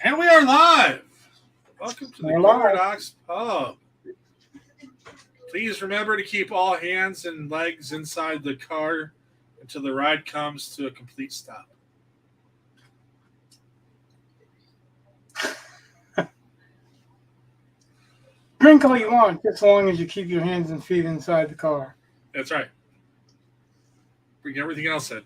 And we are live. Welcome to the We're live. Paradox Pub. Please remember to keep all hands and legs inside the car until the ride comes to a complete stop. Drink all you want, as long as you keep your hands and feet inside the car. That's right. Bring everything else in.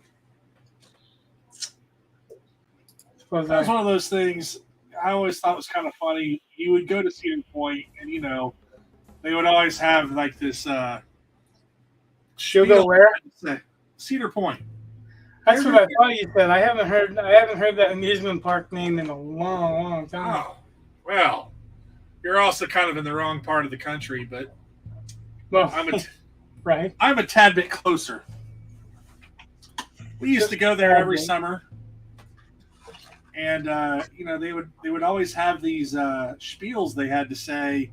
That's one of those things I always thought was kind of funny. You would go to Cedar Point, and they would always have like this. You'll go where? Cedar Point. That's what I thought you said. I haven't heard that amusement park name in a long, long time. Oh, well, you're also kind of in the wrong part of the country, but right. I'm a tad bit closer. We used to go there every summer. And they would always have these spiels they had to say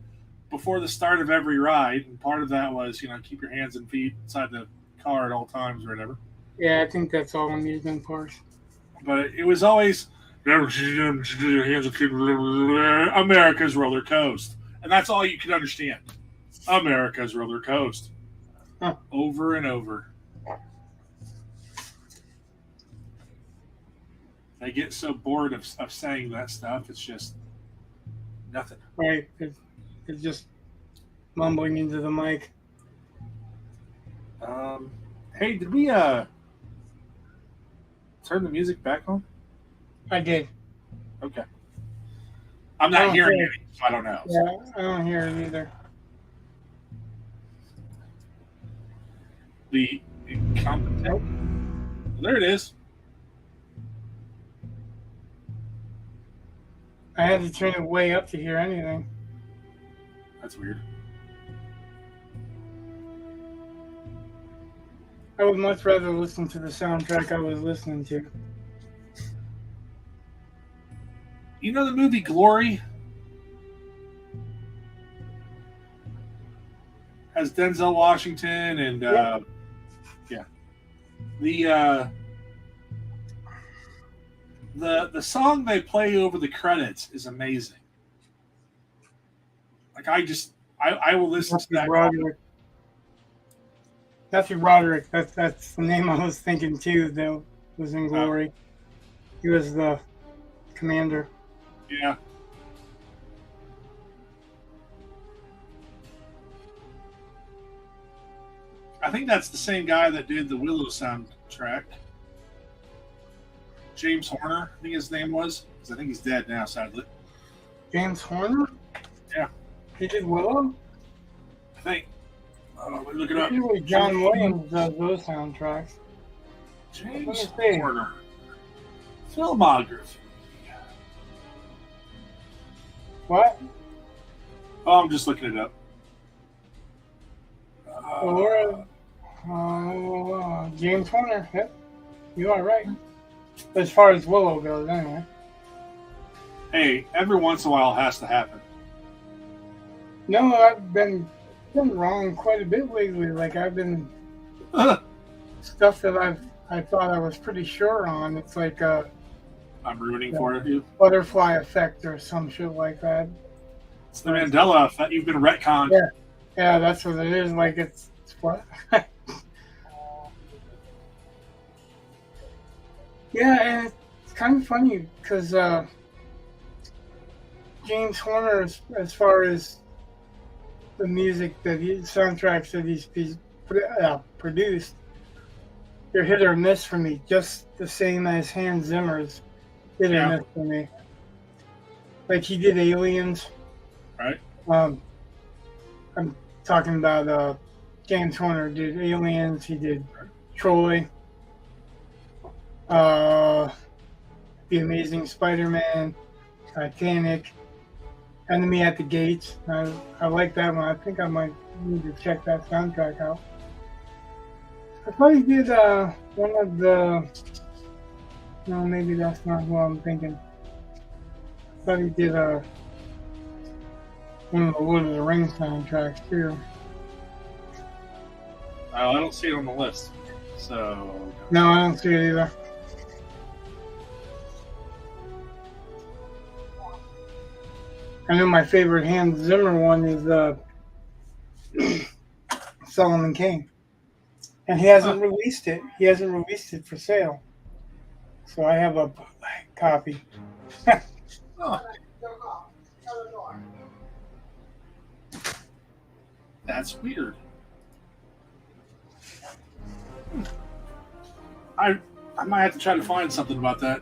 before the start of every ride, and part of that was keep your hands and feet inside the car at all times or whatever. Yeah, I think that's all amusement parks. But it was always America's roller coaster, and that's all you could understand. America's roller coaster, over and over. They get so bored of saying that stuff. It's just nothing. Right. It's just mumbling into the mic. Hey, did we turn the music back on? I did. Okay. I'm not hearing it, so I don't know. Yeah, I don't hear it either. The incompetent. There it is. I had to turn it way up to hear anything. That's weird. I would much rather listen to the soundtrack I was listening to. You know the movie Glory? Has Denzel Washington and The song they play over the credits is amazing. Like I will listen to that. Matthew Roderick. That's the name I was thinking too. That was in Glory. He was the commander. Yeah. I think that's the same guy that did the Willow soundtrack. James Horner, I think his name was. Because I think he's dead now, sadly. James Horner? Yeah. He did Willow? I think. Look it up. Usually John Williams does those soundtracks. James Horner. Filmography. What? Oh, I'm just looking it up. James Horner. Yep. You are right. As far as Willow goes, anyway. Hey, every once in a while it has to happen. No, I've been wrong quite a bit lately. Like I've been stuff that I thought I was pretty sure on. It's like I'm rooting for you. Butterfly effect or some shit like that. It's the Mandela effect. You've been retconned. Yeah, that's what it is. Like it's what? Yeah, and it's kind of funny because James Horner, as far as the music soundtracks that he's produced, they're hit or miss for me, just the same as Hans Zimmer's hit or miss for me. Like he did Aliens. Right. I'm talking about James Horner did Aliens. He did Troy. The Amazing Spider-Man, Titanic, Enemy at the Gates. I like that one. I think I might need to check that soundtrack out. I thought he did one of the... No, maybe that's not what I'm thinking. I thought he did one of the Lord of the Rings soundtracks too. I don't see it on the list. So... No, I don't see it either. I know my favorite Hans Zimmer one is Solomon Kane, and he hasn't released it. He hasn't released it for sale, so I have a copy. Oh, that's weird. I might have to try to find something about that,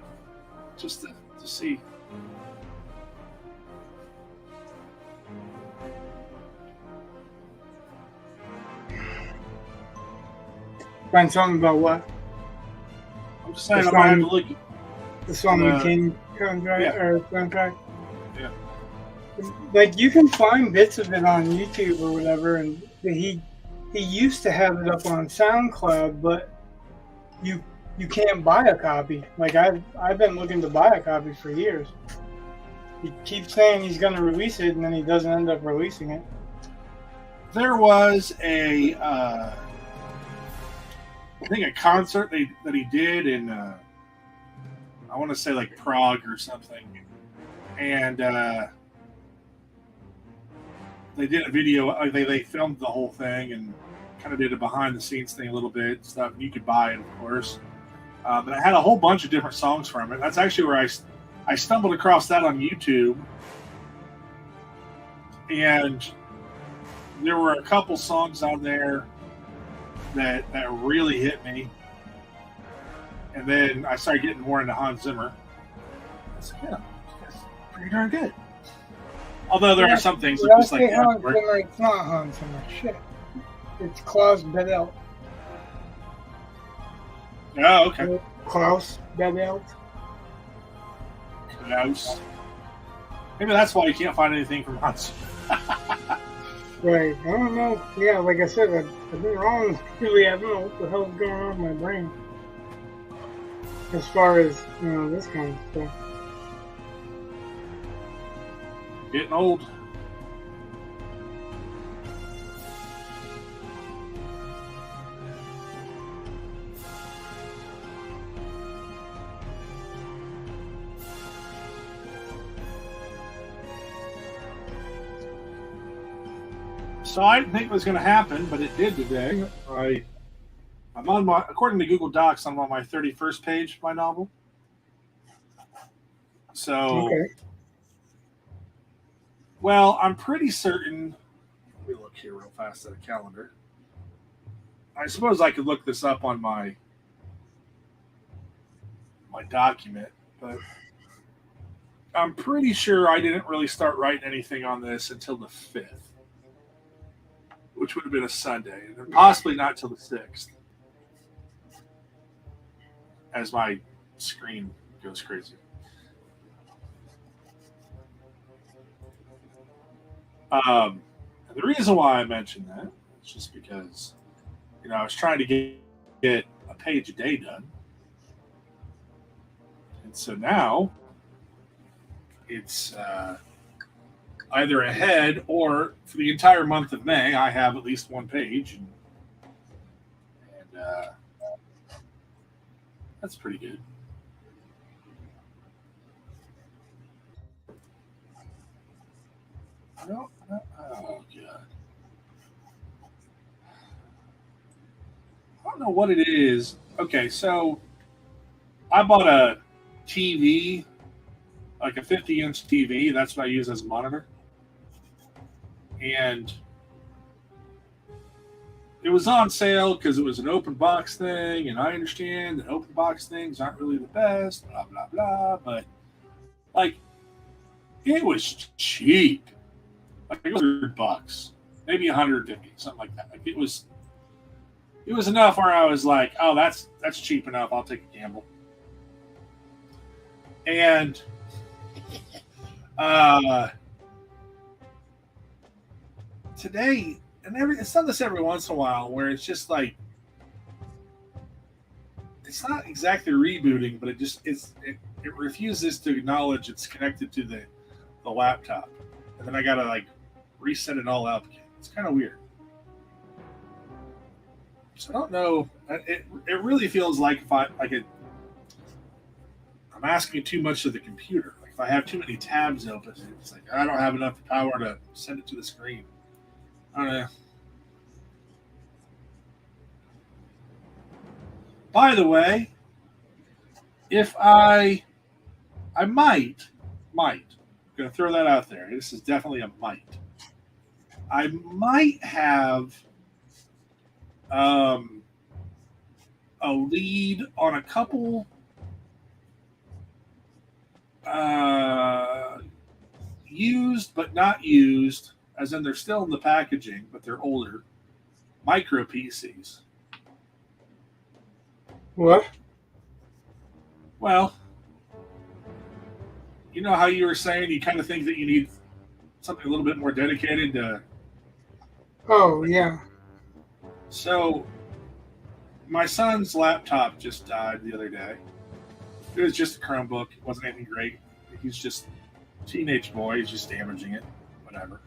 just to see. Find something about what? I'm just saying I might have to look. The Solomon Kane contract or contract. Yeah. Like you can find bits of it on YouTube or whatever, and he used to have it up on SoundCloud, but you can't buy a copy. Like I've been looking to buy a copy for years. He keeps saying he's going to release it, and then he doesn't end up releasing it. There was a, I think a concert that he did in, I want to say like Prague or something, and they did a video. They filmed the whole thing and kind of did a behind the scenes thing a little bit and stuff. And you could buy it, of course. But I had a whole bunch of different songs from it. That's actually where I stumbled across that on YouTube, and there were a couple songs on there that really hit me. And then I started getting more into Hans Zimmer. I was like, yeah, that's pretty darn good. Although there are some things that just like Hans Zimmer, it's not Hans Zimmer. Shit, it's Klaus Bedelt. Oh, okay. Klaus Bedelt. Klaus. Maybe that's why you can't find anything from Hans. Right. I don't know. Yeah, like I said, I've been wrong. Really, I don't know what the hell's going on in my brain. As far as, this kind of stuff. Getting old. So I didn't think it was going to happen, but it did today. I'm on according to Google Docs, I'm on my 31st page of my novel. So, okay. Well, I'm pretty certain. Let me look here real fast at a calendar. I suppose I could look this up on my document, but I'm pretty sure I didn't really start writing anything on this until the 5th. Which would have been a Sunday, and possibly not till the 6th, as my screen goes crazy. The reason why I mentioned that is just because, I was trying to get a page a day done, and so now it's either ahead or for the entire month of May, I have at least one page, and that's pretty good. No, oh god, I don't know what it is. Okay, so I bought a TV, like a 50-inch TV. That's what I use as a monitor. And it was on sale because it was an open box thing, and I understand that open box things aren't really the best, blah, blah, blah, but, like, it was cheap. Like, it was $100, maybe 150, something like that. Like, it was enough where I was like, oh, that's cheap enough. I'll take a gamble. And today, and it's done this every once in a while, where it's just like, it's not exactly rebooting, but it refuses to acknowledge it's connected to the laptop, and then I gotta like reset it all up again. It's kind of weird. So I don't know. It really feels like I'm asking too much of the computer. Like if I have too many tabs open, it's like I don't have enough power to send it to the screen. I don't know. By the way, if I might, I'm gonna throw that out there. This is definitely a might. I might have a lead on a couple used but not used, as in they're still in the packaging, but they're older, micro PCs. What? Well, you know how you were saying you kind of think that you need something a little bit more dedicated to. Oh, yeah. So, my son's laptop just died the other day. It was just a Chromebook. It wasn't anything great. He's just a teenage boy. He's just damaging it. Whatever.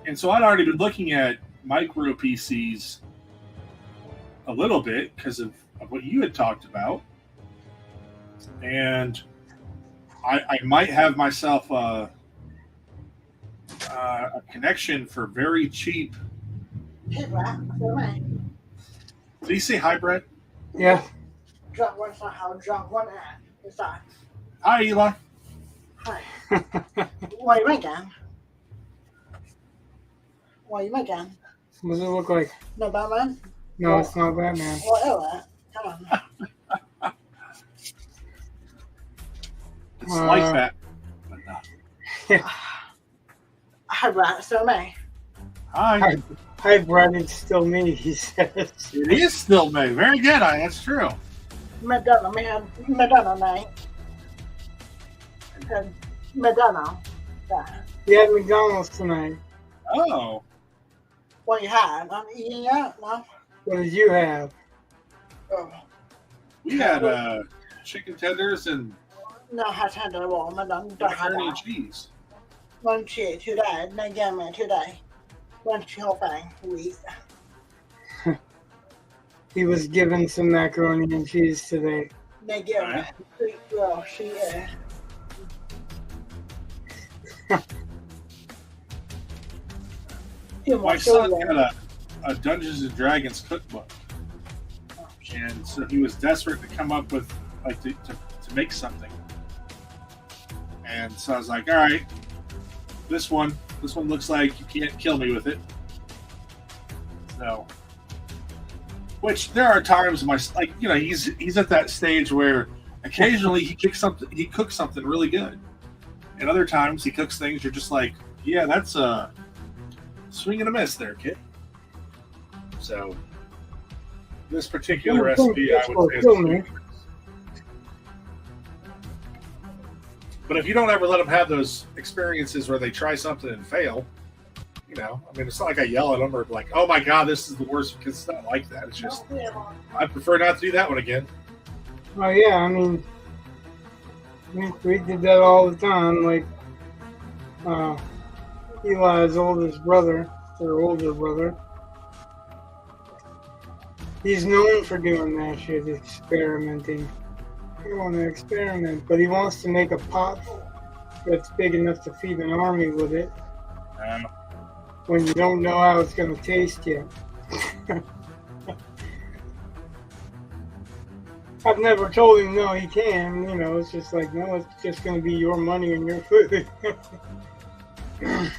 And so I'd already been looking at micro PCs a little bit because of what you had talked about. And I might have myself a connection for very cheap. Hey, Brad. Did you say hi, Brett? Yeah. Drunk one for how drunk one is that? Hi, Eli. Hi. What are you making? What are you making? What does it look like? No Batman? No, it's not Batman. What is it? Come on. It's like that. But no. Hi, Brad. So me. Hi. Hi, Brad. It's still me, he says. It is still May. Very good. That's true. Madonna, we had Madonna night. And Madonna. Yeah. We had McDonald's tonight. Oh. What you had? I'm eating it? No? What did you have? Oh. We had chicken tenders and No, I had to roll. Madonna. macaroni and cheese. One cheese today. They gave me today. One shopping week. He was given some macaroni and cheese today. They give me sweet girl. She is. My son had a Dungeons and Dragons cookbook, and so he was desperate to come up with to make something. And so I was like, all right, this one looks like you can't kill me with it. So, which there are times he's at that stage where occasionally he cooks something really good, and other times he cooks things you're just like, yeah, that's a swing and a miss there, kid. So this particular recipe, I would say, is but if you don't ever let them have those experiences where they try something and fail, I mean, it's not like I yell at them or like, oh my God, this is the worst, because it's not like that. It's just, I prefer not to do that one again. Oh, yeah, I mean, we did that all the time. Like, Eli's oldest brother, or older brother, he's known for doing that shit, experimenting. He want to experiment, but he wants to make a pot that's big enough to feed an army with it. When you don't know how it's going to taste yet. I've never told him no, he can. It's just like, no, it's just going to be your money and your food. If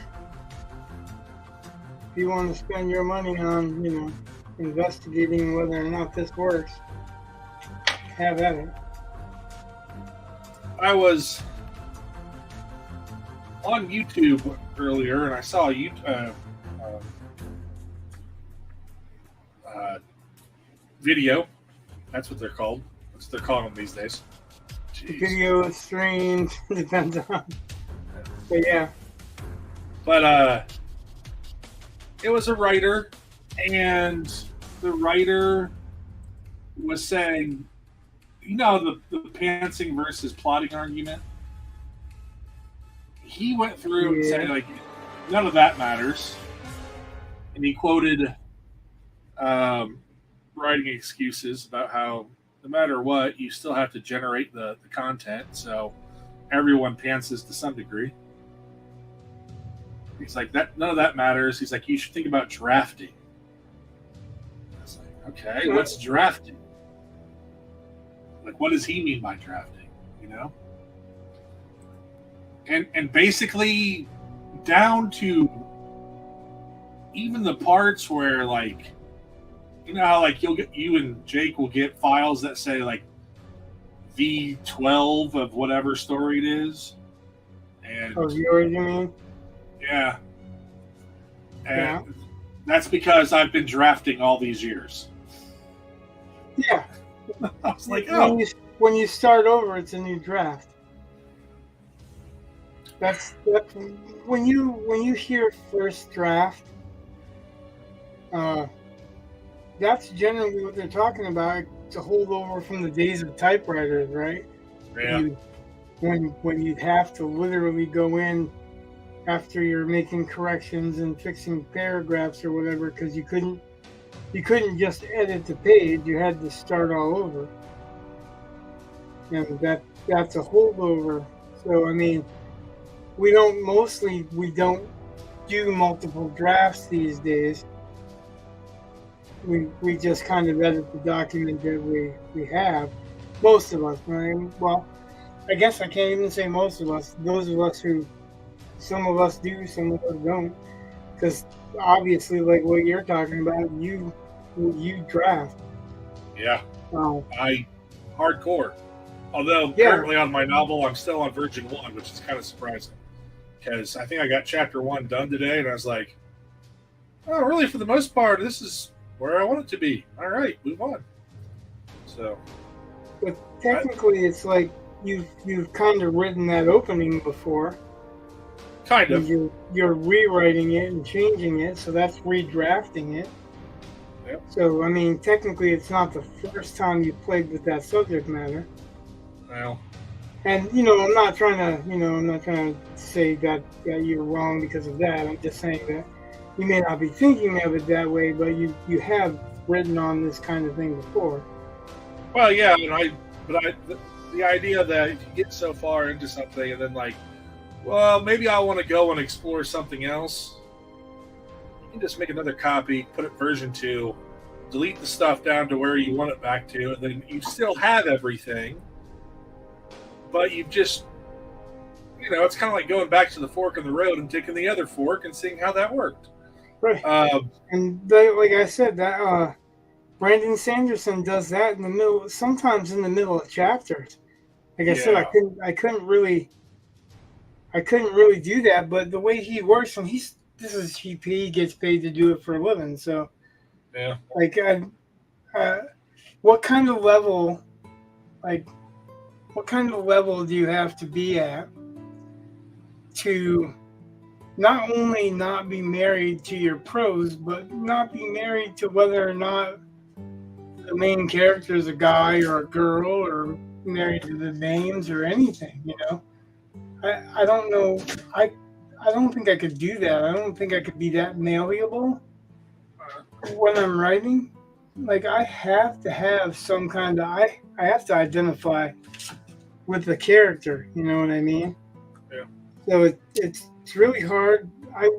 you want to spend your money on, investigating whether or not this works, have at it. I was on YouTube earlier, and I saw a video. That's what they're called. That's what they're calling them these days. Jeez. Video streams, depends on. But yeah. But it was a writer, and the writer was saying, the pantsing versus plotting argument. He went through and said, like, none of that matters. And he quoted writing excuses about how no matter what, you still have to generate the content. So everyone pantses to some degree. He's like, that none of that matters. He's like, you should think about drafting. I was like, okay, what's drafting? Like, what does he mean by drafting? You know? And basically down to even the parts where, like, you know how, like, you and Jake will get files that say, like, V12 of whatever story it is. And yours, you mean? yeah. And that's because I've been drafting all these years. Yeah. I was like, oh. When you start over, it's a new draft. That's when you hear first draft. That's generally what they're talking about. It's a holdover from the days of typewriters, right? Yeah. When you'd have to literally go in after you're making corrections and fixing paragraphs or whatever, because you couldn't just edit the page. You had to start all over. And that's a holdover. So I mean, we don't do multiple drafts these days. We just kind of edit the document that we have. Most of us, right? Well, I guess I can't even say most of us. Those of us who, some of us do, some of us don't. Because obviously, like what you're talking about, you draft. Yeah. I hardcore. Although currently on my novel, I'm still on version 1, which is kind of surprising. Because I think I got chapter 1 done today, and I was like, oh, really, for the most part, this is where I want it to be. All right, move on. So, but technically, it's like you've kind of written that opening before. Kind of. You're rewriting it and changing it, so that's redrafting it. Yep. So, I mean, technically, it's not the first time you played with that subject matter. Well. And I'm not trying to say that you're wrong because of that. I'm just saying that you may not be thinking of it that way, but you have written on this kind of thing before. Well, yeah, the idea that if you get so far into something and then like, well, maybe I want to go and explore something else, you can just make another copy, put it version 2, delete the stuff down to where you want it back to, and then you still have everything. But you've just, it's kind of like going back to the fork in the road and taking the other fork and seeing how that worked. Right. Like I said, that Brandon Sanderson does that in the middle, sometimes in the middle of chapters. Like I said, I couldn't really do that. But the way he works, and he gets paid to do it for a living. So, yeah. Like, what kind of level, do you have to be at to not only not be married to your prose, but not be married to whether or not the main character is a guy or a girl, or married to the names or anything, I don't know. I don't think I could do that. I don't think I could be that malleable when I'm writing. Like, I have to have some kind of, I have to identify with the character, you know what I mean? Yeah. So it's really hard. I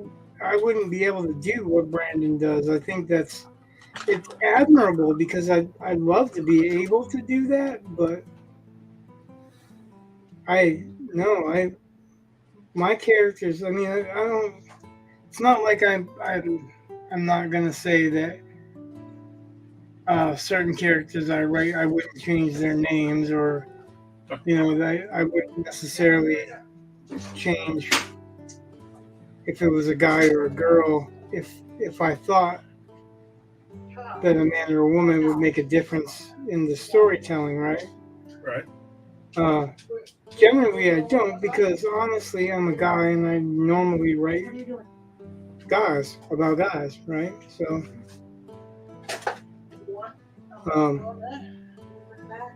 wouldn't be able to do what Brandon does. I think it's admirable because I'd love to be able to do that, but my characters, I mean, I don't, it's not like I'm not gonna say that certain characters I write, I wouldn't change their names, or I wouldn't necessarily change if it was a guy or a girl, if I thought that a man or a woman would make a difference in the storytelling, right? Right. Generally, I don't, because honestly, I'm a guy and I normally write guys about guys, right? So,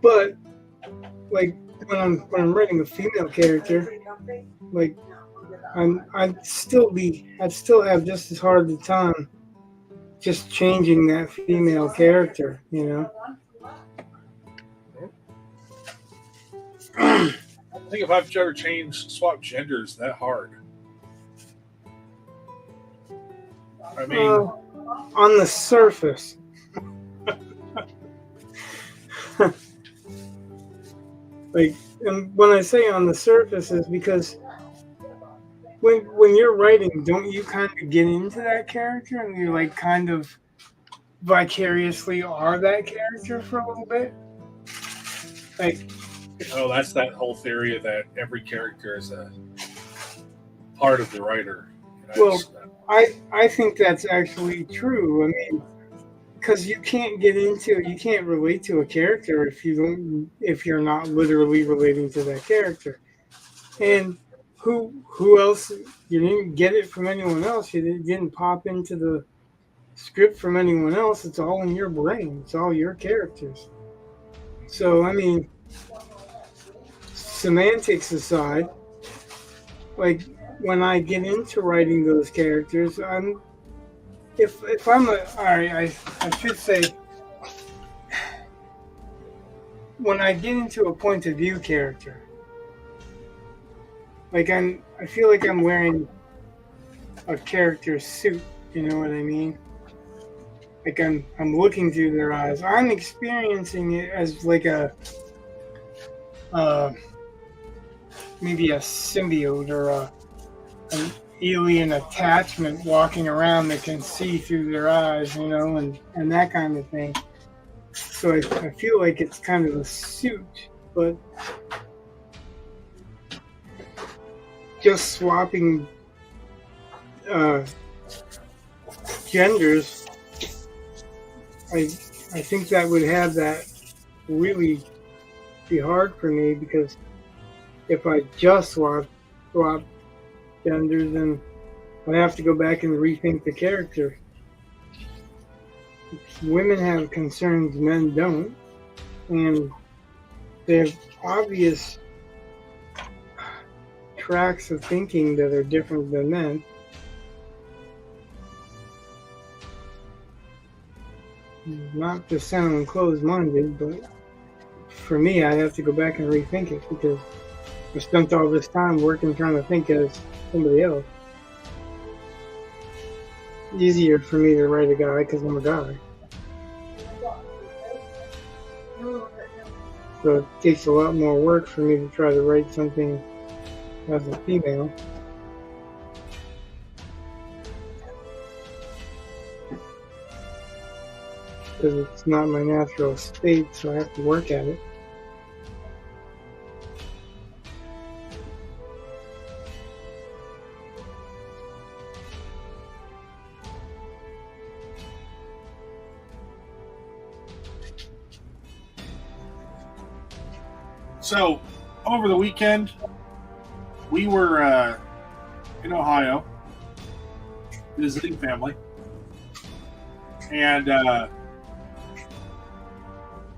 but like when I'm writing a female character, like I'd still have just as hard a time just changing that female character, I think if I've ever swapped genders that hard. I mean, on the surface. Like, and when I say on the surface is because when you're writing, don't you kind of get into that character and you like kind of vicariously are that character for a little bit? Like, oh, that's that whole theory that every character is a part of the writer. well, I think that's actually true. I mean, because you can't relate to a character if you're not literally relating to that character. And who else? You didn't get it from anyone else. You didn't pop into the script from anyone else. It's all in your brain. It's all your characters. So I mean, semantics aside, like when I get into writing those characters, if I'm I should say, when I get into a point of view character, like I feel like I'm wearing a character's suit. You know what I mean? Like I'm looking through their eyes. I'm experiencing it as like maybe a symbiote or an alien attachment walking around that can see through their eyes, you know, and that kind of thing. So I feel like it's kind of a suit, but just swapping genders, I think that would have that really be hard for me, because if I just swap genders, then I have to go back and rethink the character. Women have concerns men don't, and they have obvious tracks of thinking that are different than men. Not to sound closed-minded, but for me, I have to go back and rethink it, because I spent all this time working trying to think as somebody else. Easier for me to write a guy because I'm a guy. So it takes a lot more work for me to try to write something as a female. Because it's not my natural state, so I have to work at it. So, over the weekend, we were in Ohio visiting family, and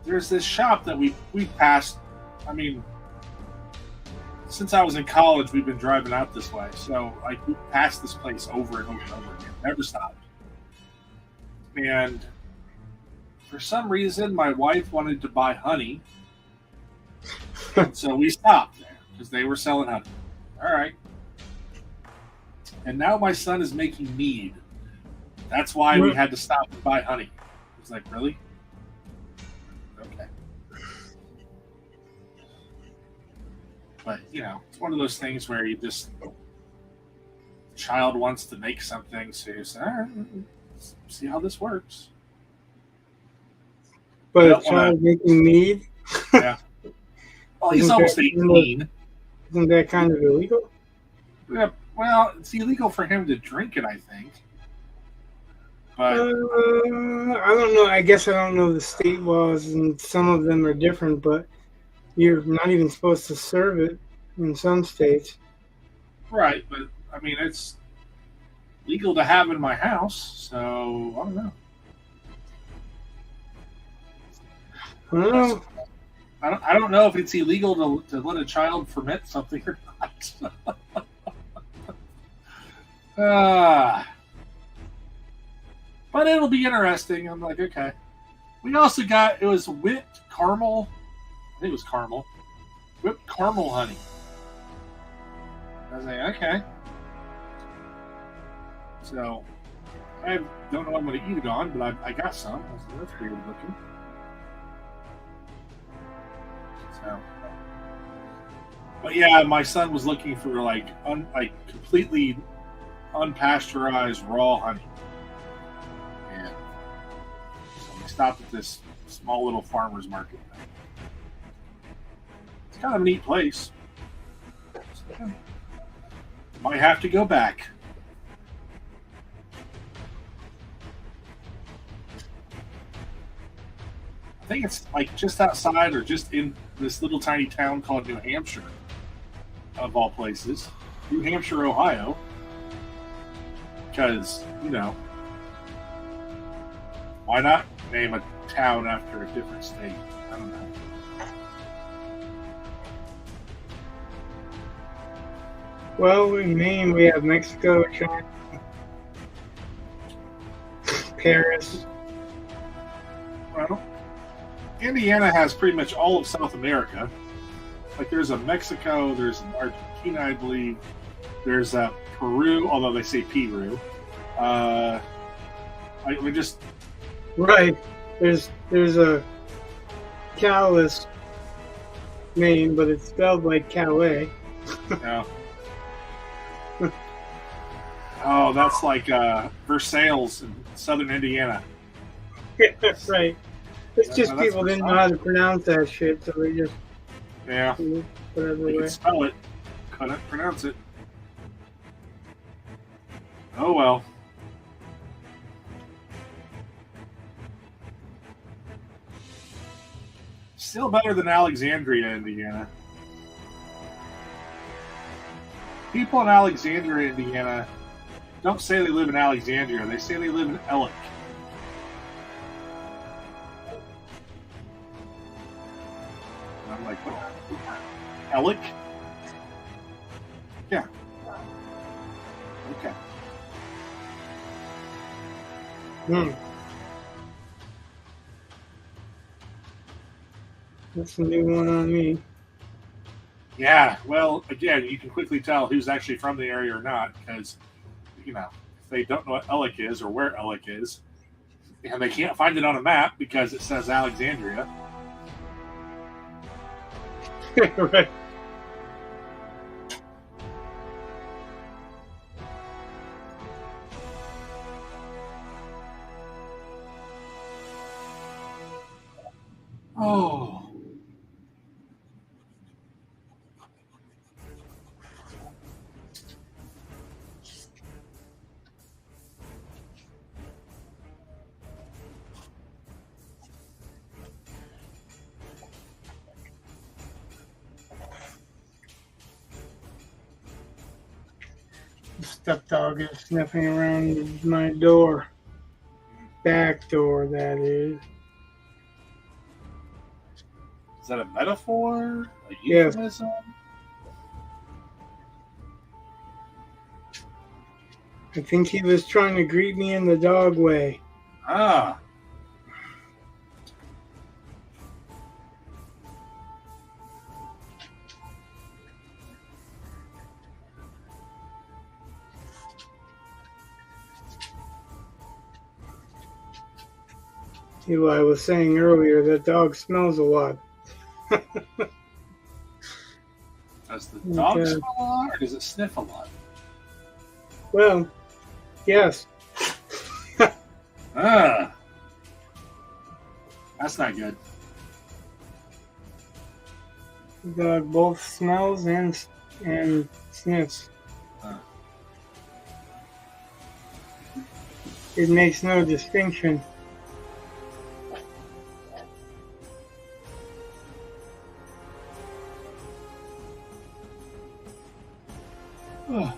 there's this shop that we passed. I mean, since I was in college, we've been driving out this way, so like we passed this place over and over and over again, never stopped. And for some reason, my wife wanted to buy honey. So we stopped there because they were selling honey. All right. And now my son is making mead. That's why we had to stop and buy honey. He's like, really? Okay. But, you know, it's one of those things where you just, child wants to make something, so you say, all right, let's see how this works. But a child making mead? Yeah. Well, he's almost 18. Isn't that kind of illegal? Yeah, well, it's illegal for him to drink it, I think. But I don't know. I guess I don't know the state laws, and some of them are different, but you're not even supposed to serve it in some states. Right, but, I mean, it's legal to have in my house, so I don't know. I don't know. I don't know if it's illegal to let a child ferment something or not. But it'll be interesting. I'm like, okay. We also got, it was whipped caramel. I think it was caramel. whipped caramel honey. I was like, okay. So I don't know what I'm going to eat it on, but I got some. I was like, that's weird looking. So, but yeah, my son was looking for like completely unpasteurized raw honey, and so we stopped at this small little farmer's market. It's kind of a neat place. So, might have to go back. I think it's like just outside or just in this little tiny town called New Hampshire, of all places. New Hampshire, Ohio. Because, why not name a town after a different state? I don't know. Well, in Maine, we have Mexico, China, Paris. Well, Indiana has pretty much all of South America. Like, there's a Mexico, there's an Argentina, I believe. There's a Peru, although they say Peru. We just Right. There's a Calais, Maine, but it's spelled like Calais. yeah. Oh, that's like Versailles in southern Indiana. Right. It's just that's people didn't know how to pronounce that shit, so they just Yeah, put it they everywhere. could spell it, couldn't pronounce it. Oh well. Still better than Alexandria, Indiana. People in Alexandria, Indiana, don't say they live in Alexandria. They say they live in Ellick. And I'm like, what? Ellick? Yeah. Okay. Hmm. That's a new one on me. Yeah, well, again, you can quickly tell who's actually from the area or not because, if they don't know what Ellick is or where Ellick is, and they can't find it on a map because it says Alexandria. Right. Oh. The stepdog is sniffing around my door. Back door, that is. Is that a metaphor? A Yes. euphemism? I think he was trying to greet me in the dog way. Ah. See what I was saying earlier, that dog smells a lot. Does the dog Okay. smell a lot or does it sniff a lot? Well, yes. Ah. That's not good. The dog both smells and sniffs. Huh. It makes no distinction. Ugh.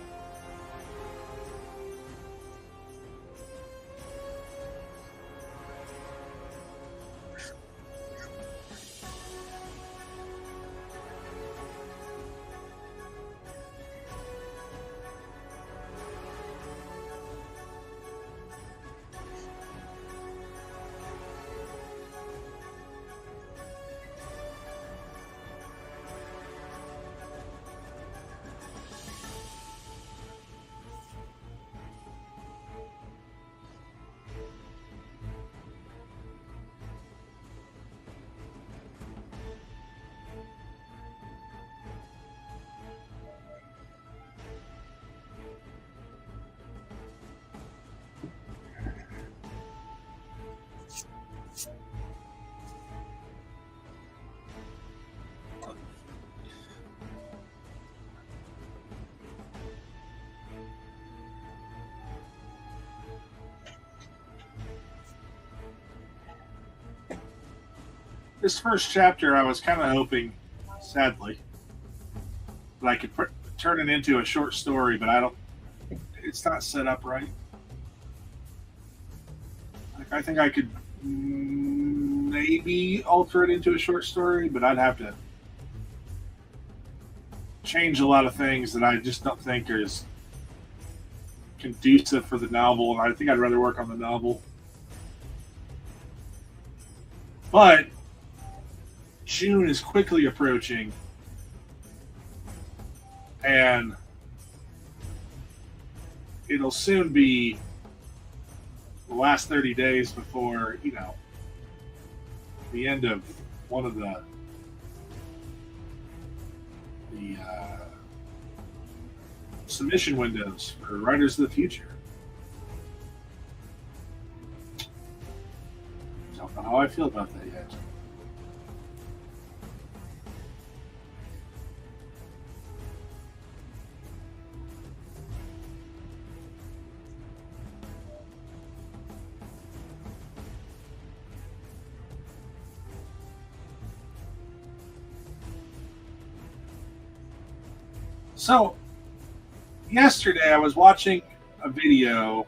this first chapter, I was kind of hoping, sadly, that I could turn it into a short story, but I don't. It's not set up right. Like, I think I could maybe alter it into a short story, but I'd have to change a lot of things that I just don't think are as conducive for the novel, and I think I'd rather work on the novel. But June is quickly approaching, and it'll soon be the last 30 days before, the end of one of the submission windows for Writers of the Future. Don't know how I feel about that yet. So, yesterday I was watching a video.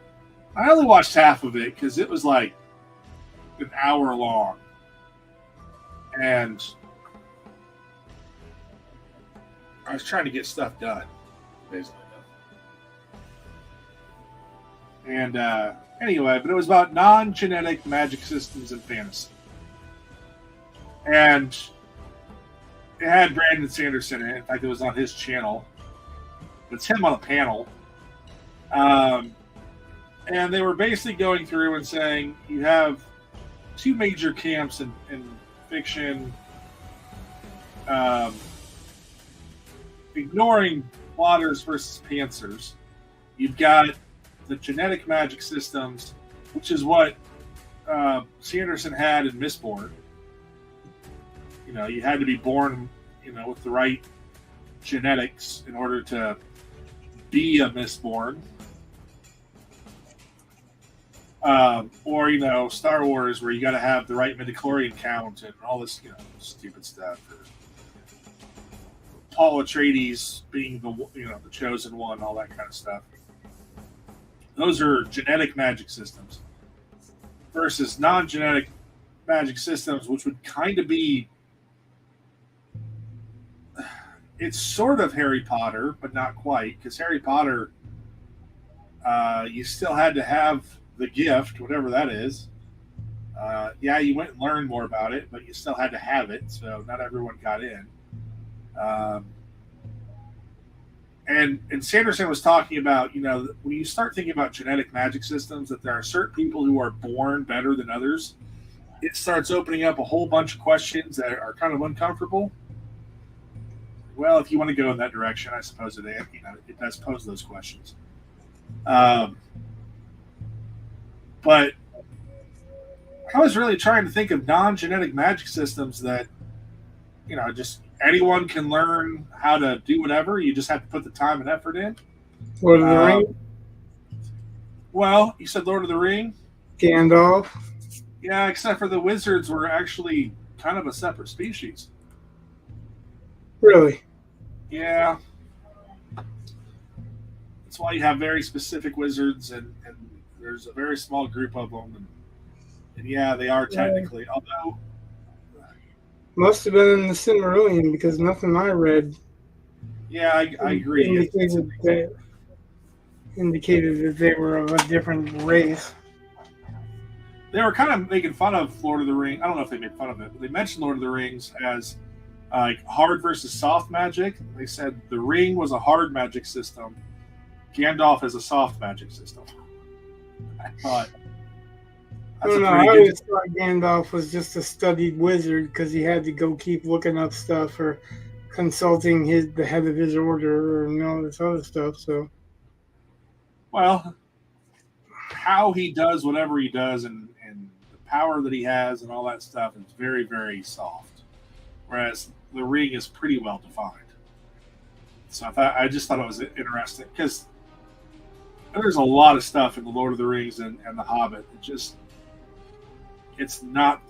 I only watched half of it because it was like an hour long. And I was trying to get stuff done, basically. And anyway, but it was about non-genetic magic systems in fantasy. And it had Brandon Sanderson in it. In fact, it was on his channel. It's him on a panel. And they were basically going through and saying you have two major camps in fiction, ignoring plotters versus pantsers. You've got the genetic magic systems, which is what Sanderson had in Mistborn. You had to be born, with the right genetics in order to be a Mistborn. Or, Star Wars, where you got to have the right midichlorian count and all this, stupid stuff. Or Paul Atreides being the chosen one, all that kind of stuff. Those are genetic magic systems versus non-genetic magic systems, which would kind of be, it's sort of Harry Potter, but not quite, because Harry Potter, you still had to have the gift, whatever that is. You went and learned more about it, but you still had to have it, so not everyone got in. And Sanderson was talking about, when you start thinking about genetic magic systems, that there are certain people who are born better than others, it starts opening up a whole bunch of questions that are kind of uncomfortable. Well, if you want to go in that direction, I suppose it does pose those questions. But I was really trying to think of non-genetic magic systems that, just anyone can learn how to do whatever. You just have to put the time and effort in. Lord of the Ring? Well, you said Lord of the Ring? Gandalf? Yeah, except for the wizards were actually kind of a separate species. Really? Yeah. That's why you have very specific wizards, and there's a very small group of them. And yeah, they are technically, although... Must have been in the Silmarillion, because nothing I read... Yeah, I agree. Indicated that they were of a different race. They were kind of making fun of Lord of the Rings. I don't know if they made fun of it, but they mentioned Lord of the Rings as hard versus soft magic. They said the ring was a hard magic system. Gandalf is a soft magic system. I thought... I don't know. I always thought Gandalf was just a studied wizard because he had to go keep looking up stuff or consulting the head of his order and all this other stuff. So, well, how he does whatever he does and the power that he has and all that stuff is very, very soft. Whereas the ring is pretty well defined. So I just thought it was interesting because there's a lot of stuff in the Lord of the Rings and the Hobbit. It's not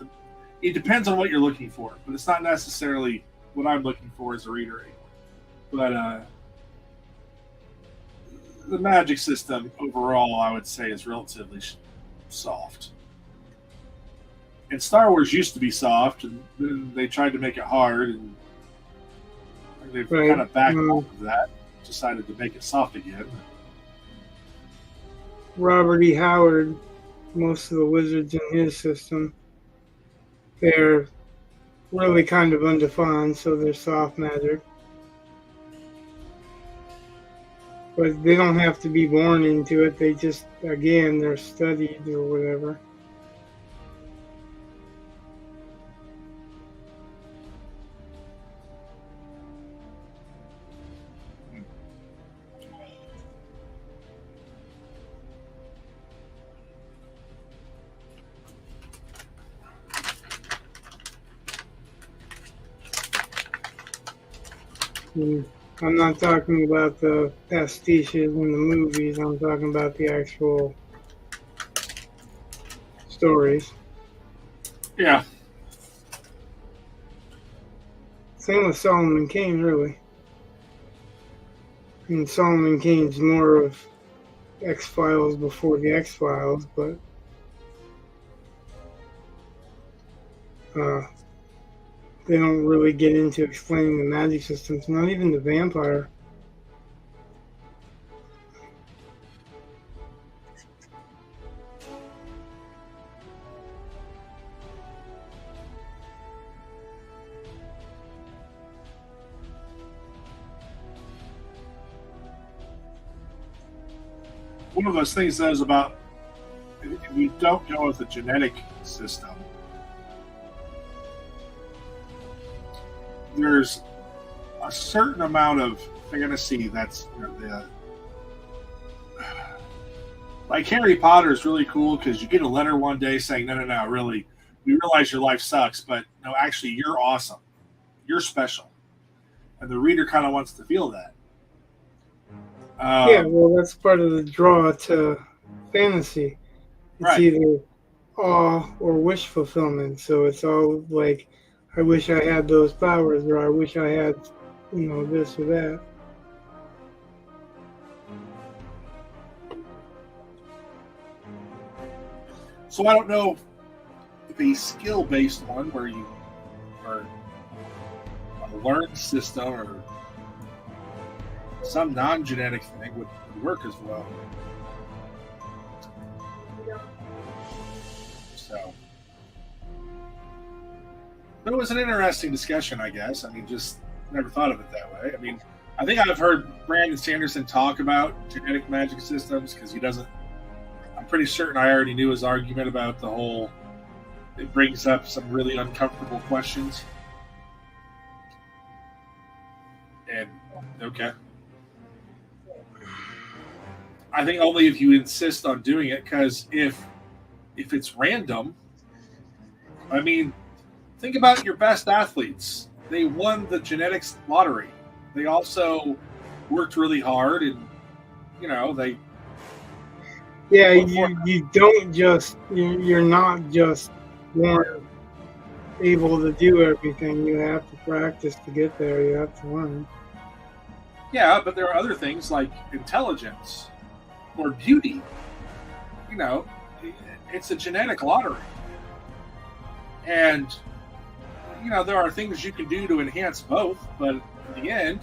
it depends on what you're looking for, but it's not necessarily what I'm looking for as a reader anymore. But the magic system overall, I would say, is relatively soft. And Star Wars used to be soft, and then they tried to make it hard, and they've kind of backed off of that, decided to make it soft again. Robert E. Howard, most of the wizards in his system, they're really kind of undefined, so they're soft magic. But they don't have to be born into it. They just, again, they're studied or whatever. I'm not talking about the pastiches in the movies. I'm talking about the actual stories. Yeah. Same with Solomon Kane, really. And Solomon Kane's more of X-Files before the X-Files, but they don't really get into explaining the magic systems, not even the vampire. One of those things that is about if you don't go with a genetic system, there's a certain amount of fantasy that's like Harry Potter is really cool because you get a letter one day saying, no, really, we realize your life sucks, but no, actually, you're awesome. You're special. And the reader kind of wants to feel that. Yeah, well, that's part of the draw to fantasy. It's right. Either awe or wish fulfillment. So it's all like, I wish I had those powers, or I wish I had, this or that. So I don't know if a skill-based one where you are a learned system or some non-genetic thing would work as well. So it was an interesting discussion, I guess. I mean, just never thought of it that way. I mean, I think I've heard Brandon Sanderson talk about genetic magic systems because he doesn't. I'm pretty certain I already knew his argument about the whole. It brings up some really uncomfortable questions. And okay. I think only if you insist on doing it, because if it's random, I mean, think about your best athletes. They won the genetics lottery. They also worked really hard, and they. Yeah, you don't just you're not just born able to do everything. You have to practice to get there. You have to learn. Yeah, but there are other things like intelligence or beauty. It's a genetic lottery. And, there are things you can do to enhance both, but in the end,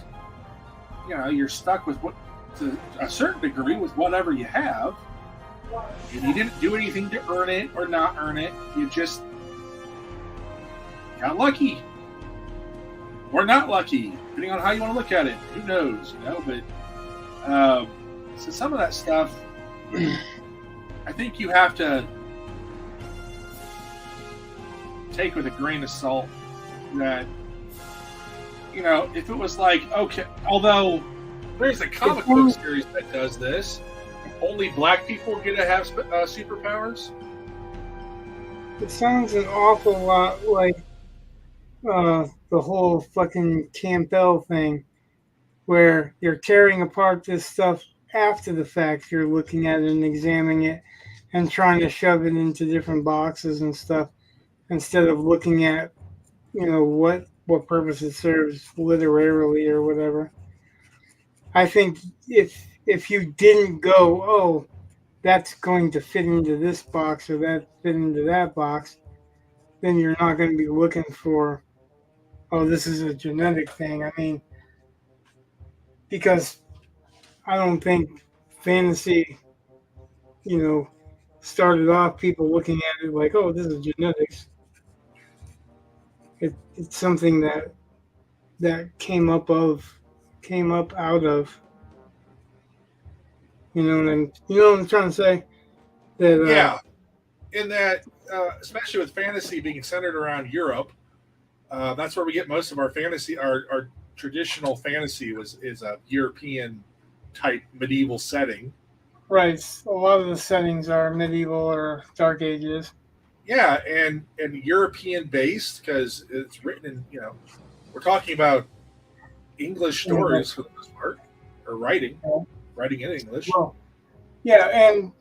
you're stuck with to a certain degree with whatever you have. And you didn't do anything to earn it or not earn it. You just got lucky. Or not lucky, depending on how you want to look at it. Who knows, But so some of that stuff, I think you have to take with a grain of salt that, if it was like, okay, although there's a comic book series that does this, only black people get to have superpowers. It sounds an awful lot like the whole fucking Campbell thing, where you're tearing apart this stuff after the fact. You're looking at it and examining it and trying to shove it into different boxes and stuff. instead of looking at, what purpose it serves literarily or whatever. I think if you didn't go, oh, that's going to fit into this box or that fit into that box, then you're not going to be looking for, oh, this is a genetic thing. I mean, because I don't think fantasy, started off people looking at it like, oh, this is genetics. It's something that came up out of, and you know what I'm trying to say. That Yeah, in that, especially with fantasy being centered around Europe, that's where we get most of our fantasy. Our traditional fantasy is a European type medieval setting. right. A lot of the settings are medieval or Dark Ages. Yeah, and European based because it's written in we're talking about English stories for the most part, or writing in English. Well, yeah, and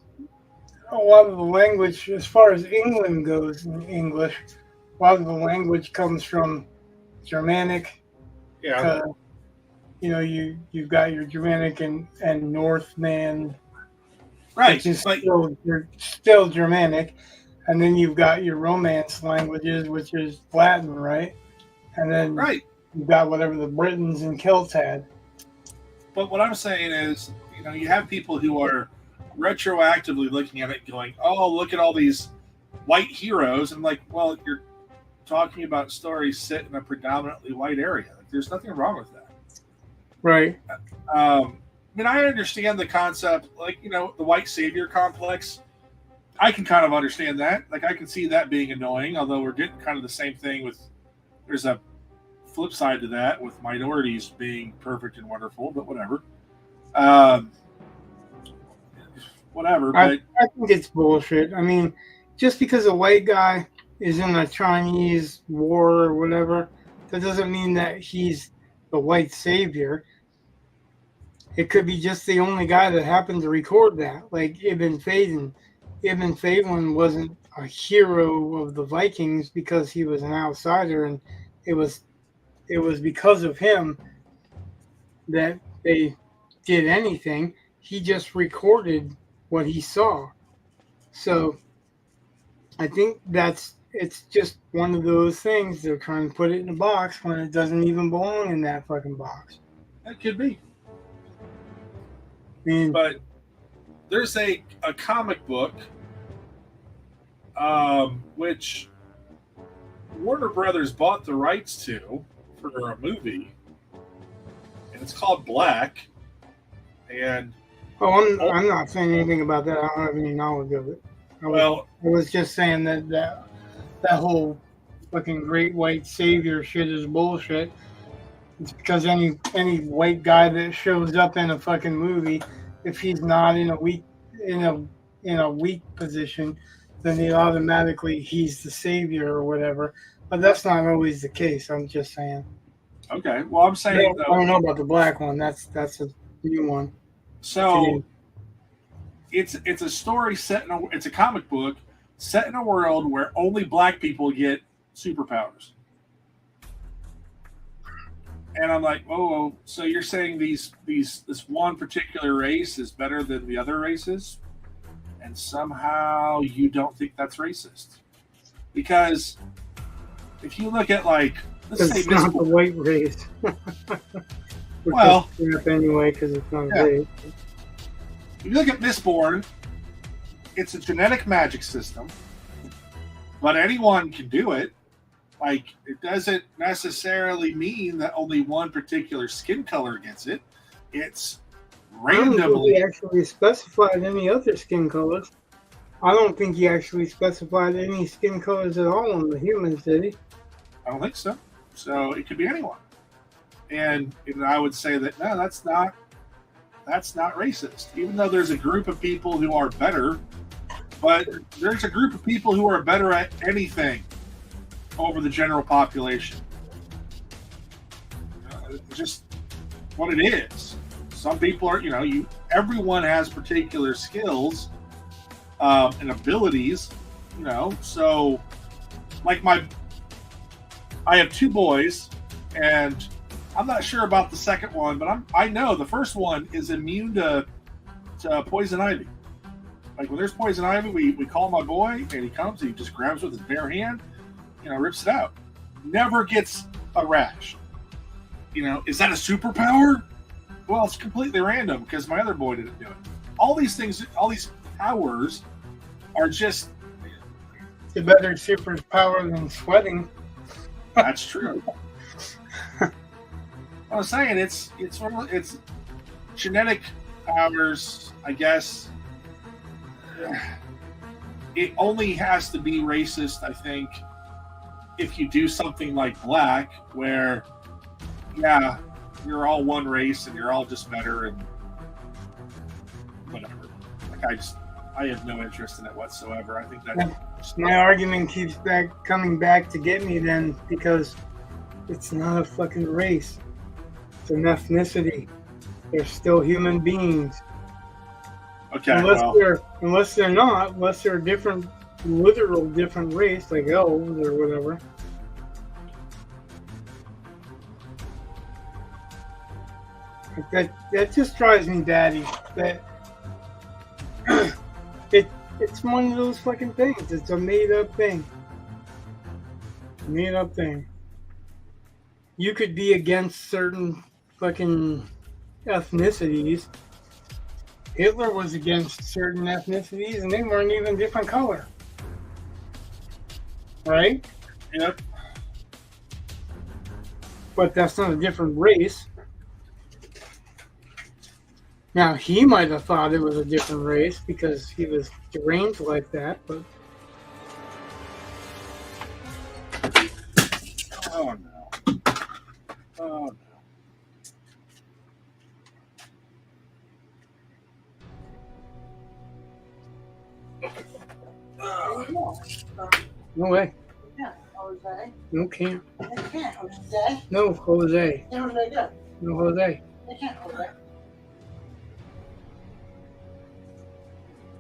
a lot of the language, as far as England goes in English, a lot of the language comes from Germanic. Yeah, You've got your Germanic and Northman, right. which is Like, still Germanic, and then you've got your Romance languages, which is Latin, right? And then right. you've got whatever the Britons and Celts had. But what I'm saying is, you have people who are retroactively looking at it, going, "Oh, look at all these white heroes," and like, well, you're talking about stories set in a predominantly white area. Like, there's nothing wrong with that. Right. I mean, I understand the concept, like, the white savior complex. I can kind of understand that. Like, I can see that being annoying, although we're getting kind of the same thing with, there's a flip side to that with minorities being perfect and wonderful, but whatever. Whatever. I think it's bullshit. I mean, just because a white guy is in a Chinese war or whatever, that doesn't mean that he's the white savior. It could be just the only guy that happened to record that, like Ibn Fadlan. Ibn Fadlan wasn't a hero of the Vikings because he was an outsider, and it was because of him that they did anything. He just recorded what he saw. So I think it's just one of those things. They're trying to put it in a box when it doesn't even belong in that fucking box. That could be. I mean, But there's a comic book, which Warner Brothers bought the rights to for a movie, and it's called Black. And I'm not saying anything about that. I don't have any knowledge of it. I was just saying that whole fucking great white savior shit is bullshit. It's because any white guy that shows up in a fucking movie, if he's not in a weak position, then he's the savior or whatever. But that's not always the case. I'm just saying. Okay, well, I'm saying I don't know about the black one. That's a new one. So it's a story set it's a comic book set in a world where only black people get superpowers. And I'm like, oh, so you're saying this one particular race is better than the other races, and somehow you don't think that's racist? Because if you look at, like, let's say it's not the white race. Well, anyway, because it's not a race. If you look at Mistborn, it's a genetic magic system, but anyone can do it. Like, it doesn't necessarily mean that only one particular skin color gets it. It's randomly. I don't think he actually specified any other skin colors. I don't think he actually specified any skin colors at all in the humans, did he? I don't think so. So it could be anyone. And I would say that, no, that's not racist. Even though there's a group of people who are better, but there's a group of people who are better at anything over the general population. It's just what it is. Some people are, everyone has particular skills and abilities, so like I have 2 boys, and I'm not sure about the second one, but I know the first one is immune to poison ivy. Like when there's poison ivy, we call my boy, and he comes and he just grabs with his bare hand, rips it out. Never gets a rash. Is that a superpower? Well, it's completely random because my other boy didn't do it. All these things, all these powers are just... It's a better superpower than sweating. That's true. I was saying it's genetic powers, I guess. It only has to be racist, I think, if you do something like black, where, yeah, you're all one race and you're all just better and whatever. Like I have no interest in it whatsoever. I think that my argument keeps coming back to get me then, because it's not a fucking race. It's an ethnicity. They're still human beings. Okay. Unless they're a different, literal different race, like elves or whatever. That just drives me batty. That it's one of those fucking things. It's a made up thing. Made up thing. You could be against certain fucking ethnicities. Hitler was against certain ethnicities, and they weren't even different color. Right? Yep. But that's not a different race. Now, he might have thought it was a different race because he was deranged like that, but... Oh, no. Oh, no. No way. Yeah, Jose. No can't. They can't, Jose. No, Jose. Yeah, Jose, do. No, Jose. They can't, Jose.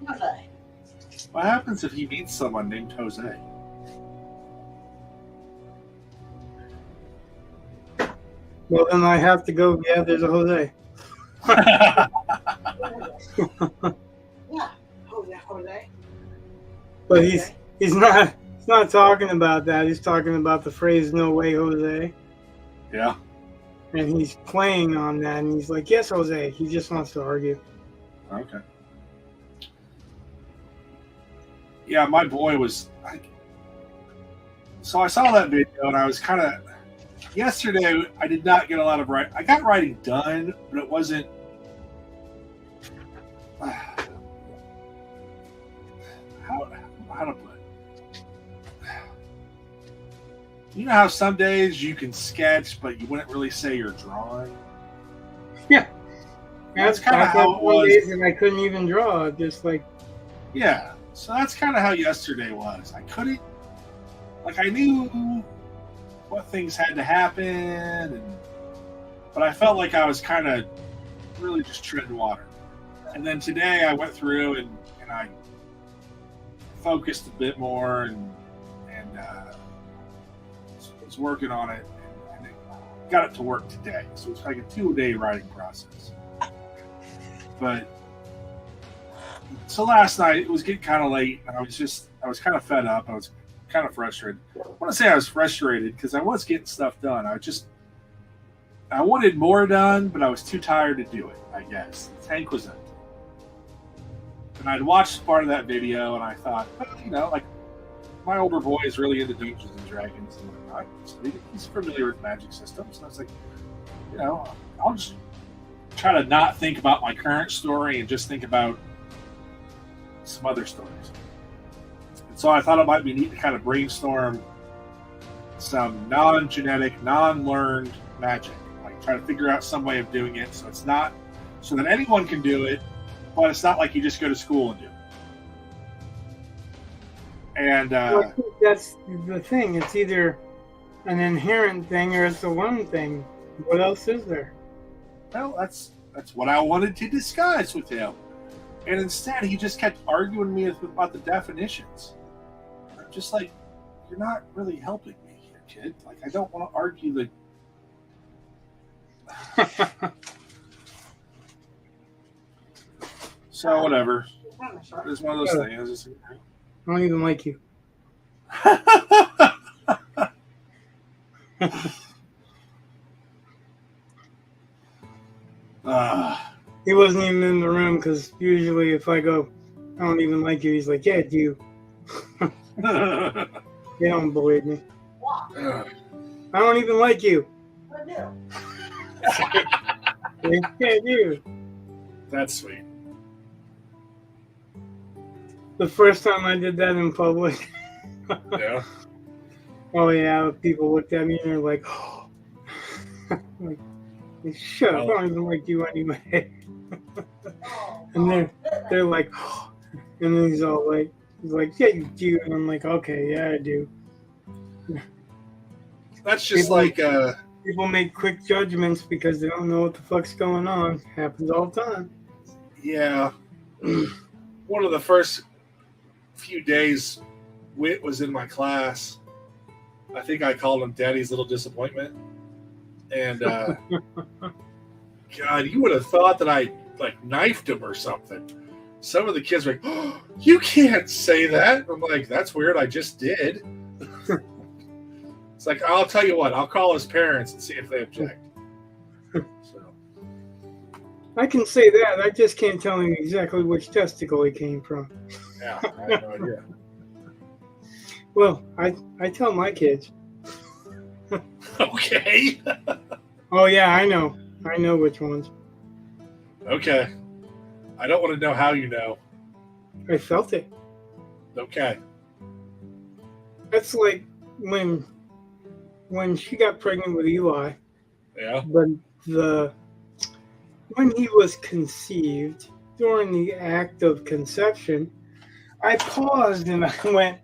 Jose. What happens if he meets someone named Jose? Well, then I have to go, yeah, there's a Jose. Yeah, Jose. But he's not talking about that. He's talking about the phrase "No way, Jose," Yeah. and he's playing on that. And he's like, "Yes, Jose." He just wants to argue. Okay. Yeah, my boy was like. So I saw that video, and I was kind of. Yesterday, I did not get a lot of writing. I got writing done, but it wasn't. How to put it? You know how some days you can sketch, but you wouldn't really say you're drawing? Yeah. That's kind of how it was. Days and I couldn't even draw. Just like. Yeah. So that's kind of how yesterday was. I couldn't. Like, I knew what things had to happen, but I felt like I was kind of really just treading water. And then today I went through and I focused a bit more and was working on it and got it to work today. So it's like a 2-day writing process. But so last night it was getting kind of late, and I was kind of fed up. I was kind of frustrated. I want to say I was frustrated because I was getting stuff done. I wanted more done, but I was too tired to do it, I guess. The tank was empty. And I'd watched part of that video, and I thought, well, like, my older boy is really into Dungeons and Dragons and whatnot. So he's familiar with magic systems. And I was like, I'll just try to not think about my current story and just think about some other stories. And so I thought it might be neat to kind of brainstorm some non-genetic, non-learned magic. Like, try to figure out some way of doing it so it's not so that anyone can do it, but it's not like you just go to school and do it. And Well, I think that's the thing. It's either an inherent thing or it's a learned thing. What else is there? well, that's what I wanted to discuss with him. And instead, he just kept arguing me about the definitions. I'm just like, you're not really helping me here, kid. Like, I don't want to argue the. So whatever. It's one of those things. I don't even like you. He wasn't even in the room because usually if I go, I don't even like you, he's like, yeah, do you? They don't believe me. I don't even like you. I do. Yeah, do. That's sweet. The first time I did that in public. Yeah. Oh yeah, people looked at me and they're like, oh. Like, shut up, I don't even like you anyway. And they're like, oh. And then he's like, yeah, you do. And I'm like, okay, yeah, I do. That's just like people make quick judgments because they don't know what the fuck's going on. Happens all the time. Yeah. One of the first few days Whit was in my class, I think I called him Daddy's Little Disappointment. And God, you would have thought that I like knifed him or something. Some of the kids were like, oh, you can't say that. I'm like, that's weird. I just did. It's like, I'll tell you what, I'll call his parents and see if they object. So. I can say that. I just can't tell him exactly which testicle he came from. Yeah, I have no idea. Well, I tell my kids. Okay. Oh, yeah, I know. I know which ones. Okay. I don't want to know how you know. I felt it. Okay. That's like when she got pregnant with Eli. Yeah. But when he was conceived, during the act of conception, I paused and I went,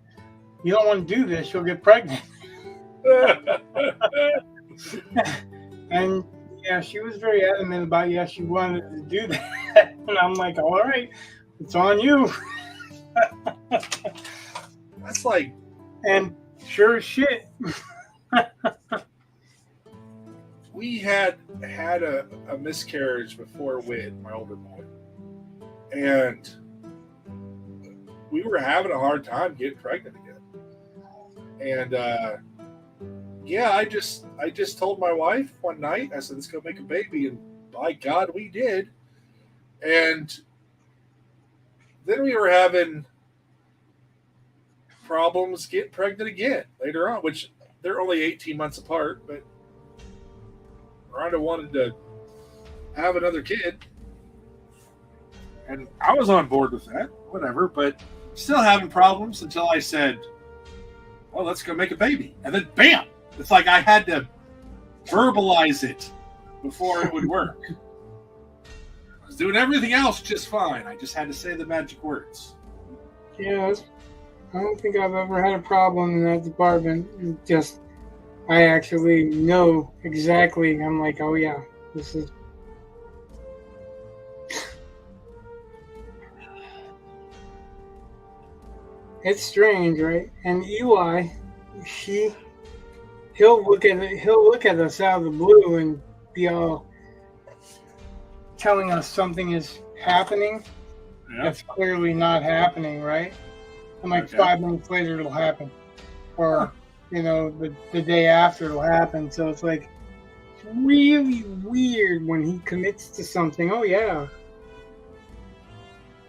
you don't want to do this, you'll get pregnant. And yeah, she was very adamant about, yeah, she wanted to do that. And I'm like, all right, it's on you. That's like... And sure as shit. We had a miscarriage before Whit, my older boy. And we were having a hard time getting pregnant again. And yeah, I just told my wife one night, I said, let's go make a baby, and by God we did. And then we were having problems getting pregnant again later on, which they're only 18 months apart, but Rhonda wanted to have another kid. And I was on board with that, whatever, but still having problems until I said, well, let's go make a baby. And then bam! It's like I had to verbalize it before it would work. I was doing everything else just fine. I just had to say the magic words. Yes. I don't think I've ever had a problem in that department. Just, I actually know exactly. I'm like, oh yeah, this is. It's strange, right? And Eli, he'll look at us out of the blue and be all telling us something is happening. Yeah. That's clearly not happening, right? And like 5 minutes later, it'll happen, or the day after it'll happen. So it's like it's really weird when he commits to something. Oh yeah,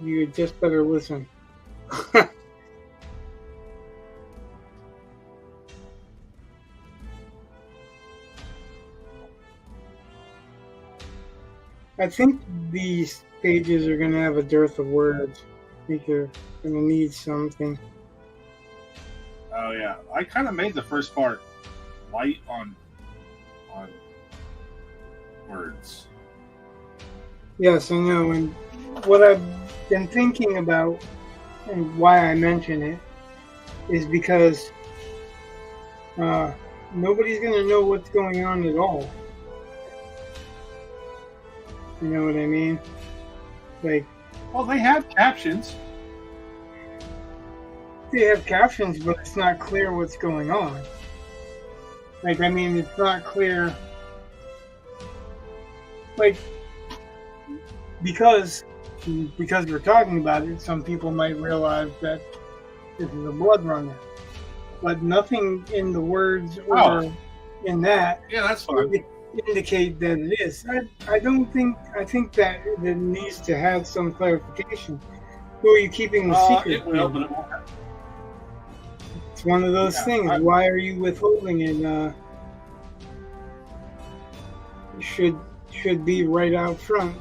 you just better listen. I think these pages are going to have a dearth of words. I think you're going to need something. Oh yeah, I kind of made the first part light on words. Yes, I know. And what I've been thinking about and why I mention it is because nobody's going to know what's going on at all. You know what I mean? Like, well, they have captions. they have captions, but it's not clear what's going on. Like, I mean, it's not clear. Like, because we're talking about it, some people might realize that this is a blood runner, but nothing in the words or in that that's fine. Indicate that it is. I think that it needs to have some clarification. Who are you keeping the secret It will, from? but it won't. It's one of those things. Why are you withholding it? Should be right out front.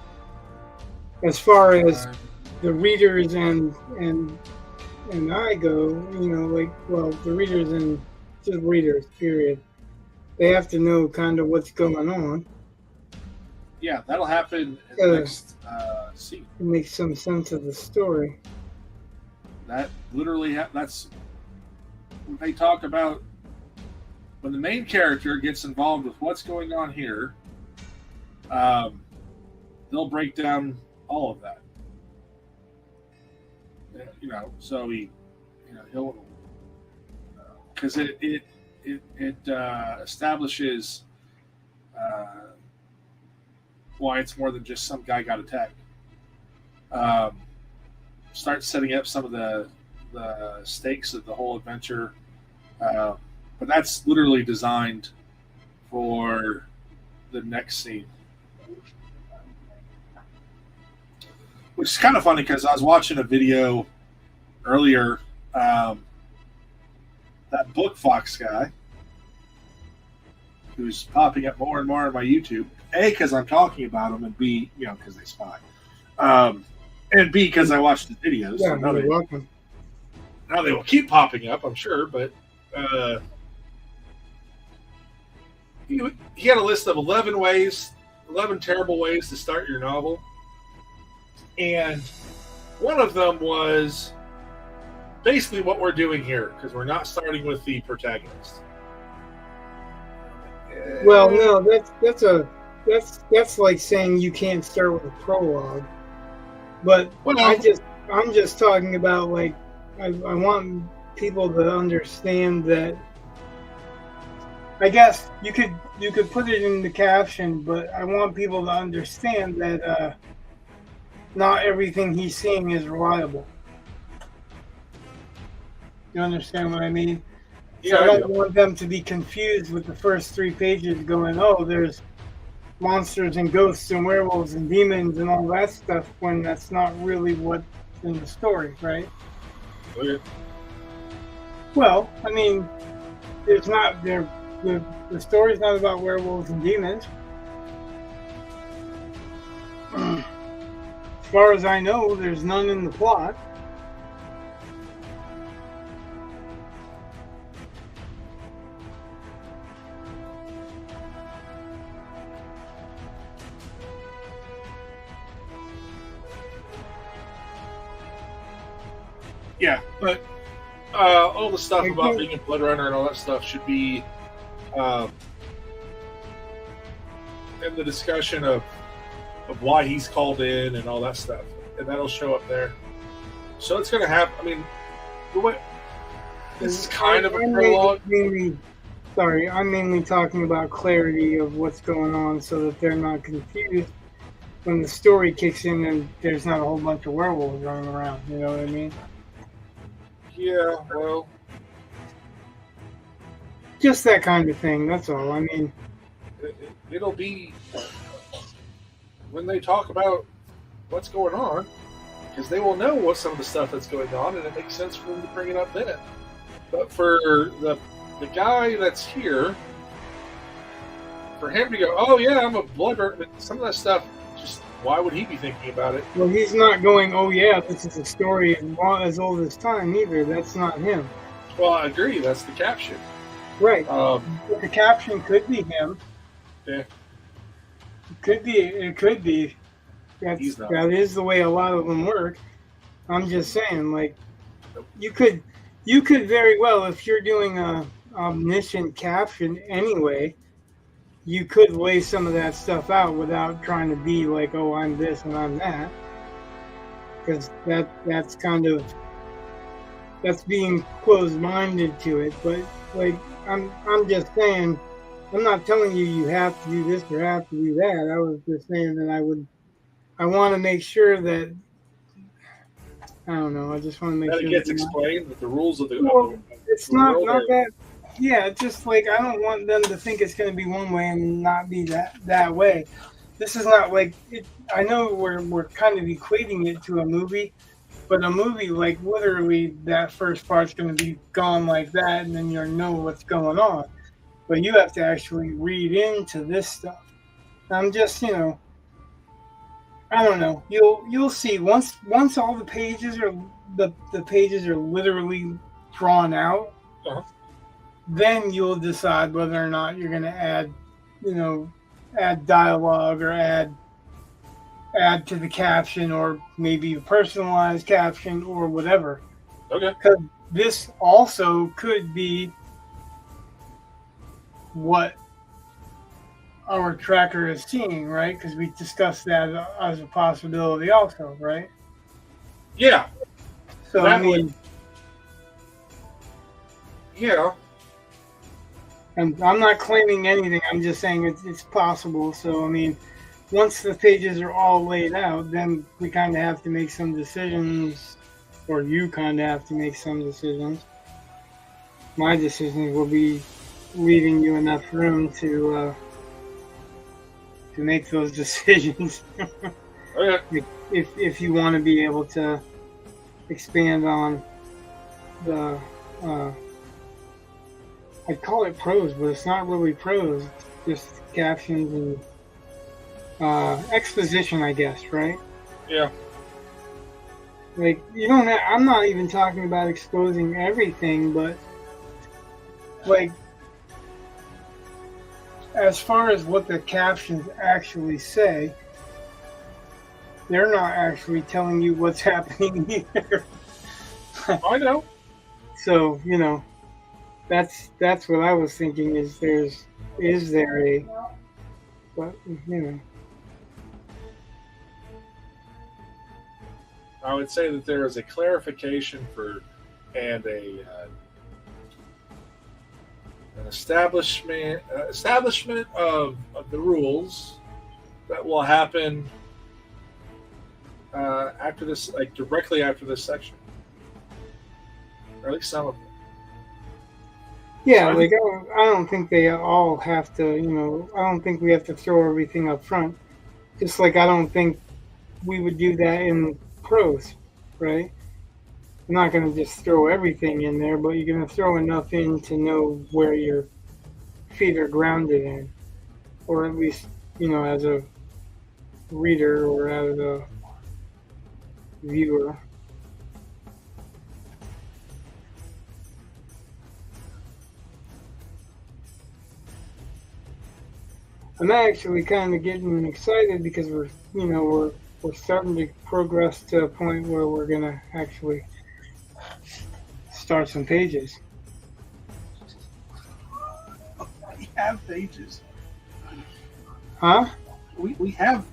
As far as the readers and I go, the readers and just readers, period. They have to know kind of what's going on. Yeah, that'll happen in the next scene. It makes some sense of the story. That literally, that's when they talk about when the main character gets involved with what's going on here. They'll break down all of that. So he'll because it establishes why it's more than just some guy got attacked. Start setting up some of the stakes of the whole adventure, but that's literally designed for the next scene, which is kind of funny because I was watching a video earlier. That Book Fox guy, who's popping up more and more on my YouTube. A, because I'm talking about them, and B, because they spy. And B, because I watched the videos. Yeah, you're welcome. Now they will keep popping up, I'm sure, but he had a list of 11 terrible ways to start your novel. And one of them was basically what we're doing here, because we're not starting with the protagonist. Well, no, that's like saying you can't start with a prologue. But I'm just talking about, like, I want people to understand that. I guess you could put it in the caption, but I want people to understand that not everything he's seeing is reliable. You understand what I mean? Yeah, so I don't want them to be confused with the first 3 pages going, oh, there's monsters and ghosts and werewolves and demons and all that stuff, when that's not really what's in the story, right? Okay. Well, I mean, it's not the story's not about werewolves and demons. As far as I know, there's none in the plot. Yeah, but all the stuff about being a blood runner and all that stuff should be in the discussion of why he's called in and all that stuff, and that'll show up there. So it's going to have. I mean, this is kind of a prologue. I'm mainly talking about clarity of what's going on, so that they're not confused when the story kicks in and there's not a whole bunch of werewolves running around. You know what I mean? Yeah, well, just that kind of thing. That's all. I mean, it'll be when they talk about what's going on, because they will know what some of the stuff that's going on, and it makes sense for them to bring it up then. But for the guy that's here, for him to go, oh yeah, I'm a blood runner, some of that stuff, just why would he be thinking about it? Well, he's not going, oh yeah, this is a story as old as time either. That's not him. Well, I agree. That's the caption. Right. The caption could be him. Yeah. It could be. That is the way a lot of them work. I'm just saying, like, you could very well, if you're doing a omniscient caption anyway, you could lay some of that stuff out without trying to be like, oh, I'm this and I'm that. Because that's kind of that's being closed-minded to it. But like I'm just saying, I'm not telling you you have to do this or have to do that. I was just saying that I want to make sure that I don't know. I just want to make That it sure gets that explained that the rules of well, it's the not world not are. that. Yeah, it's just like I don't want them to think it's going to be one way and not be that way. This is not like it. I know we're kind of equating it to a movie, but a movie like literally that first part's going to be gone like that, and then you know what's going on. But you have to actually read into this stuff. I'm just I don't know. You'll see once all the pages are the pages are literally drawn out. Uh-huh. Then you'll decide whether or not you're going to add, you know, add dialogue or add to the caption or maybe a personalized caption or whatever. Okay. Because this also could be what our tracker is seeing, right? Because we discussed that as a possibility also, right? Yeah. So That I mean, would. Yeah. and I'm not claiming anything. I'm just saying it's possible. So I mean, once the pages are all laid out, then we kind of have to make some decisions, or you kind of have to make some decisions. My decisions will be leaving you enough room to make those decisions. Okay. if you want to be able to expand on the I'd call it prose, but it's not really prose. It's just captions and exposition, I guess, right? Yeah. Like you don't. I'm not even talking about exposing everything, but like as far as what the captions actually say, they're not actually telling you what's happening either. I know. So that's what I was thinking. Is there a what I would say that there is a clarification and an establishment of the rules that will happen after this, like directly after this section, or at least some of them. Yeah, So like I don't think they all have to. I don't think we have to throw everything up front. Just like I don't think we would do that in prose, right? I'm not going to just throw everything in there, but you're going to throw enough in to know where your feet are grounded in, or at least as a reader or as a viewer. I'm actually kind of getting excited because we're starting to progress to a point where we're gonna actually start some pages. We have pages. Huh? We have.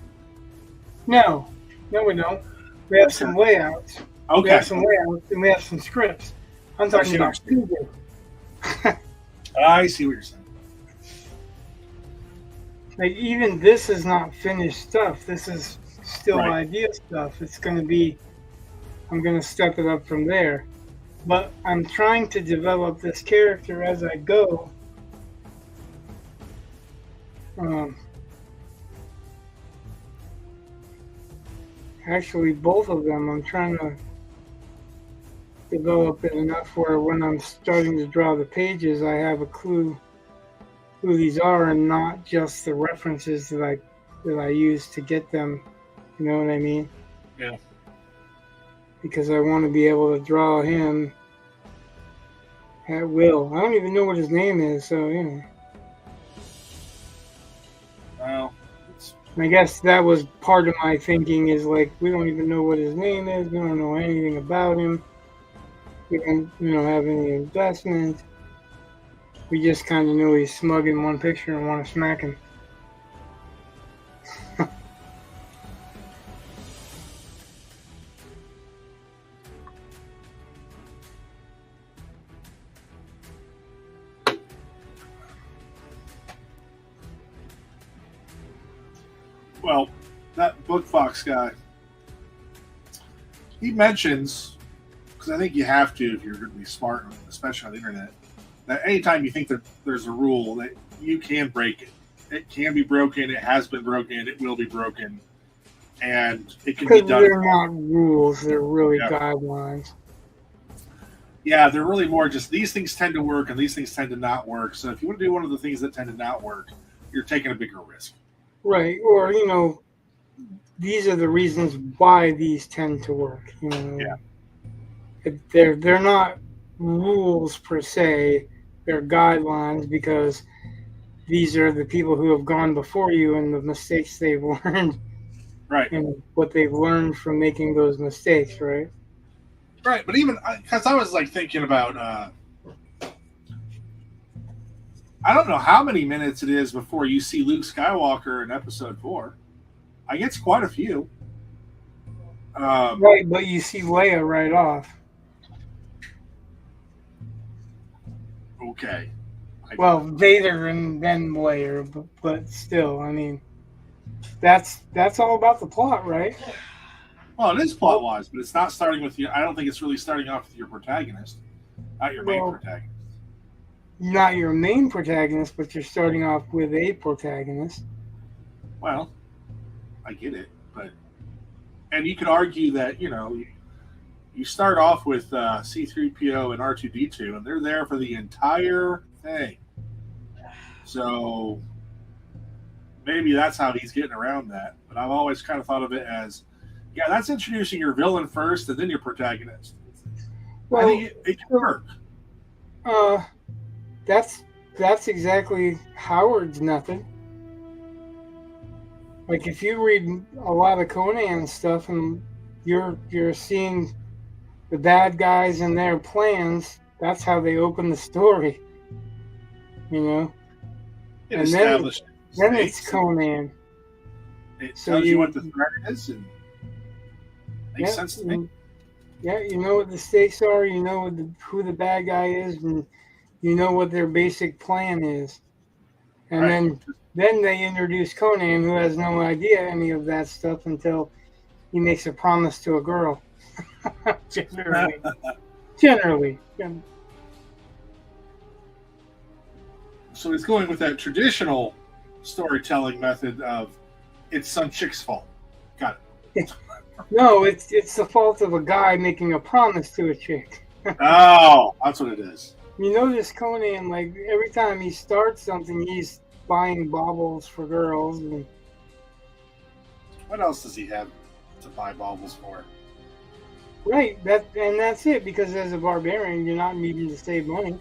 No, we don't. We have some layouts. We Okay. have some layouts and we have some scripts. I'm talking see what about pages. I see what you're saying. Like even this is not finished stuff. This is still Right. idea stuff. It's going to be. I'm going to step it up from there. But I'm trying to develop this character as I go. Actually, both of them, I'm trying to develop it enough where when I'm starting to draw the pages, I have a clue who these are and not just the references that I use to get them. You know what I mean? Yeah. Because I want to be able to draw him at will. I don't even know what his name is, so Well, I guess that was part of my thinking is like we don't even know what his name is. We don't know anything about him. We don't have any investment. We just kind of know he's smug in one picture and want to smack him. that Book Fox guy, he mentions, because I think you have to if you're going to be smart, especially on the internet, that anytime you think that there's a rule, that you can break it. It can be broken. It has been broken. It will be broken. And it can be Because done. they're not rules, they're really Yeah. guidelines. Yeah, they're really more just these things tend to work and these things tend to not work. So if you want to do one of the things that tend to not work, you're taking a bigger risk. Right. Or, these are the reasons why these tend to work. Yeah. They're not rules per se, they're guidelines because these are the people who have gone before you and the mistakes they've learned Right. and what they've learned from making those mistakes, right? Right, but even because I was like thinking about, I don't know how many minutes it is before you see Luke Skywalker in Episode 4. I guess quite a few. Right, but you see Leia right off. Okay. Well, Vader and then Leia, but still, I mean, that's all about the plot, right? Well, it is plot wise, but it's not starting with you. I don't think it's really starting off with your protagonist, not your main protagonist. Not your main protagonist, but you're starting off with a protagonist. Well, I get it, and you could argue that you start off with C-3PO and R2-D2, and they're there for the entire thing. So maybe that's how he's getting around that. But I've always kind of thought of it as, yeah, that's introducing your villain first and then your protagonist. Well, I think it can work. That's exactly Howard's method. Like if you read a lot of Conan stuff and you're seeing the bad guys and their plans, that's how they open the story. And then it's Conan. It tells you what the threat is, and makes sense to me. Yeah, you know what the stakes are. You know who the bad guy is, and you know what their basic plan is. And then they introduce Conan, who has no idea any of that stuff until he makes a promise to a girl. Generally. So he's going with that traditional storytelling method of it's some chick's fault. Got it. No, it's the fault of a guy making a promise to a chick. Oh, that's what it is. You notice Conan, like every time he starts something, he's buying baubles for girls. And what else does he have to buy baubles for? Right, that's it. Because as a barbarian, you're not needing to save money.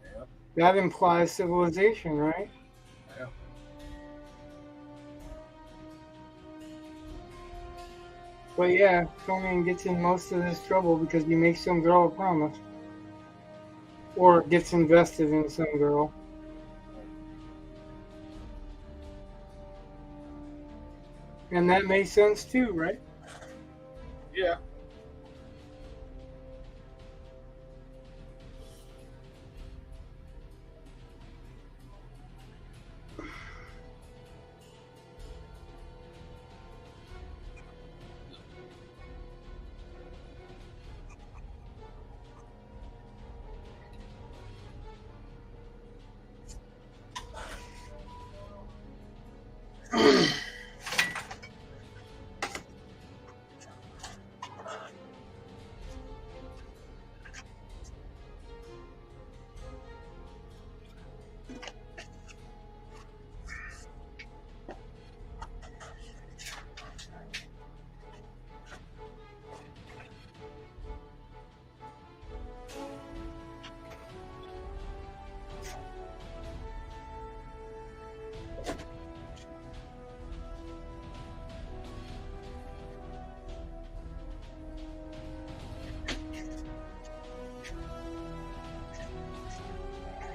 Yeah. That implies civilization, right? Yeah. But yeah, Conan gets in most of this trouble because he makes some girl a promise. Or gets invested in some girl. And that makes sense too, right? Yeah.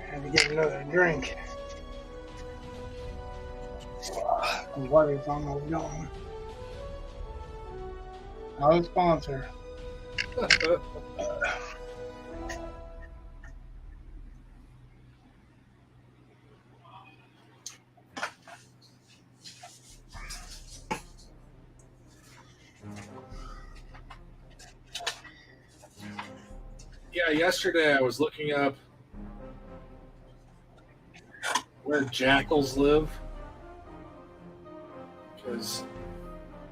Had to get another drink. The water's almost gone. Not a sponsor. Yeah, yesterday I was looking up where jackals live. Because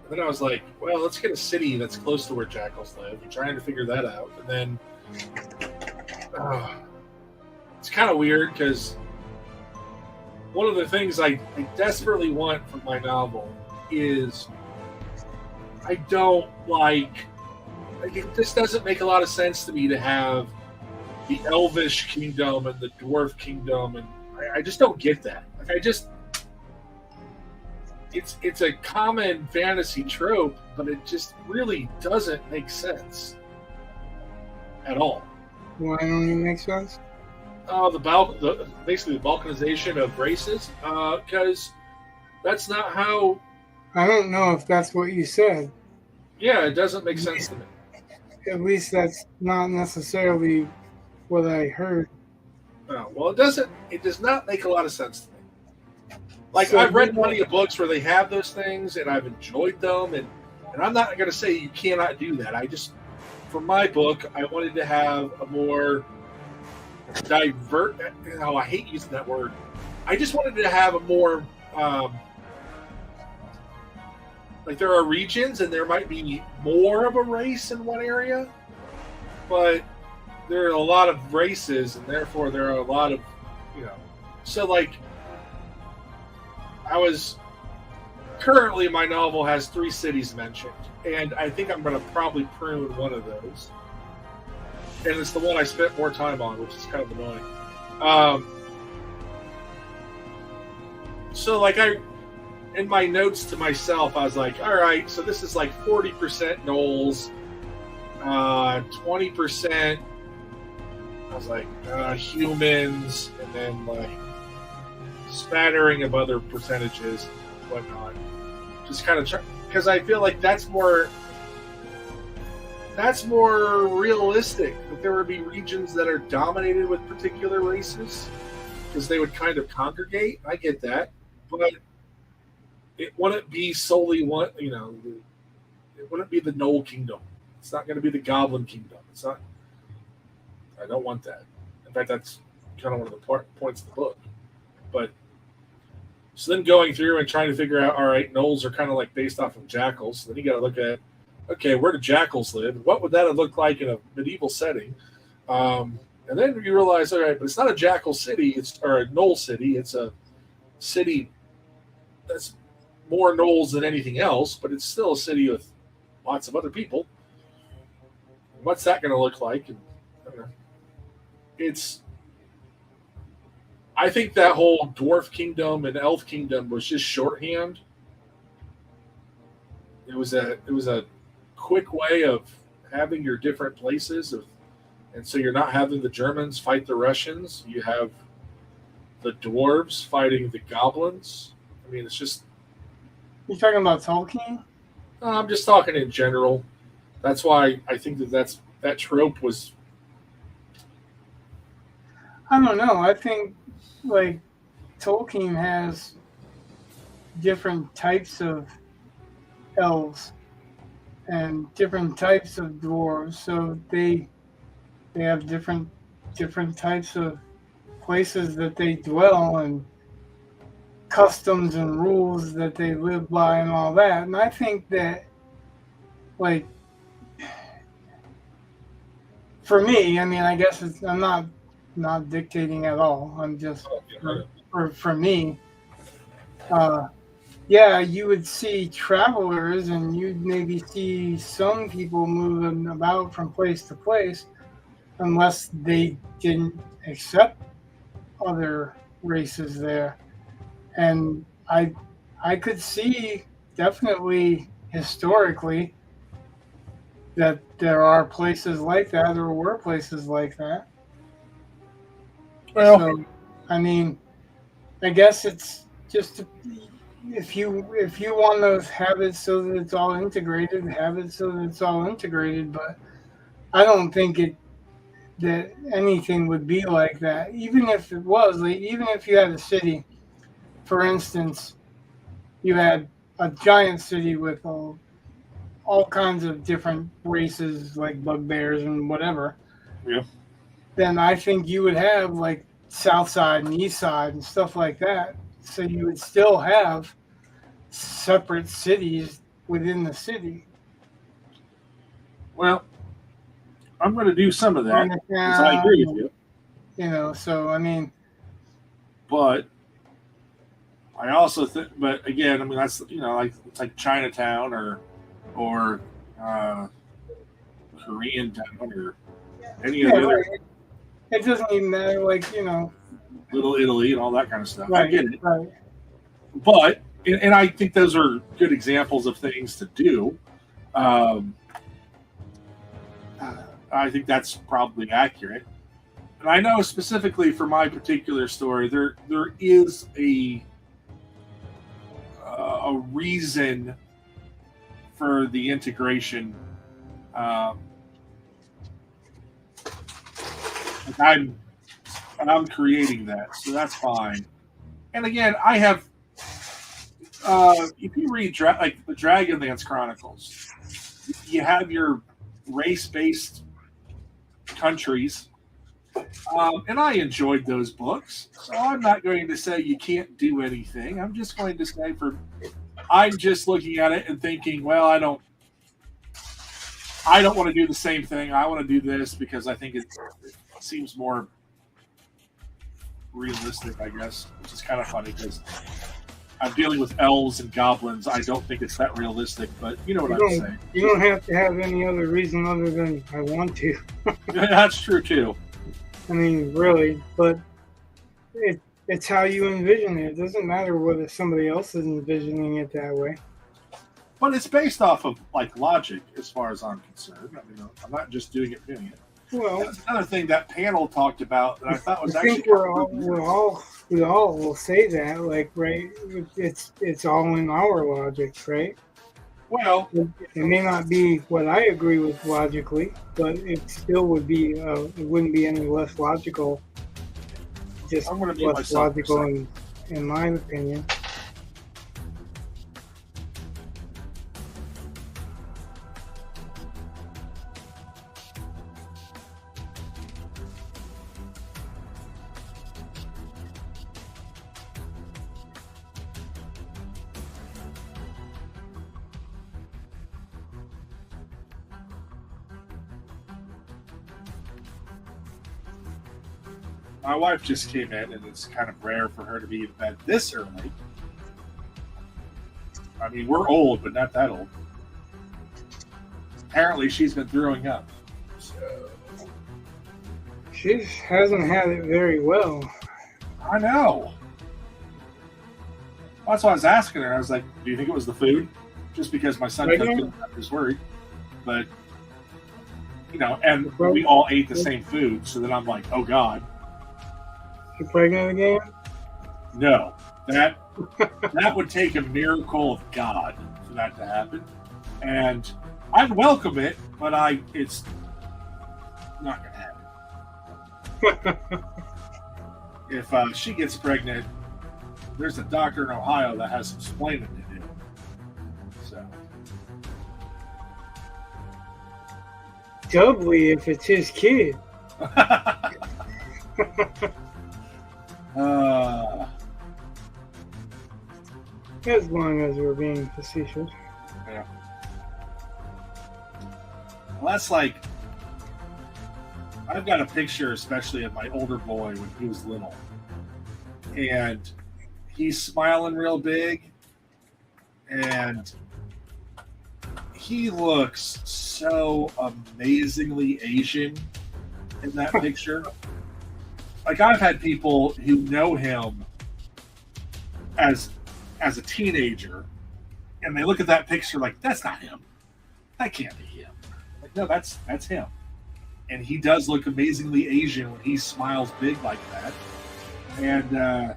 then I was like, well, let's get a city that's close to where jackals live. I'm trying to figure that out. And then it's kind of weird because one of the things I desperately want from my novel is I don't like. This doesn't make a lot of sense to me to have the Elvish kingdom and the Dwarf kingdom, and I just don't get that. It's a common fantasy trope, but it just really doesn't make sense at all. Why don't it make sense? Basically the balkanization of races, because that's not how. I don't know if that's what you said. Yeah, it doesn't make sense to me. At least that's not necessarily what I heard. Oh, well, it doesn't. It does not make a lot of sense to me. Like, So I've read plenty of books where they have those things, and I've enjoyed them, and I'm not going to say you cannot do that. I just, for my book, I wanted to have a more divert. Oh, I hate using that word. I just wanted to have a more, like, there are regions, and there might be more of a race in one area, but there are a lot of races, and therefore there are a lot of, so, like, currently my novel has 3 cities mentioned, and I think I'm going to probably prune one of those. And it's the one I spent more time on, which is kind of annoying. So, like, in my notes to myself, I was like, all right, so this is like 40% gnolls, 20%, I was like, humans, and then, like, spattering of other percentages and whatnot. Just kind of because I feel like that's more realistic, that there would be regions that are dominated with particular races because they would kind of congregate. I get that, but it wouldn't be solely one. It wouldn't be the Gnoll Kingdom. It's not going to be the Goblin Kingdom. It's not. I don't want that. In fact, that's kind of one of the points of the book. But so then going through and trying to figure out, all right, gnolls are kind of like based off of jackals. So then you got to look at, okay, where do jackals live? What would that have looked like in a medieval setting? And then you realize, all right, but it's not a jackal city, or a gnoll city. It's a city that's more gnolls than anything else, but it's still a city with lots of other people. What's that going to look like? And, I don't know. I think that whole dwarf kingdom and elf kingdom was just shorthand. It was a quick way of having your different places, and so you're not having the Germans fight the Russians. You have the dwarves fighting the goblins. I mean, it's just. You talking about Tolkien? I'm just talking in general. That's why I think that trope was. I don't know. I think, like, Tolkien has different types of elves and different types of dwarves, so they have different types of places that they dwell and customs and rules that they live by and all that. And I think that, like, for me, I mean, I guess I'm not dictating at all. I'm just for me. Yeah, you would see travelers, and you'd maybe see some people moving about from place to place, unless they didn't accept other races there. And I could see definitely historically that there are places like that, or were places like that. Well, So, I mean, I guess it's just if you want to have it so that it's all integrated, have it so that it's all integrated. But I don't think that anything would be like that. Even if it was, like, even if you had a city, for instance, you had a giant city with all kinds of different races, like bugbears and whatever. Yeah. then I think you would have like South Side and East Side and stuff like that. So you would still have separate cities within the city. Well, I'm going to do some of that because I agree with you. You know, so I mean, But I also think, but again, I mean, that's, you know, like it's like Chinatown or Korean town or any of yeah, the other right. It doesn't even matter. Like, you know, Little Italy and all that kind of stuff. right, I get it. right. But, and I think those are good examples of things to do. I think that's probably accurate. And I know specifically for my particular story, there is a reason for the integration. Like I'm creating that, so that's fine. And again, I have. If you read like the Dragonlance Chronicles, you have your race-based countries, and I enjoyed those books. So I'm not going to say you can't do anything. I'm just going to say I'm just looking at it and thinking, well, I don't want to do the same thing. I want to do this because I think it seems more realistic, I guess, which is kind of funny because I'm dealing with elves and goblins. I don't think it's that realistic, but you know what I'm saying. You don't have to have any other reason other than I want to. That's true too. I mean, really, but it's how you envision it. It doesn't matter whether somebody else is envisioning it that way. But it's based off of like logic, as far as I'm concerned. I mean, I'm not just doing it. Well, that's another thing that panel talked about that I thought was I actually. think we all will say that, like, right? It's all in our logic, right? Well, it may not be what I agree with logically, but it still would be. It wouldn't be any less logical. Just I'm going to be less myself logical, in my opinion. My wife just came in, and it's kind of rare for her to be in bed this early. I mean, we're old, but not that old. Apparently, she's been throwing up. So. She hasn't had it very well. I know. That's why I was asking her. I was like, do you think it was the food? Just because my son was worried. But, you know, and we all ate the same food. So then I'm like, oh, God. You pregnant again? No. That would take a miracle of God for that to happen. And I'd welcome it, but it's not going to happen. If she gets pregnant, there's a doctor in Ohio that has some explaining to do. So. Doubly if it's his kid. As long as we're being facetious. Yeah. Well, that's like, I've got a picture, especially of my older boy when he was little. And he's smiling real big. And he looks so amazingly Asian in that picture. Like, I've had people who know him as a teenager, and they look at that picture like, that's not him. That can't be him. Like, no, that's him. And he does look amazingly Asian when he smiles big like that. And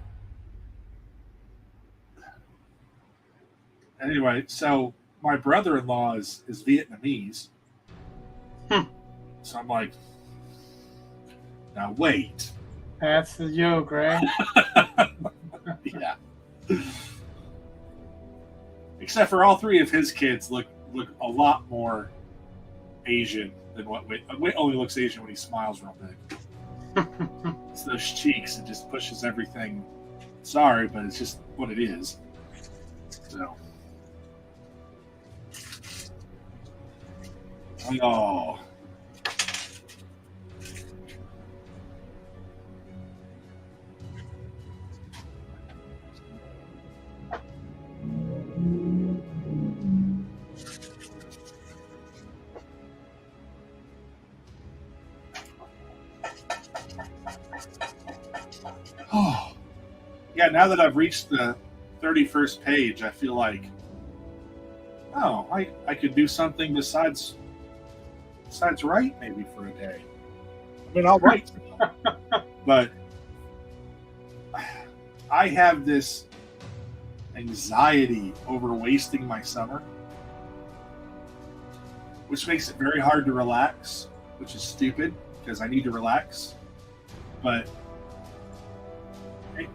anyway, so my brother-in-law is Vietnamese. So I'm like, now wait. That's the joke, right? Yeah. Except for all three of his kids look a lot more Asian than what Wit only looks Asian when he smiles real big. It's those cheeks. It just pushes everything. Sorry, but it's just what it is. So. Oh. Oh. Yeah, now that I've reached the 31st page, I feel like, oh, I could do something besides write maybe for a day. I mean, I'll write, but I have this anxiety over wasting my summer, which makes it very hard to relax, which is stupid because I need to relax, but it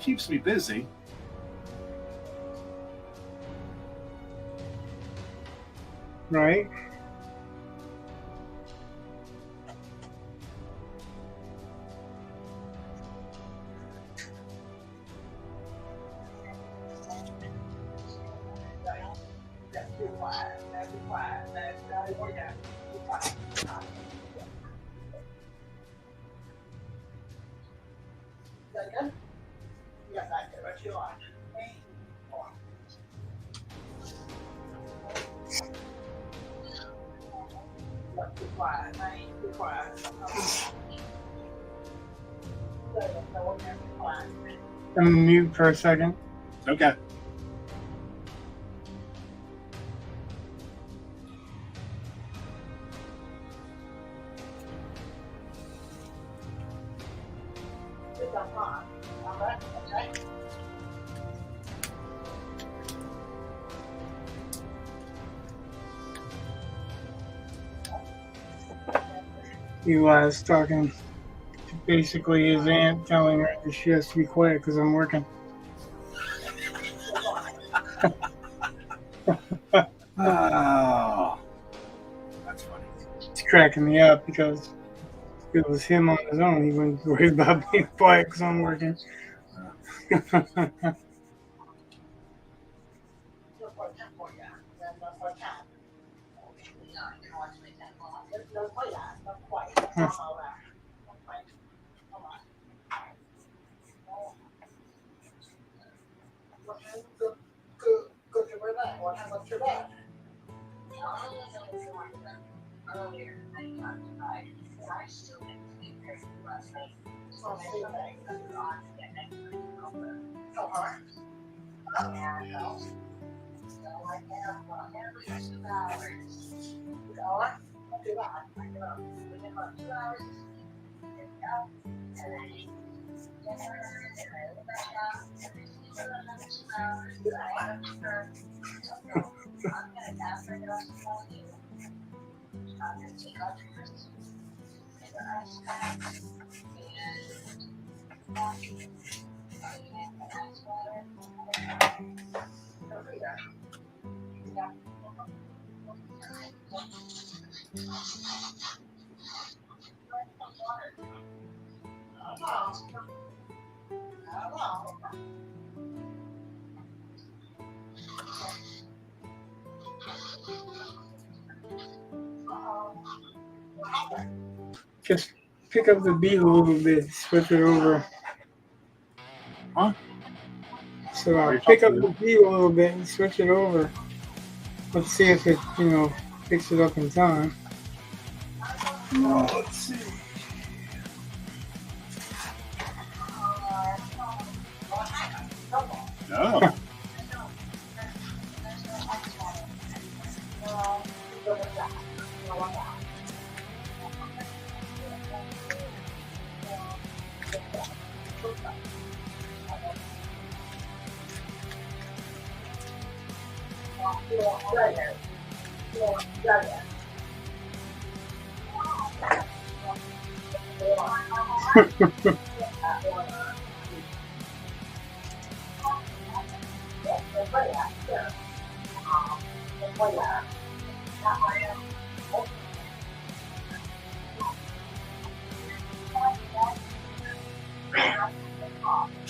keeps me busy. Right? I'm gonna mute for a second. Okay. Eli's talking to basically his aunt, telling her that she has to be quiet because I'm working. Oh, that's funny. It's cracking me up because if it was him on his own, he wouldn't worry about being quiet because I'm working. Just pick up the beat a little bit, switch it over. Huh? So pick up the beat a little bit and switch it over. Let's see if it, picks it up in time. Oh, let's see. No.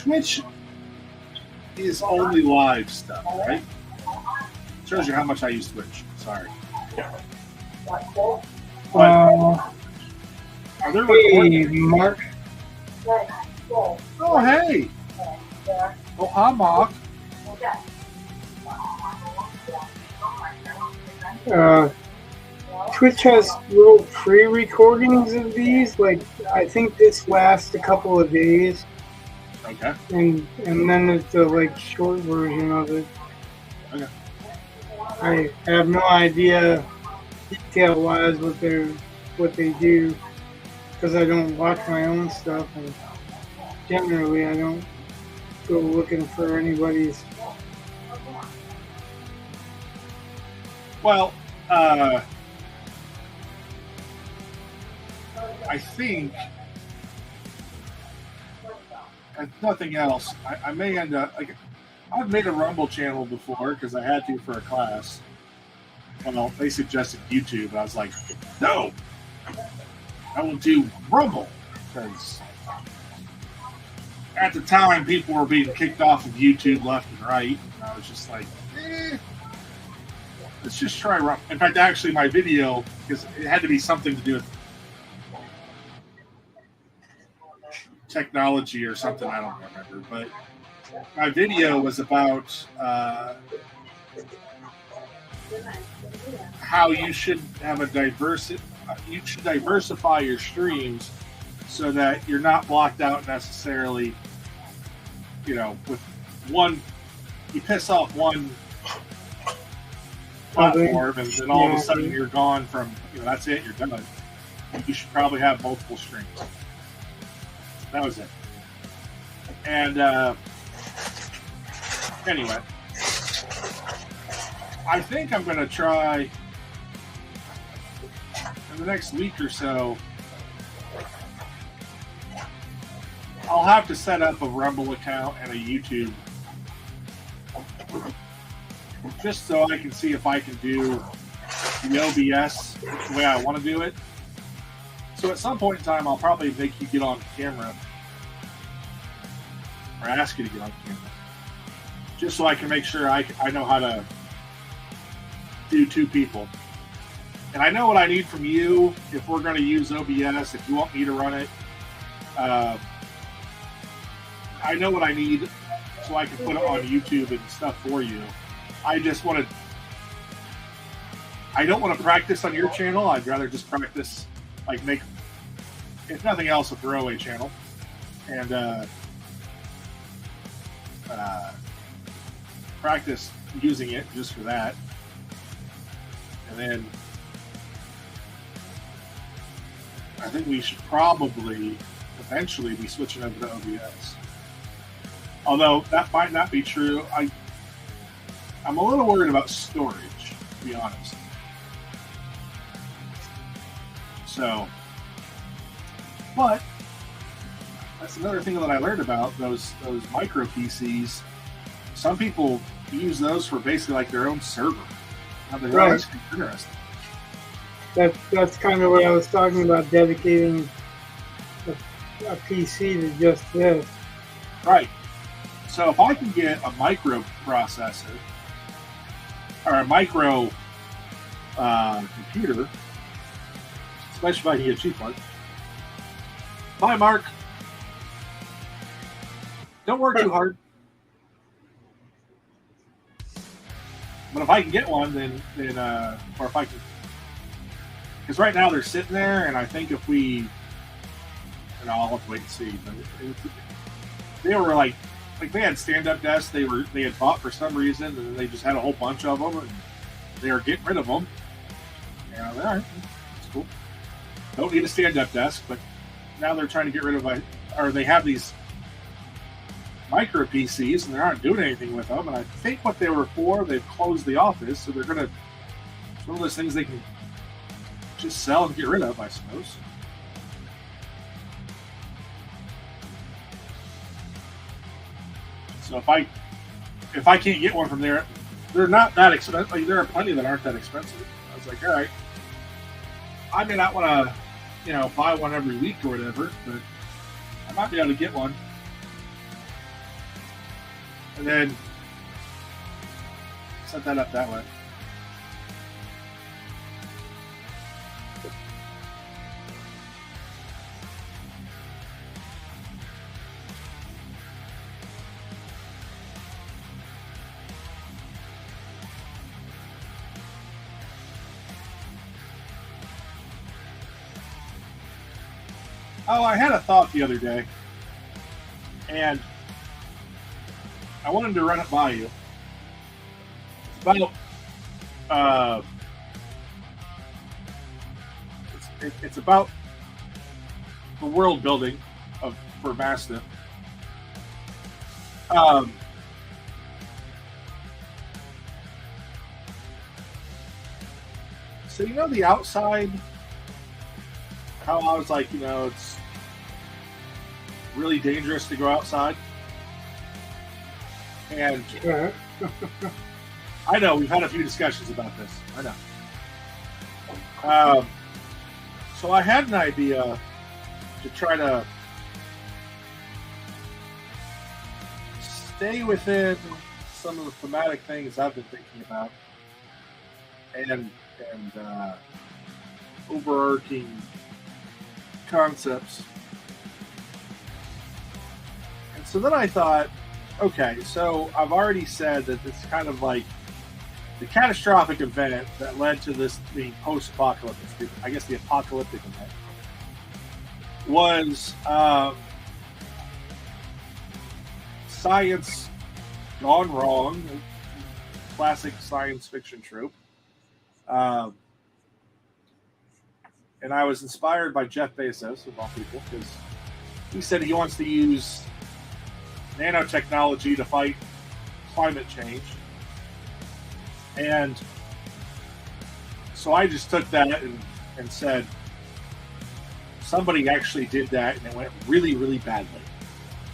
Twitch is only live stuff, right? Shows you how much I use Twitch. Sorry. But are there Hey, recordings? Mark. Oh, hey. Oh, hi, Mark. Twitch has little pre-recordings of these. Like, I think this lasts a couple of days, Okay. and then there's the like short version of it. Okay. I have no idea detail-wise what they do, because I don't watch my own stuff, and generally I don't go looking for anybody's. Well, I think, if nothing else, I may end up, like, I've made a Rumble channel before because I had to for a class. Well, they suggested YouTube, and I was like, no, I will do Rumble, because at the time people were being kicked off of YouTube left and right, and I was just like, let's just try Rumble. In fact, actually, my video, because it had to be something to do with technology or something, I don't remember, but my video was about how you should have you should diversify your streams so that you're not blocked out necessarily, with one, you piss off one platform and then all of a sudden you're gone from, that's it, you're done. You should probably have multiple streams. That was it. And anyway, I think I'm going to try in the next week or so. I'll have to set up a Rumble account and a YouTube just so I can see if I can do the OBS the way I want to do it. So at some point in time, I'll probably make you get on camera or ask you to get on camera just so I can make sure I know how to do two people. And I know what I need from you if we're going to use OBS, if you want me to run it. I know what I need so I can put it on YouTube and stuff for you. I don't want to practice on your channel. I'd rather just practice, like, make, if nothing else, a throwaway channel. And practice using it just for that. And then I think we should probably eventually be switching over to OBS. Although that might not be true. I'm a little worried about storage, to be honest. So, but that's another thing that I learned about those micro PCs. Some people use those for basically like their own server. Right. That's interesting. That's kind of what I was talking about, dedicating a PC to just this. Right. So if I can get a microprocessor or a micro computer, especially if I can get a cheap one. Bye, Mark. Don't work too hard. But if I can get one, then or if I can, because right now they're sitting there, and I think if we, I'll have to wait and see. But they were like they had stand-up desks they had bought for some reason, and then they just had a whole bunch of them, and they were getting rid of them. And all right, that's cool. Don't need a stand-up desk, but now they're trying to get rid of or they have these micro PCs, and they aren't doing anything with them. And I think what they were for, they've closed the office, so they're gonna. It's one of those things they can just sell and get rid of, I suppose. So if I can't get one from there, they're not that expensive. Like, there are plenty that aren't that expensive. I was like, all right, I may not want to, buy one every week or whatever, but I might be able to get one. And then set that up that way. Oh, I had a thought the other day, and I wanted to run it by you. It's about, it's about the world building for Mastiff. So you know the outside, how I was like, it's really dangerous to go outside. And I know we've had a few discussions about this. I know. So I had an idea to try to stay within some of the thematic things I've been thinking about, and overarching concepts. And so then I thought, okay, so I've already said that it's kind of like the catastrophic event that led to this being post-apocalyptic, I guess the apocalyptic event, was science gone wrong, classic science fiction trope. And I was inspired by Jeff Bezos, of all people, because he said he wants to use nanotechnology to fight climate change. And so I just took that and said, somebody actually did that, and it went really, really badly.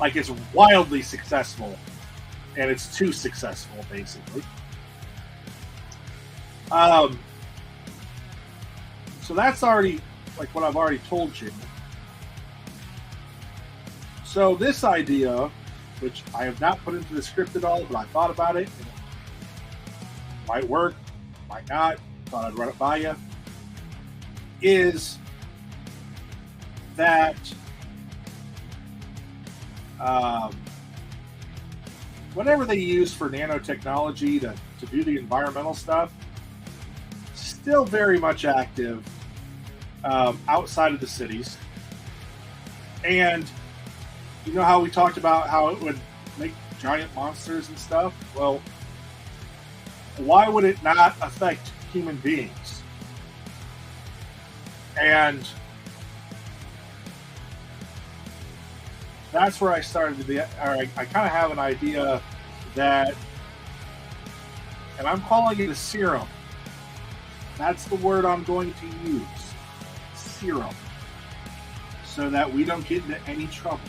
Like, it's wildly successful, and it's too successful, basically. So that's already like what I've already told you. So this idea, which I have not put into the script at all, but I thought about it. And it might work, might not. Thought I'd run it by you. Is that whatever they use for nanotechnology to do the environmental stuff, still very much active outside of the cities. And you know how we talked about how it would make giant monsters and stuff? Well, why would it not affect human beings? And that's where I started to be. I kind of have an idea that, and I'm calling it a serum. That's the word I'm going to use. Serum. So that we don't get into any trouble.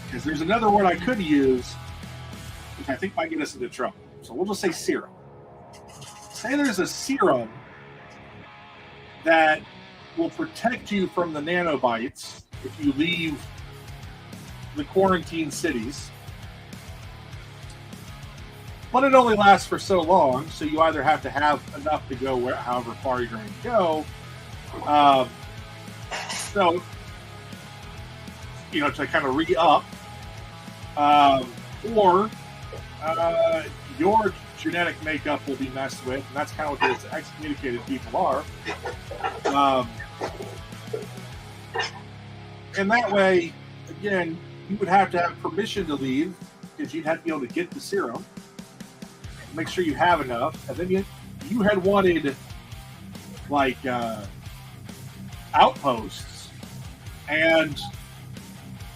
Because there's another word I could use, which I think might get us into trouble. So we'll just say serum. Say there's a serum that will protect you from the nanobites if you leave the quarantine cities. But it only lasts for so long, so you either have to have enough to go however far you're going to go. So, to kind of re-up. Or your genetic makeup will be messed with, and that's kind of what those excommunicated people are. And that way, again, you would have to have permission to leave, because you'd have to be able to get the serum. Make sure you have enough, and then you had wanted like outposts, and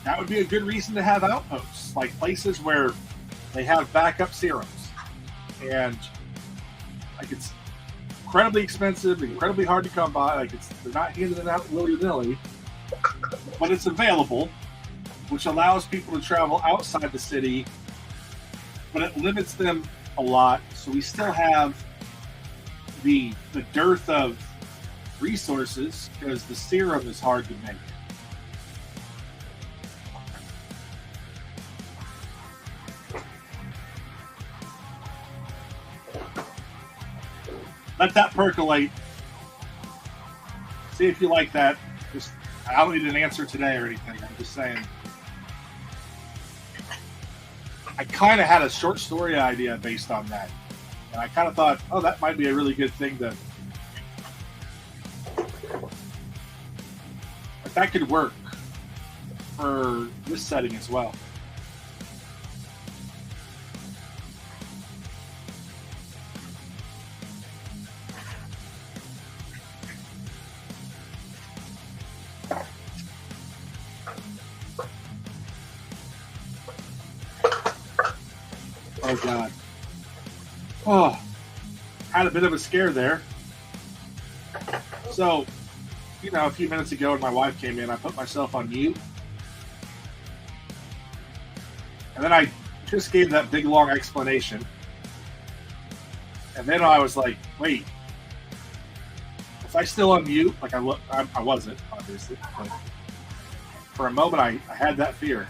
that would be a good reason to have outposts, like places where they have backup serums, and like it's incredibly expensive, incredibly hard to come by. Like they're not handing it out willy-nilly, but it's available, which allows people to travel outside the city, but it limits them a lot, so we still have the dearth of resources because the serum is hard to make. let that percolate. See if you like that. Just, I don't need an answer today or anything. I'm just saying. I kind of had a short story idea based on that. And I kind of thought, oh, that might be a really good thing to. Like, that could work for this setting as well. Oh, God. Oh, had a bit of a scare there. So, you know, a few minutes ago when my wife came in, I put myself on mute. And then I just gave that big, long explanation. And then I was like, wait. Was I still on mute? Like, I wasn't, obviously. But for a moment, I had that fear.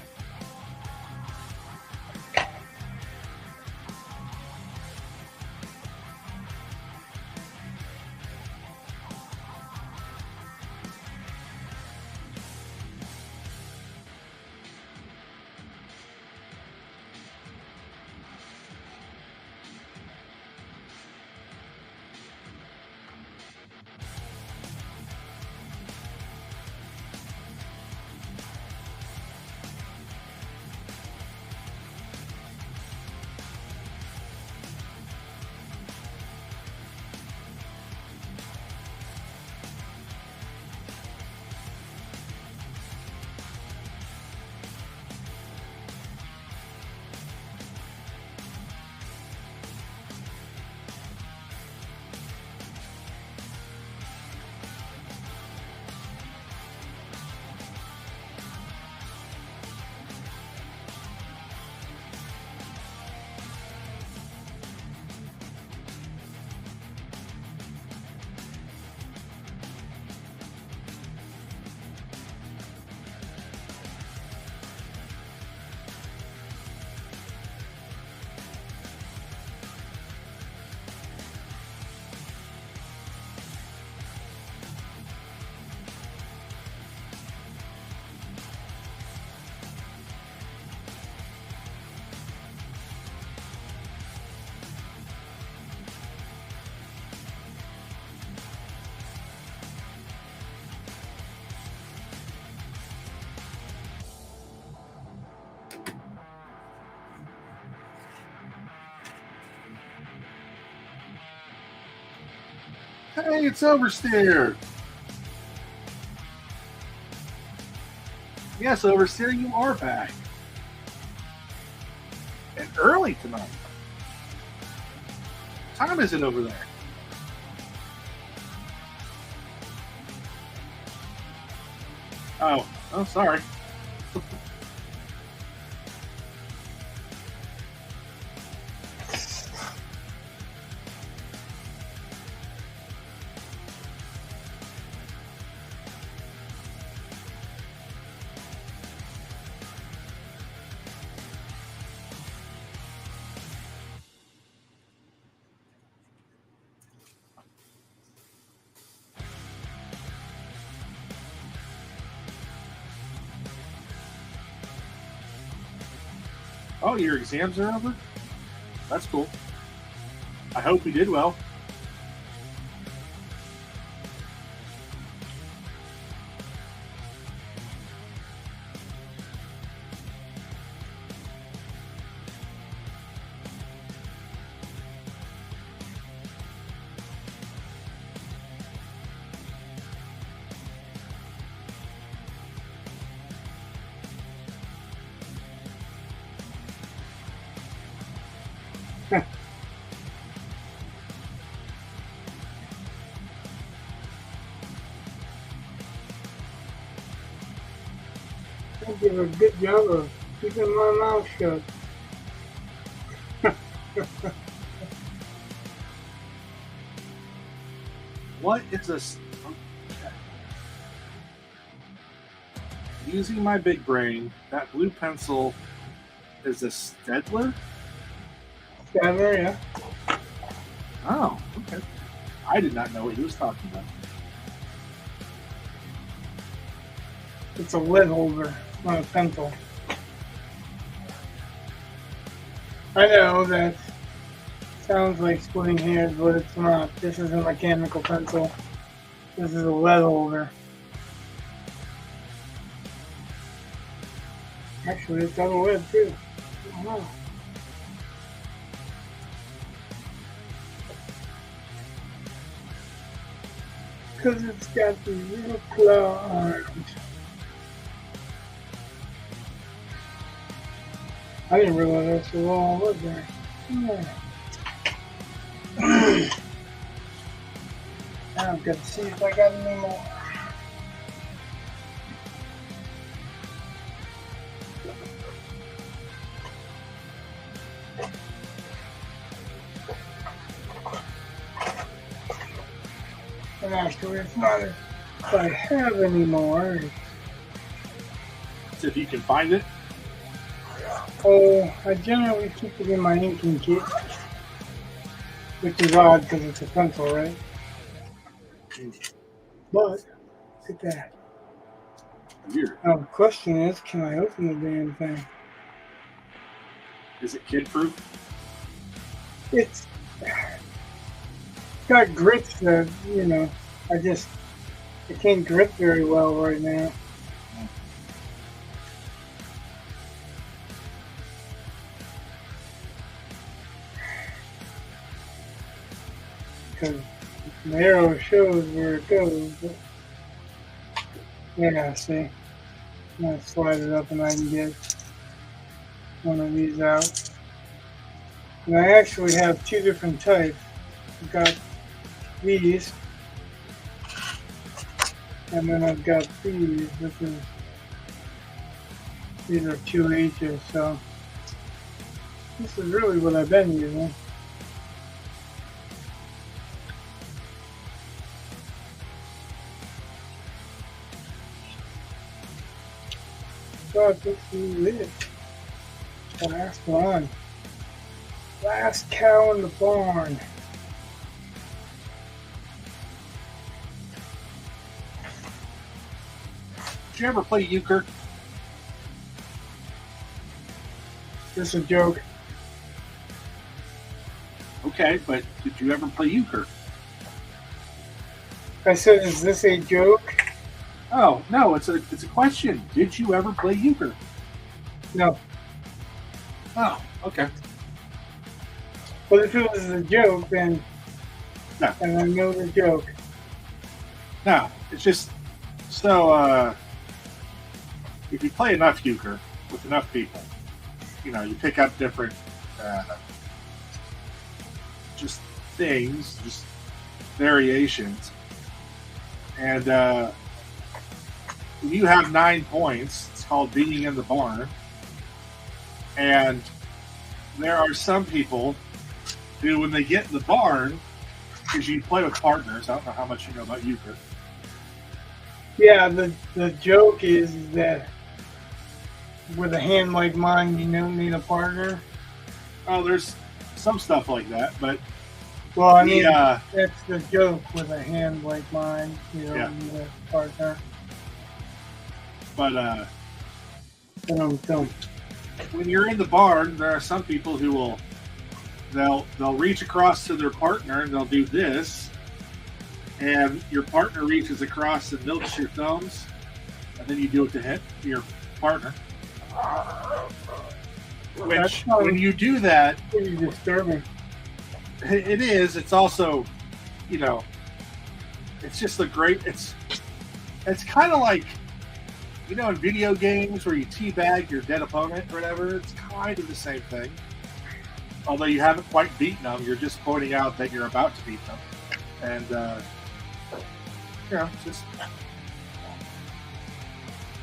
Hey, it's Oversteer. Yes, Oversteer, you are back. And early tonight. What time is it over there? Oh, sorry. Oh, your exams are over? That's cool. I hope you did well. I did a good job of keeping my mouth shut. What is a... Okay. Using my big brain, that blue pencil is a Stedler? Stadler, yeah. Oh, okay. I did not know what he was talking about. It's a lid holder, not a pencil. I know that sounds like splitting hairs, but it's not. This is a mechanical pencil. This is a lead holder. Actually, it's got a lid too. I don't know. Because it's got these little claw arms. I didn't realize that's all was there. Yeah. Now I've got to see if I got any more. And actually, it's not if I have any more. See if you can find it. Oh, I generally keep it in my inking kit, which is odd because it's a pencil, right? But, look at that. Weird. Now the question is, can I open the damn thing? Is it kid-proof? It's got grits that, I can't grip very well right now. Because the arrow shows where it goes. But yeah, see? I'm going to slide it up and I can get one of these out. And I actually have two different types. I've got these, and then I've got these. These are 2H's, so this is really what I've been using. So I think this is it. Last one. Last cow in the barn. Did you ever play euchre? This is a joke. Okay, but did you ever play euchre? I said, is this a joke? Oh no, it's a question. Did you ever play euchre? No. Oh, okay. But if it was a joke, then No. and I know the joke. No, it's just so if you play enough euchre with enough people, you pick up different just things, just variations, and when you have 9 points, it's called being in the barn, and there are some people who, when they get in the barn, because you play with partners, I don't know how much you know about euchre. Yeah, the joke is that with a hand like mine, you don't need a partner. Oh, there's some stuff like that, but Well, I mean, Yeah. that's the joke with a hand like mine. You don't Yeah. need a partner. but Don't. when you're in the barn, there are some people who they'll reach across to their partner and they'll do this, and your partner reaches across and milks your thumbs, and then you do it to your partner. Which, when you do that, Pretty disturbing. it is. It's also, it's just it's kind of like, in video games where you teabag your dead opponent or whatever. It's kind of the same thing. Although you haven't quite beaten them, you're just pointing out that you're about to beat them. And, it's just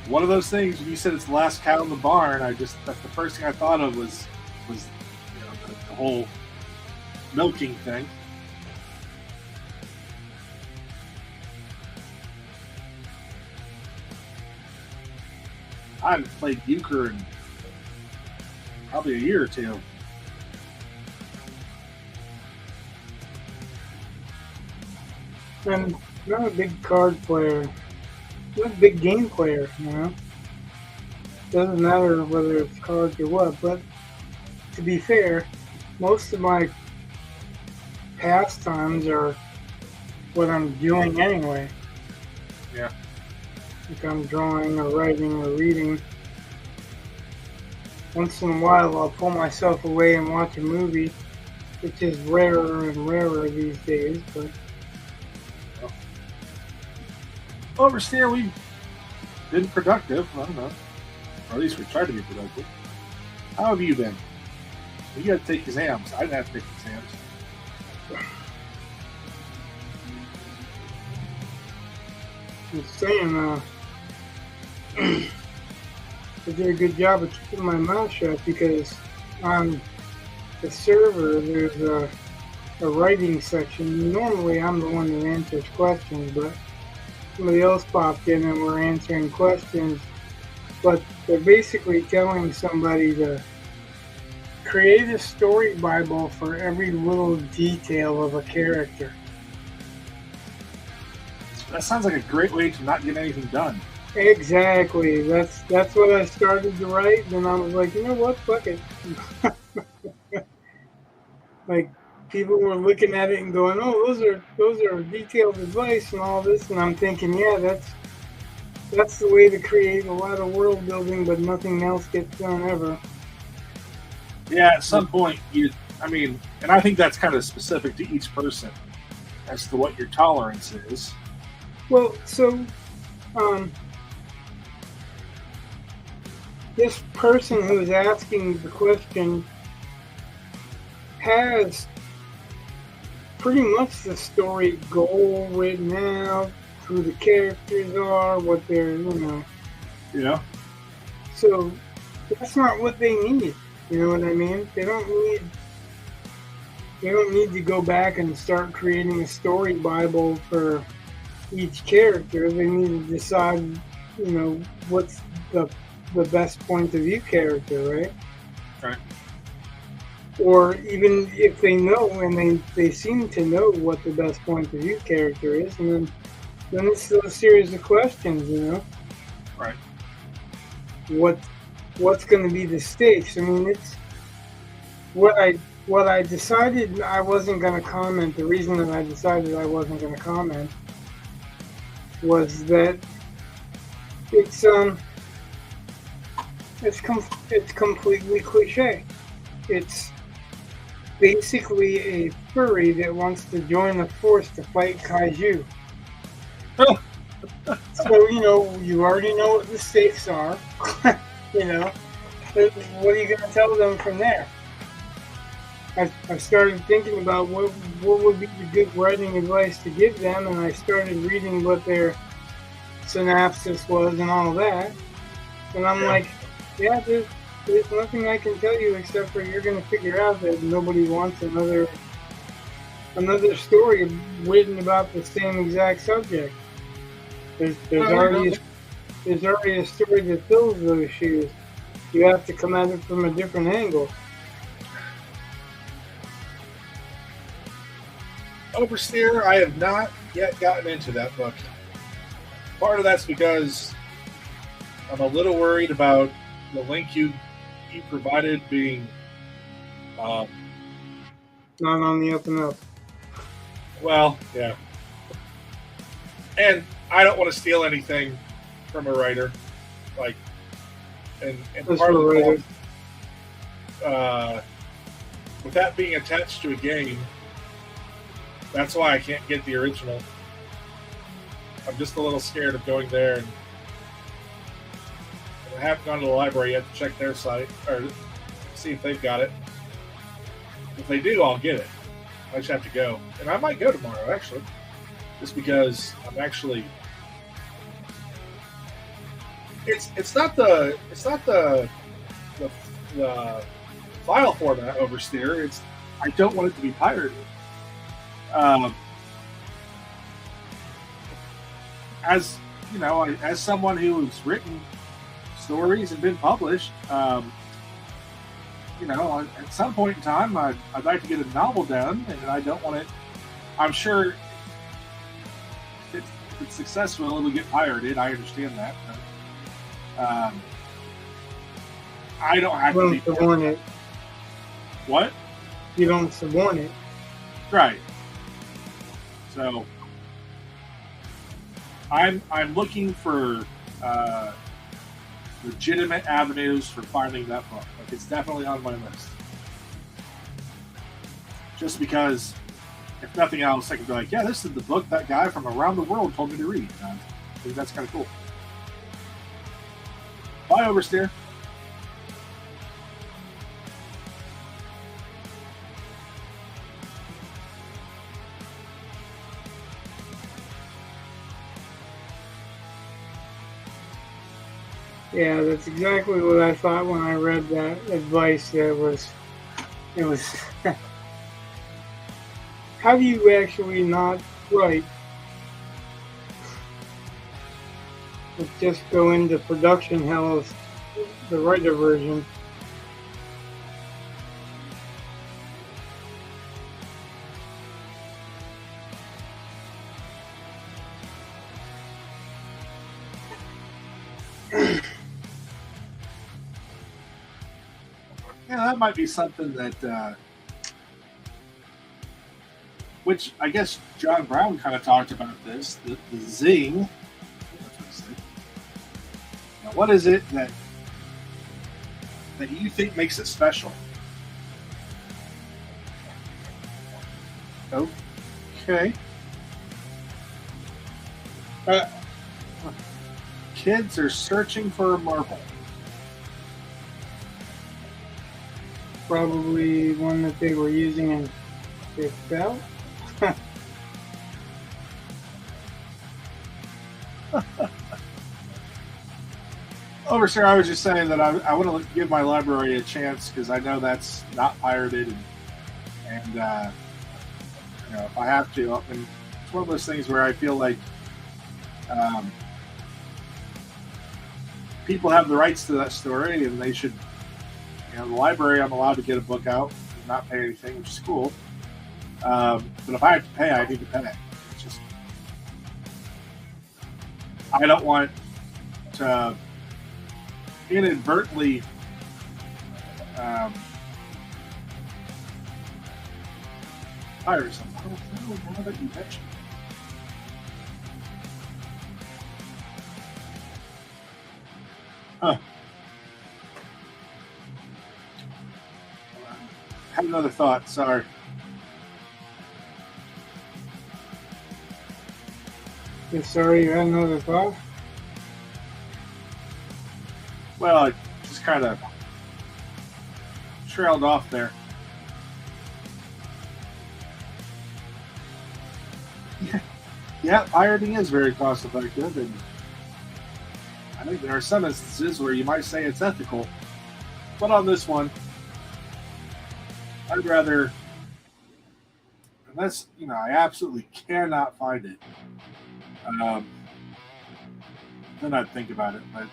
one of those things. When you said it's the last cow in the barn, that's the first thing I thought of was the whole milking thing. I haven't played euchre in probably a year or two. And I'm not a big card player. I'm not a big game player, you know. Doesn't matter whether it's cards or what, but to be fair, most of my pastimes are what I'm doing anyway. Yeah. Like I'm drawing or writing or reading. Once in a while I'll pull myself away and watch a movie, which is rarer and rarer these days, but Oversteer, we've been productive. I don't know. Or at least we tried to be productive. How have you been? You got to take exams. I didn't have to take exams. I'm saying, I did a good job of keeping my mouth shut because on the server there's a writing section. Normally I'm the one that answers questions, but somebody else popped in and we're answering questions. But they're basically telling somebody to create a story Bible for every little detail of a character. That sounds like a great way to not get anything done. Exactly. That's what I started to write, and I was like, you know what, fuck it. Like people were looking at it and going, oh, those are detailed advice and all this, and I'm thinking, yeah, that's the way to create a lot of world building, but nothing else gets done ever. Yeah, at some point, and I think that's kind of specific to each person as to what your tolerance is. Well, so, this person who is asking the question has pretty much the story goal written out, who the characters are, what they're, Yeah. So that's not what they need. You know what I mean? They don't need to go back and start creating a story Bible for each character. They need to decide, what's the best point of view character, right? Right. Or even if they know and they seem to know what the best point of view character is, and then it's a series of questions, Right. What's going to be the stakes? I mean, it's what I decided I wasn't going to comment. The reason that I decided I wasn't going to comment was that it's completely cliche. It's basically a furry that wants to join a force to fight kaiju. So, you already know what the stakes are. What are you going to tell them from there? I started thinking about what would be the good writing advice to give them, and I started reading what their synopsis was and all that. And I'm like, yeah, there's nothing I can tell you except for you're going to figure out that nobody wants another story written about the same exact subject. There's already a story that fills those shoes. You have to come at it from a different angle. Oversteer, I have not yet gotten into that book. Part of that's because I'm a little worried about the link you provided being Not on the up and up. well, yeah. And I don't want to steal anything from a writer. And part of the with that being attached to a game, that's why I can't get the original. I'm just a little scared of going there, and I haven't gone to the library yet to check their site or see if they've got it. If they do, I'll get it. I just have to go, and I might go tomorrow actually, just because I'm actually. It's not the file format Oversteer. It's I don't want it to be pirated. As as someone who's written stories and been published, at some point in time, I'd like to get a novel done, and I don't want it. I'm sure it's successful, it'll get pirated. I understand that. But, I don't have You to don't be. suborn it. What? You don't suborn it. Right. So I'm looking for legitimate avenues for finding that book. Like, it's definitely on my list. Just because, if nothing else, I can be like, yeah, this is the book that guy from around the world told me to read. I think that's kind of cool. Bye, Oversteer. Yeah, that's exactly what I thought when I read that advice. It was how do you actually not write? But just go into production hell as the writer version. Yeah, that might be something that, which I guess John Brown kind of talked about this, the zing. Now, what is it that you think makes it special? Okay. Kids are searching for a marble. Probably one that they were using in their belt. Overseer, I was just saying that I want to give my library a chance because I know that's not pirated, and if I have to, and it's one of those things where I feel like people have the rights to that story, and they should. The library, I'm allowed to get a book out and not pay anything, which is cool. But if I have to pay, I need to pay. It's just, I don't want to inadvertently pirate something. I don't know that you mentioned. Huh. I had another thought. Sorry. You're sorry you had another thought? Well, I just kind of trailed off there. Yeah, pirating is very cost effective, and I think there are some instances where you might say it's ethical, but on this one, I'd rather, unless I absolutely cannot find it, then I'd think about it. But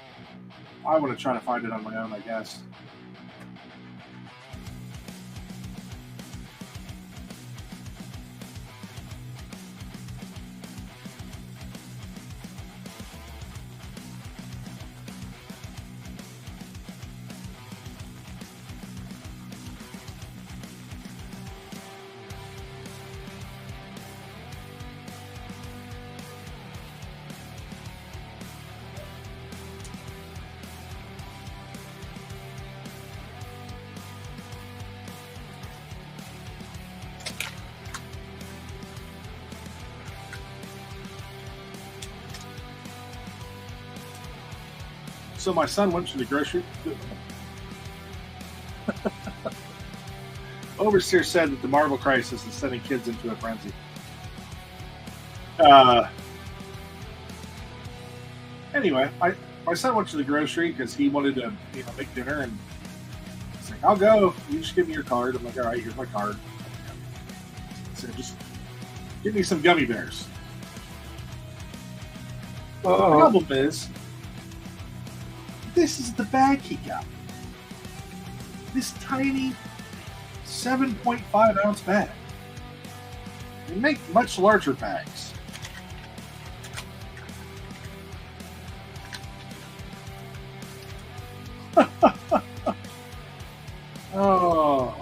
I want to try to find it on my own, I guess. So my son went to the grocery. Overseer said that the marble crisis is sending kids into a frenzy. Anyway, my son went to the grocery because he wanted to make dinner, and he's like, "I'll go. You just give me your card." I'm like, "All right, here's my card." So just give me some gummy bears. The problem is, this is the bag he got. This tiny 7.5 ounce bag. They make much larger bags. Oh,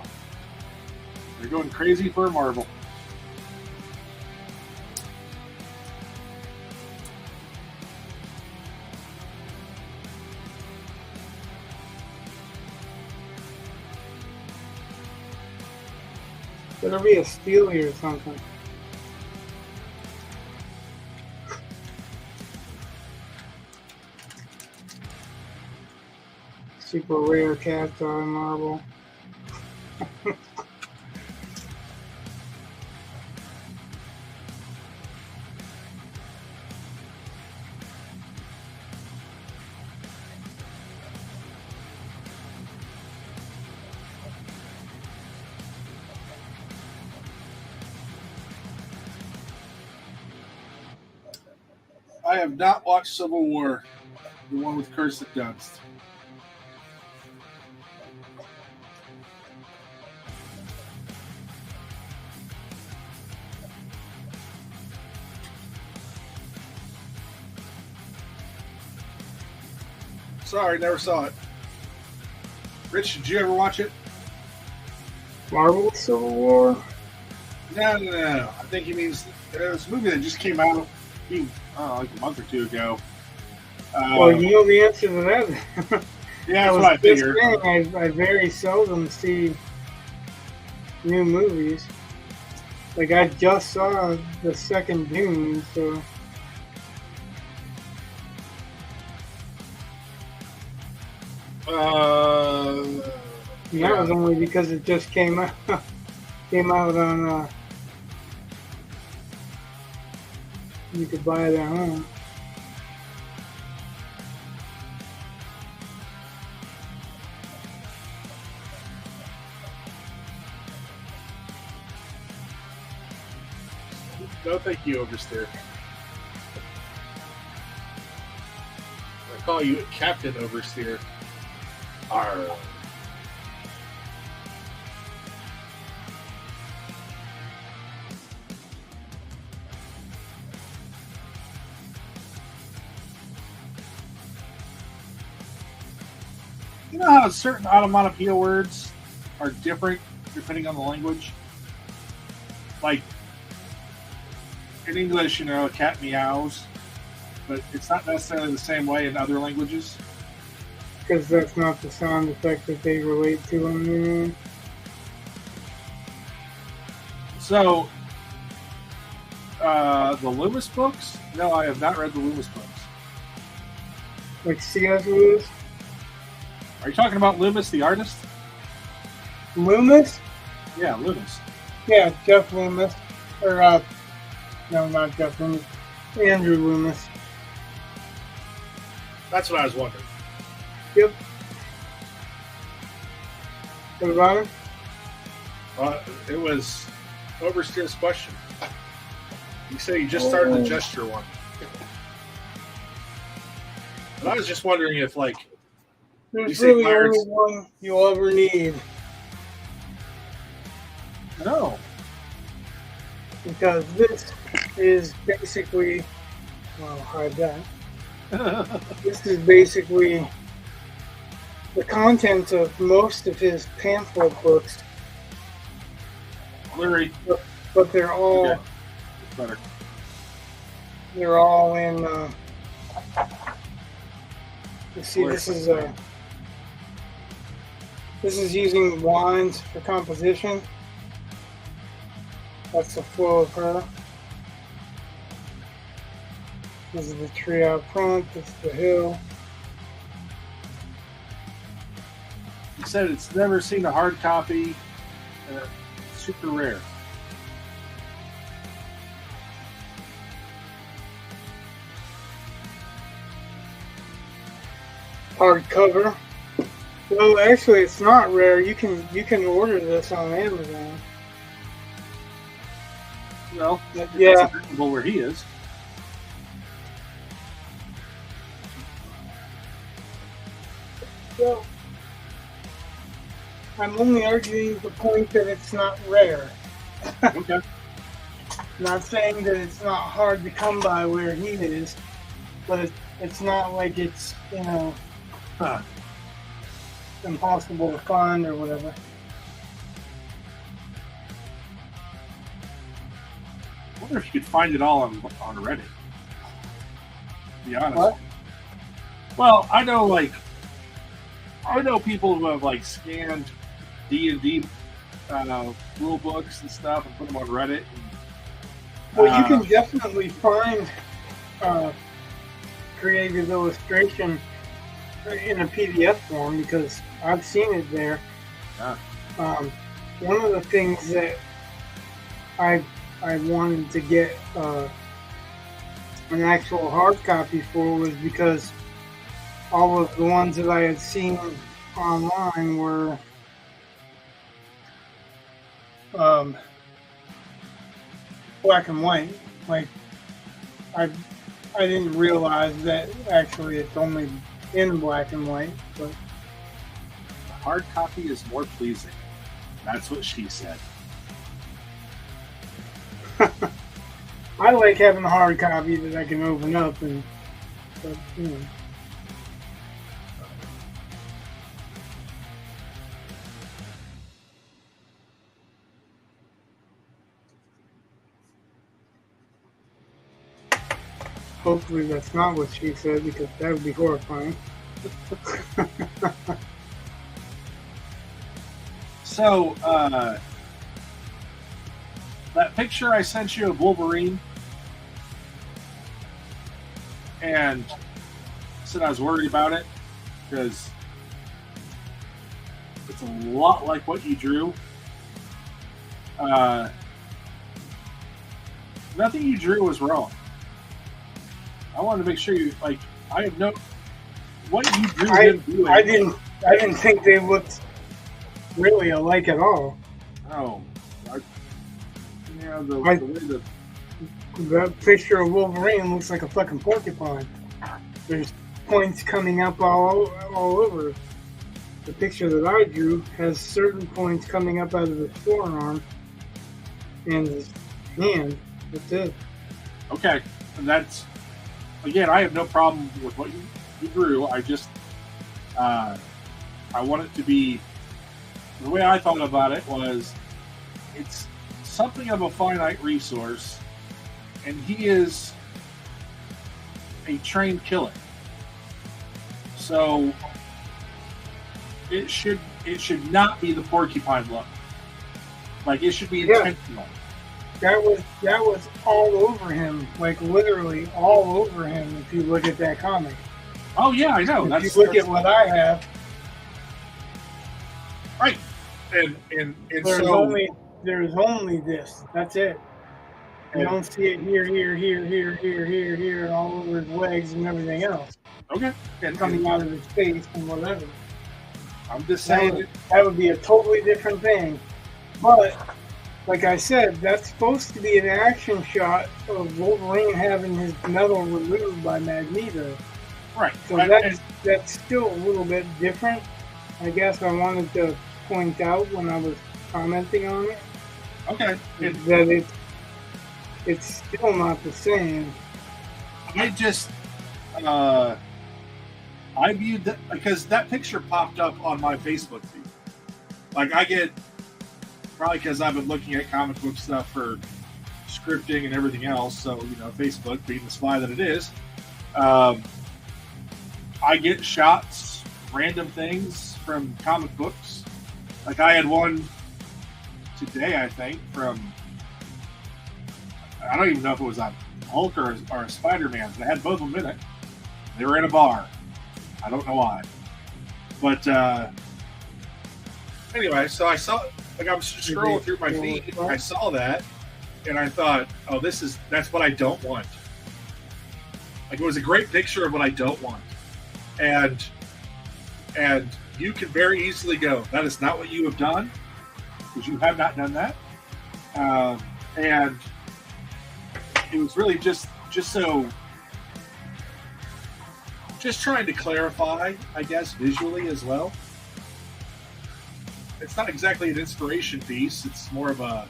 they're going crazy for a marble. Better be a Steely or something. Super rare cat's eye marble. I have not watched Civil War, the one with Kirsten Dunst. Sorry, never saw it. Rich, did you ever watch it? Marvel Civil War? No. I think he means this movie that just came out like a month or two ago. Well, you know the answer to that. Yeah, that's what I figured. I very seldom see new movies. Like, I just saw the second Dune, so... And that was only because it just came out on you could buy it at home. No, thank you, Oversteer. I call you Captain Oversteer. Arr. You know how certain onomatopoeia words are different depending on the language? Like, in English, you know, a cat meows, but it's not necessarily the same way in other languages. Because that's not the sound effect that they relate to on their own. So, the Loomis books? No, I have not read the Loomis books. Like C.S. Lewis? Are you talking about Loomis, the artist? Loomis? Yeah, Loomis. Yeah, Jeff Loomis. Or, no, not Jeff Loomis. Andrew Loomis. That's what I was wondering. Yep. What about him? It was Oversteer's question. You say you just started the gesture one. And I was just wondering if, like, There's say really Pirates- only one you'll ever need. no. Because this is basically, well, hide that. This is basically the content of most of his pamphlet books, Larry. but they're all Okay. It's better. they're all in. You see, this is using wines for composition. That's the flow of her. This is the tree out front. This is the hill. He said it's never seen a hard copy. Super rare. Hardcover. Well, actually, it's not rare. You can order this on Amazon. Well, Yeah. that's available where he is. So, I'm only arguing the point that it's not rare. Okay. Not saying that it's not hard to come by where he is, but it's not like it's, Huh. impossible to find or whatever. I wonder if you could find it all on Reddit. To be honest. What? Well, I know people who have like scanned D&D rule books and stuff and put them on Reddit. And, Well, you can definitely find creative illustration in a PDF form because I've seen it there. Yeah. One of the things that I wanted to get an actual hard copy for was because all of the ones that I had seen online were black and white. Like I didn't realize that actually it's only in black and white, but the hard copy is more pleasing. That's what she said. I like having a hard copy that I can open up but, you know. Hopefully that's not what she said because that would be horrifying. So, that picture I sent you of Wolverine, and said I was worried about it because it's a lot like what you drew. Nothing you drew was wrong. I wanted to make sure you like. I have no. What you drew didn't do it. I didn't think they looked really alike at all. Oh, the way the that picture of Wolverine looks like a fucking porcupine. There's points coming up all over. The picture that I drew has certain points coming up out of his forearm and his hand. That's it. Okay, and that's again. I have no problem with what you drew. I just I want it to be the way I thought about it was it's something of a finite resource, and he is a trained killer. So it should not be the porcupine look. Like it should be intentional. That was all over him, like literally all over him. If you look at that comic. Oh yeah, I know. If you look at what I have, right, and there's only this. That's it. You don't see it here, and all over his legs and everything else. Okay, and coming out of his face and whatever. I'm just saying that would be a totally different thing. But like I said, that's supposed to be an action shot of Wolverine having his metal removed by Magneto. Right. So that's still a little bit different. I guess I wanted to point out when I was commenting on it. Okay. That it's still not the same. I just I viewed that because that picture popped up on my Facebook feed. Like I get probably because I've been looking at comic book stuff for scripting and everything else. So Facebook being the spy that it is, I get shots, random things from comic books. Like I had one today, I think, from I don't even know if it was a Hulk or a Spider-Man, but I had both of them in it. They were in a bar. I don't know why. But anyway, so I saw, like I was scrolling through my feed, I saw that, and I thought, oh, that's what I don't want. Like it was a great picture of what I don't want. And you can very easily go, that is not what you have done, because you have not done that. And it was really just trying to clarify, I guess, visually as well. It's not exactly an inspiration piece. It's more of a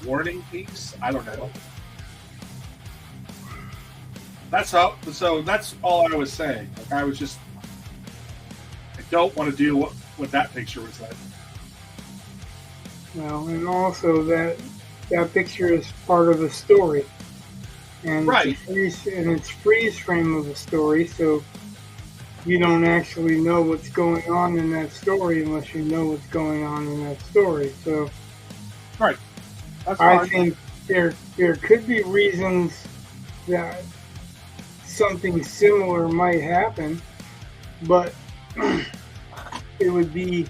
warning piece. I don't know. So that's all I was saying. Like I was just, don't want to do what that picture was like. Well, and also that picture is part of a story, and Right. It's freeze frame of a story, so you don't actually know what's going on in that story unless you know what's going on in that story. So, Right. That's I fine. think there could be reasons that something similar might happen, but it would be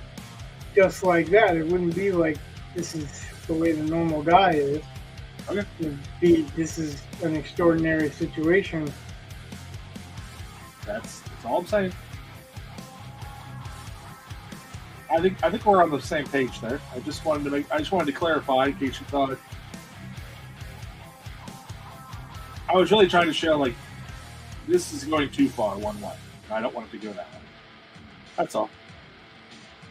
just like that. It wouldn't be like this is the way the normal guy is. Okay. It would be this is an extraordinary situation. That's all I'm saying. I think we're on the same page there. I just wanted to clarify in case you thought. I was really trying to show like this is going too far one way. And I don't want it to go that way. That's all.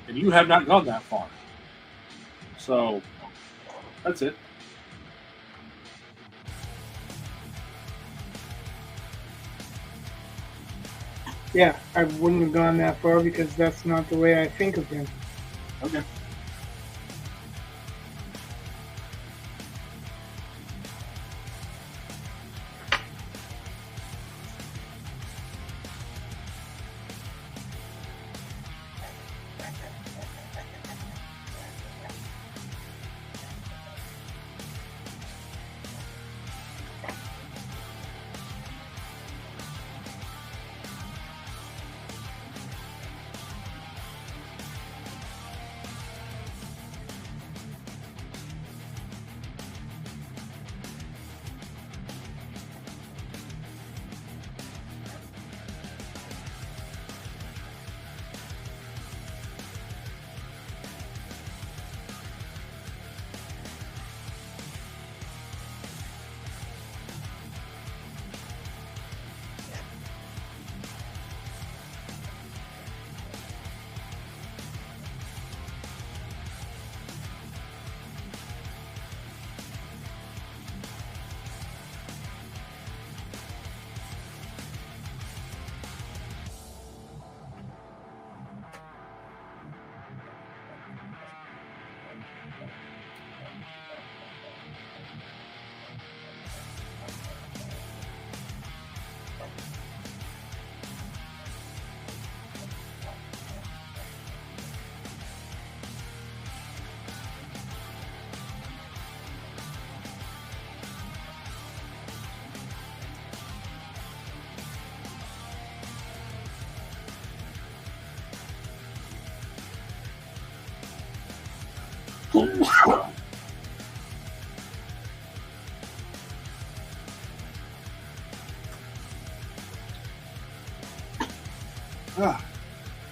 And you have not gone that far. So that's it. Yeah, I wouldn't have gone that far because that's not the way I think of him. Okay.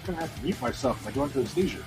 I'm gonna have to mute myself if I go into a seizure.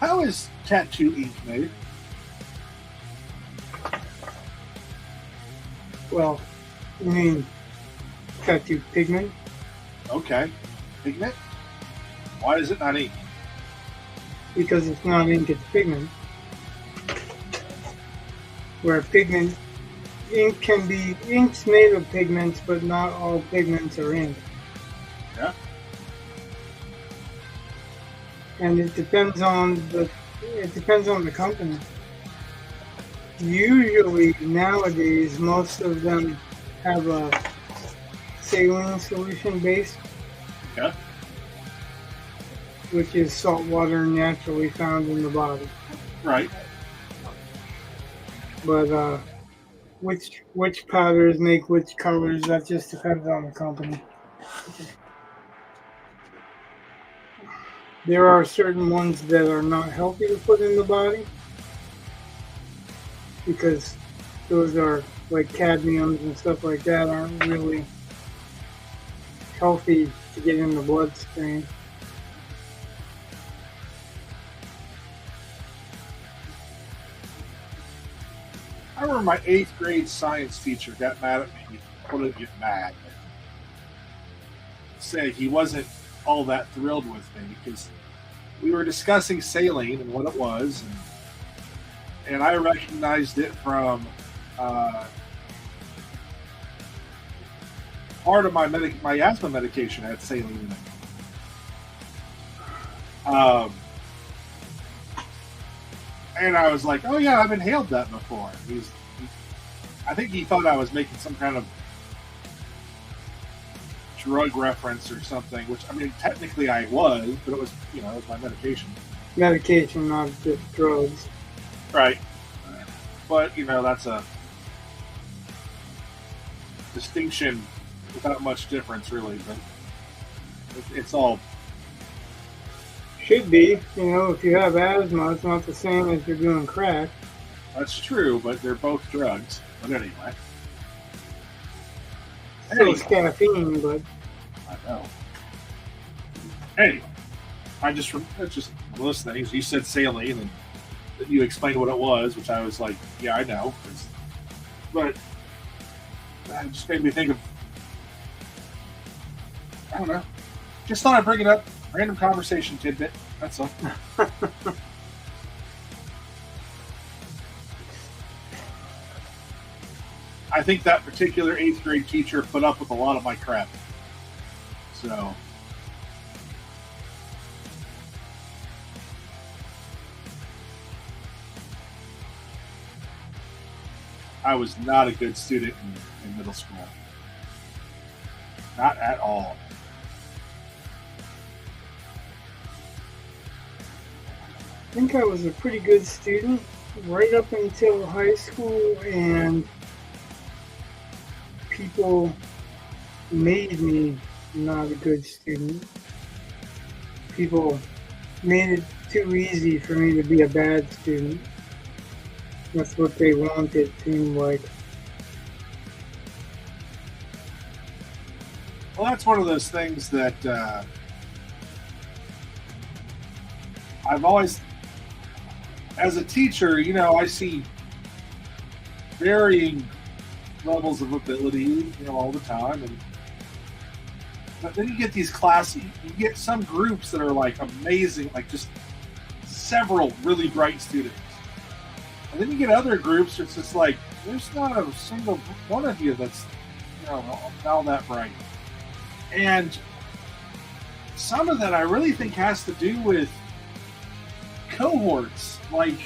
How is tattoo ink made? Well, you mean tattoo pigment? Okay. Pigment? Why is it not ink? Because it's not ink, it's pigment. Where pigment, ink's made of pigments, but not all pigments are ink. Yeah. And it depends on the company. Usually nowadays, most of them have a saline solution base, Yeah. which is salt water naturally found in the body. Right. But which powders make which colors, that just depends on the company. There are certain ones that are not healthy to put in the body because those are like cadmiums and stuff like that aren't really healthy to get in the bloodstream. I remember my 8th grade science teacher got mad at me. Well, didn't get mad, but say he wasn't all that thrilled with me because we were discussing saline and what it was, and I recognized it from part of my asthma medication had saline in it. And I was like, "Oh yeah, I've inhaled that before." I think he thought I was making some kind of drug reference or something, which I mean, technically I was, but it was, it was my medication. Medication, not just drugs. Right. But, that's a distinction without much difference, really. But it's all... Should be. If you have asthma, it's not the same as you're doing crack. That's true, but they're both drugs. But anyway. So it's caffeine, but... I know. Anyway. It's just one of those things. You said saline, and you explained what it was, which I was like, yeah, I know. But it just made me think of... I don't know. Just thought I'd bring it up. Random conversation tidbit. That's all. I think that particular 8th grade teacher put up with a lot of my crap. So. I was not a good student in middle school. Not at all. I think I was a pretty good student right up until high school, and people made me not a good student. People made it too easy for me to be a bad student. That's what they wanted, it seemed like. Well, that's one of those things that I've always, as a teacher, I see varying levels of ability, all the time. But then you get these classes, you get some groups that are like amazing, like just several really bright students. And then you get other groups, it's just like, there's not a single one of you that's, all that bright. And some of that I really think has to do with cohorts. Like,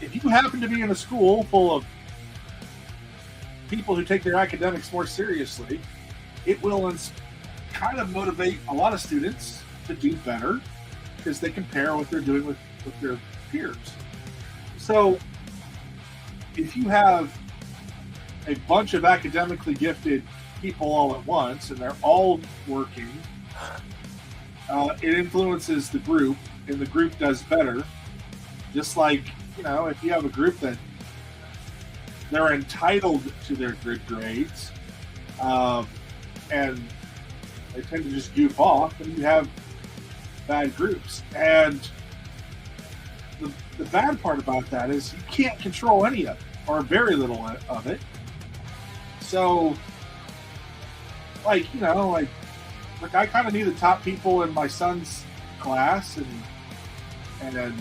if you happen to be in a school full of people who take their academics more seriously, it will kind of motivate a lot of students to do better because they compare what they're doing with their peers. So if you have a bunch of academically gifted people all at once and they're all working, it influences the group, and the group does better. Just like, if you have a group that they're entitled to their good grades, and they tend to just goof off, and you have bad groups. And the bad part about that is you can't control any of it, or very little of it. So, like, you know, like I kind of knew the top people in my son's class, and then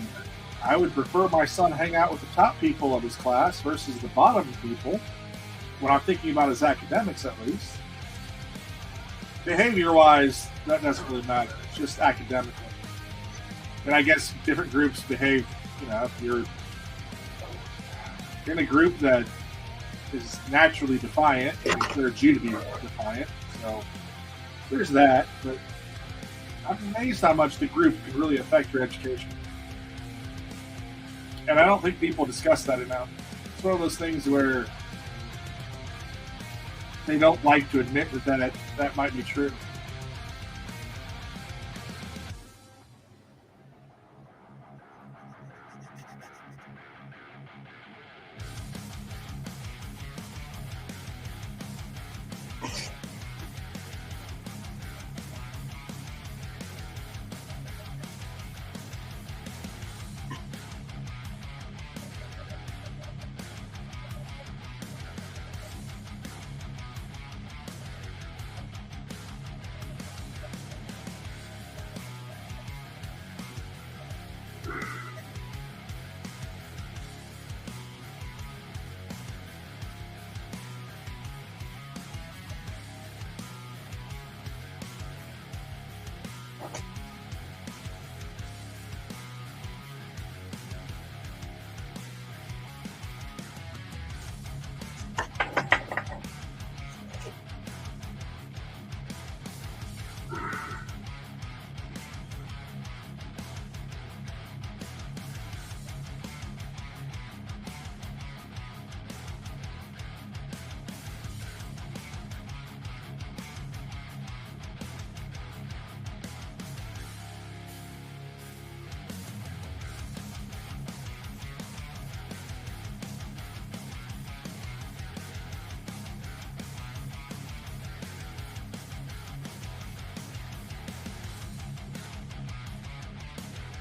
I would prefer my son hang out with the top people of his class versus the bottom people when I'm thinking about his academics, at least. Behavior-wise, that doesn't really matter. It's just academically. And I guess different groups behave, you know, if you're in a group that is naturally defiant, it declares you to be defiant. So there's that. But I'm amazed how much the group can really affect your education. And I don't think people discuss that enough. It's one of those things where they don't like to admit that might be true.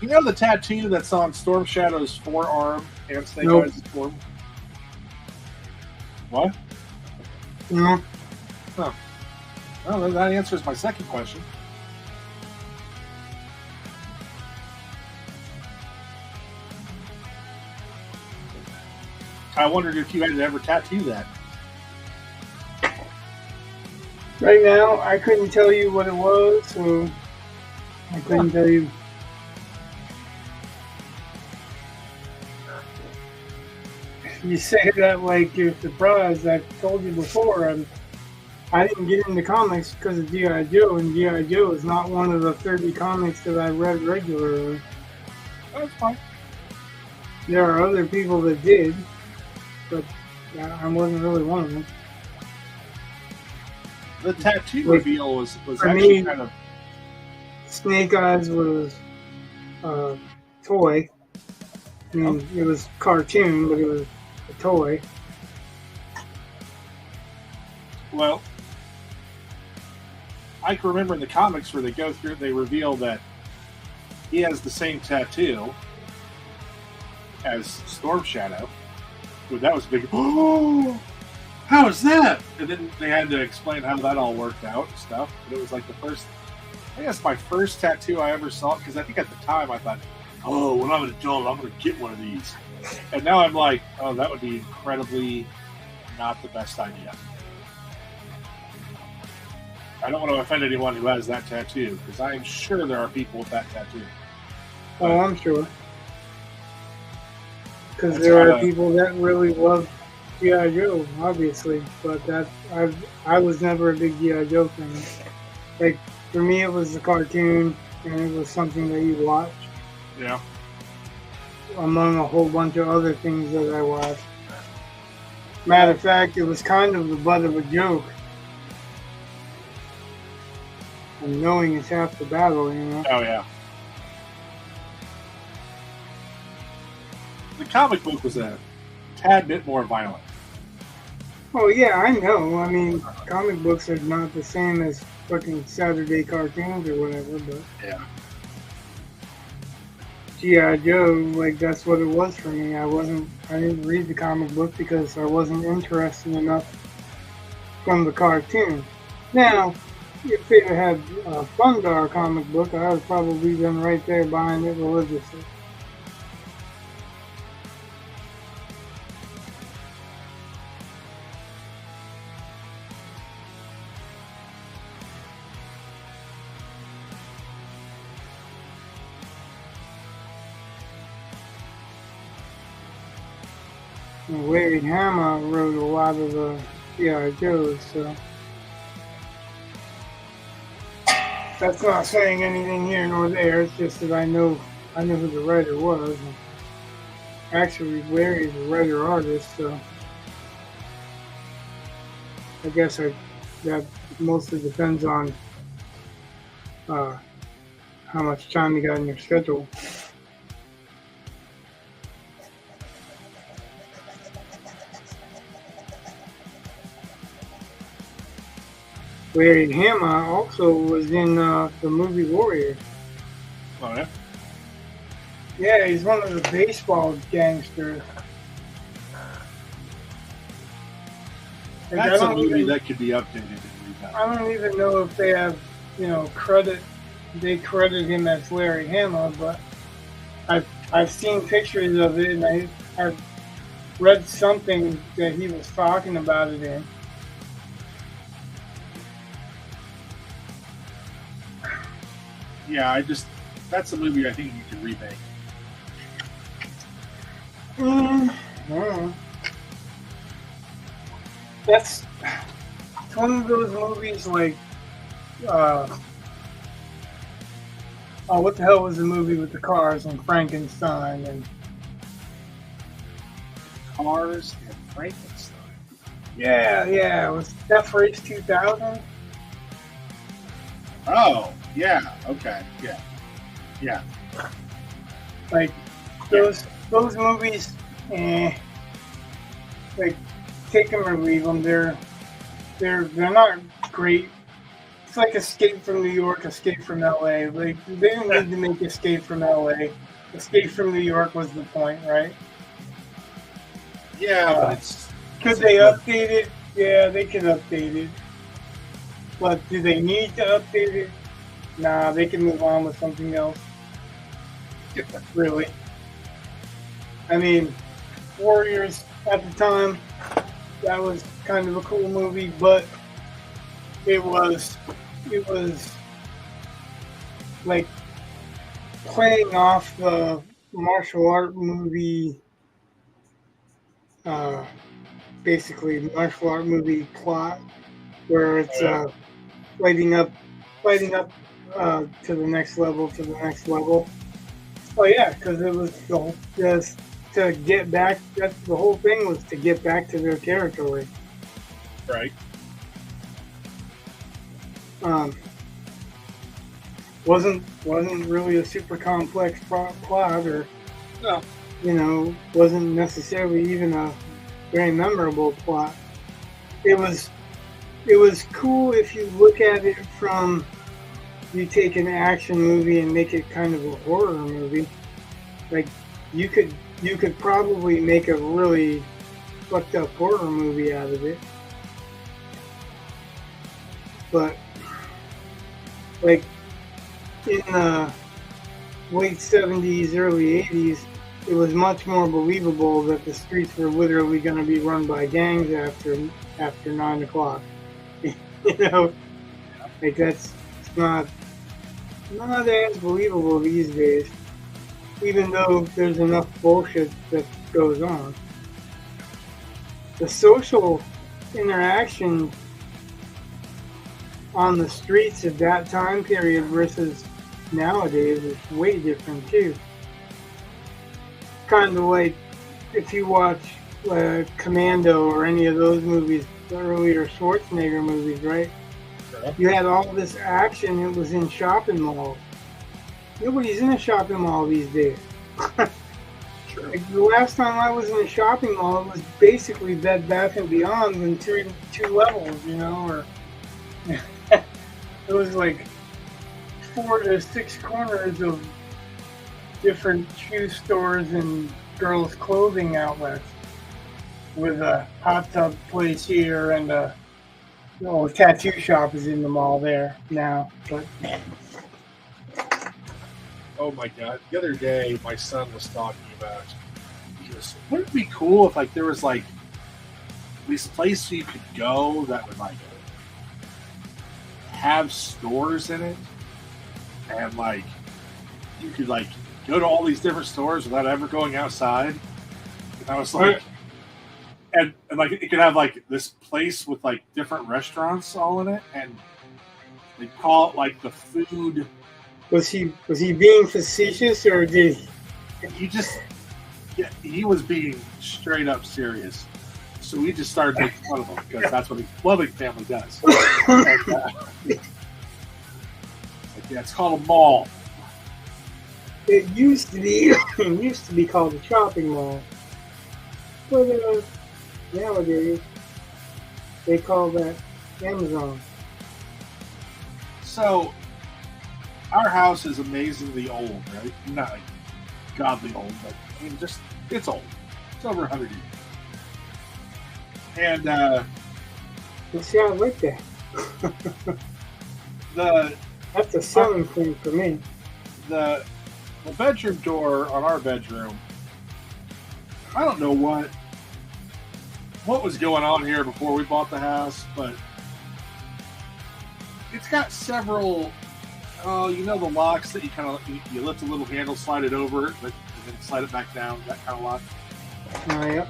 You know the tattoo that's on Storm Shadow's forearm and Snake Nope. Eyes' forearm? What? No. Well, that answers my second question. I wondered if you had ever tattooed that. Right now, I couldn't tell you what it was, so I couldn't tell you. You say that like you're surprised. I've told you before, I didn't get into comics because of G.I. Joe, and G.I. Joe is not one of the 30 comics that I read regularly. That's fine. There are other people that did, but I wasn't really one of them. The tattoo Like, reveal was for actually me- kind of... Snake Eyes was a toy. I mean, it was cartoon, but it was a toy. Well, I can remember in the comics where they go through, they reveal that he has the same tattoo as Storm Shadow. Well, that was big. Oh, how is that? And then they had to explain how that all worked out and stuff. But it was like the first, I think that's my first tattoo I ever saw, because I think at the time I thought, oh, when I'm an adult, I'm going to get one of these. And now I'm like, oh, that would be incredibly not the best idea. I don't want to offend anyone who has that tattoo, because I am sure there are people with that tattoo. Oh, I'm sure. Because That's there are kinda- people that really love G.I. Joe, obviously, but I was never a big G.I. Joe fan. Like, for me, it was a cartoon, and it was something that you watched, Yeah. among a whole bunch of other things that I watched. Matter of fact, it was kind of the butt of a joke. And knowing is half the battle, you know? Oh, yeah. The comic book was a tad bit more violent. Oh yeah, I know. I mean, comic books are not the same as fucking Saturday cartoons or whatever, but Yeah. G.I. Joe, like that's what it was for me. I didn't read the comic book because I wasn't interested enough from the cartoon. Now, if they had a Thundar comic book, I would probably been right there buying it religiously. And Larry Hama wrote a lot of the G.I. Joes, so that's not saying anything here nor there. It's just that I know who the writer was. And actually, Larry's a writer artist, so I guess that mostly depends on how much time you got in your schedule. Larry Hama also was in the movie Warrior. Oh, yeah? Yeah, he's one of the baseball gangsters. That's a movie that could be updated and redone. I don't even know if they have, credit. They credit him as Larry Hama, but I've seen pictures of it, and I've read something that he was talking about it in. Yeah, that's a movie I think you could remake. It's one of those movies like, what the hell was the movie with the cars and Frankenstein and Cars and Frankenstein. Yeah, it was Death Race 2000. Oh, yeah, okay, yeah. Like those movies, like take them or leave them. They're not great. It's like Escape from New York, Escape from LA. Like they didn't need to make Escape from LA. Escape from New York was the point, right? Yeah, but it's could they update it? Yeah, they can update it. But do they need to update it? Nah, they can move on with something else. Really. I mean, Warriors at the time, that was kind of a cool movie, but it was like playing off the martial art movie, basically martial art movie plot, where it's fighting up to the next level. Oh yeah, because it was just to get back. That's the whole thing, was to get back to their territory. right. Wasn't really a super complex plot, or No. wasn't necessarily even a very memorable plot. It was cool if you look at it from, you take an action movie and make it kind of a horror movie. Like you could probably make a really fucked up horror movie out of it. But like in the late 70s, early 80s, it was much more believable that the streets were literally going to be run by gangs after 9 o'clock. Like it's not as believable these days, even though there's enough bullshit that goes on. The social interaction on the streets at that time period versus nowadays is way different too. Kind of like if you watch Commando or any of those movies, the earlier Schwarzenegger movies, right? You had all this action. It was in shopping malls. Nobody's in a shopping mall these days. Sure. Like the last time I was in a shopping mall, it was basically Bed Bath and Beyond in two levels, or it was like 4 to 6 corners of different shoe stores and girls' clothing outlets with a hot tub place here and a tattoo shop is in the mall there now. But Oh my god! The other day, my son was talking about. He goes, wouldn't it be cool if like there was like these places you could go that would like have stores in it, and like you could like go to all these different stores without ever going outside. And I was like, and like it could have like this place with like different restaurants all in it, and they call it like the food. was he being facetious or did he? He just, yeah, he was being straight up serious. So we just started making fun of him because that's what a loving family does. And, like, yeah, it's called a mall. It used to be called a shopping mall, but nowadays they call that Amazon. So our house is amazingly old, right? Not like godly old, but I mean, just it's old. It's over 100 years. And See, I like that. That's a selling point for me. the bedroom door on our bedroom, I don't know what was going on here before we bought the house, but it's got several the locks that you kind of you lift a little handle, slide it over, but then slide it back down, that kind of lock. Oh, yeah.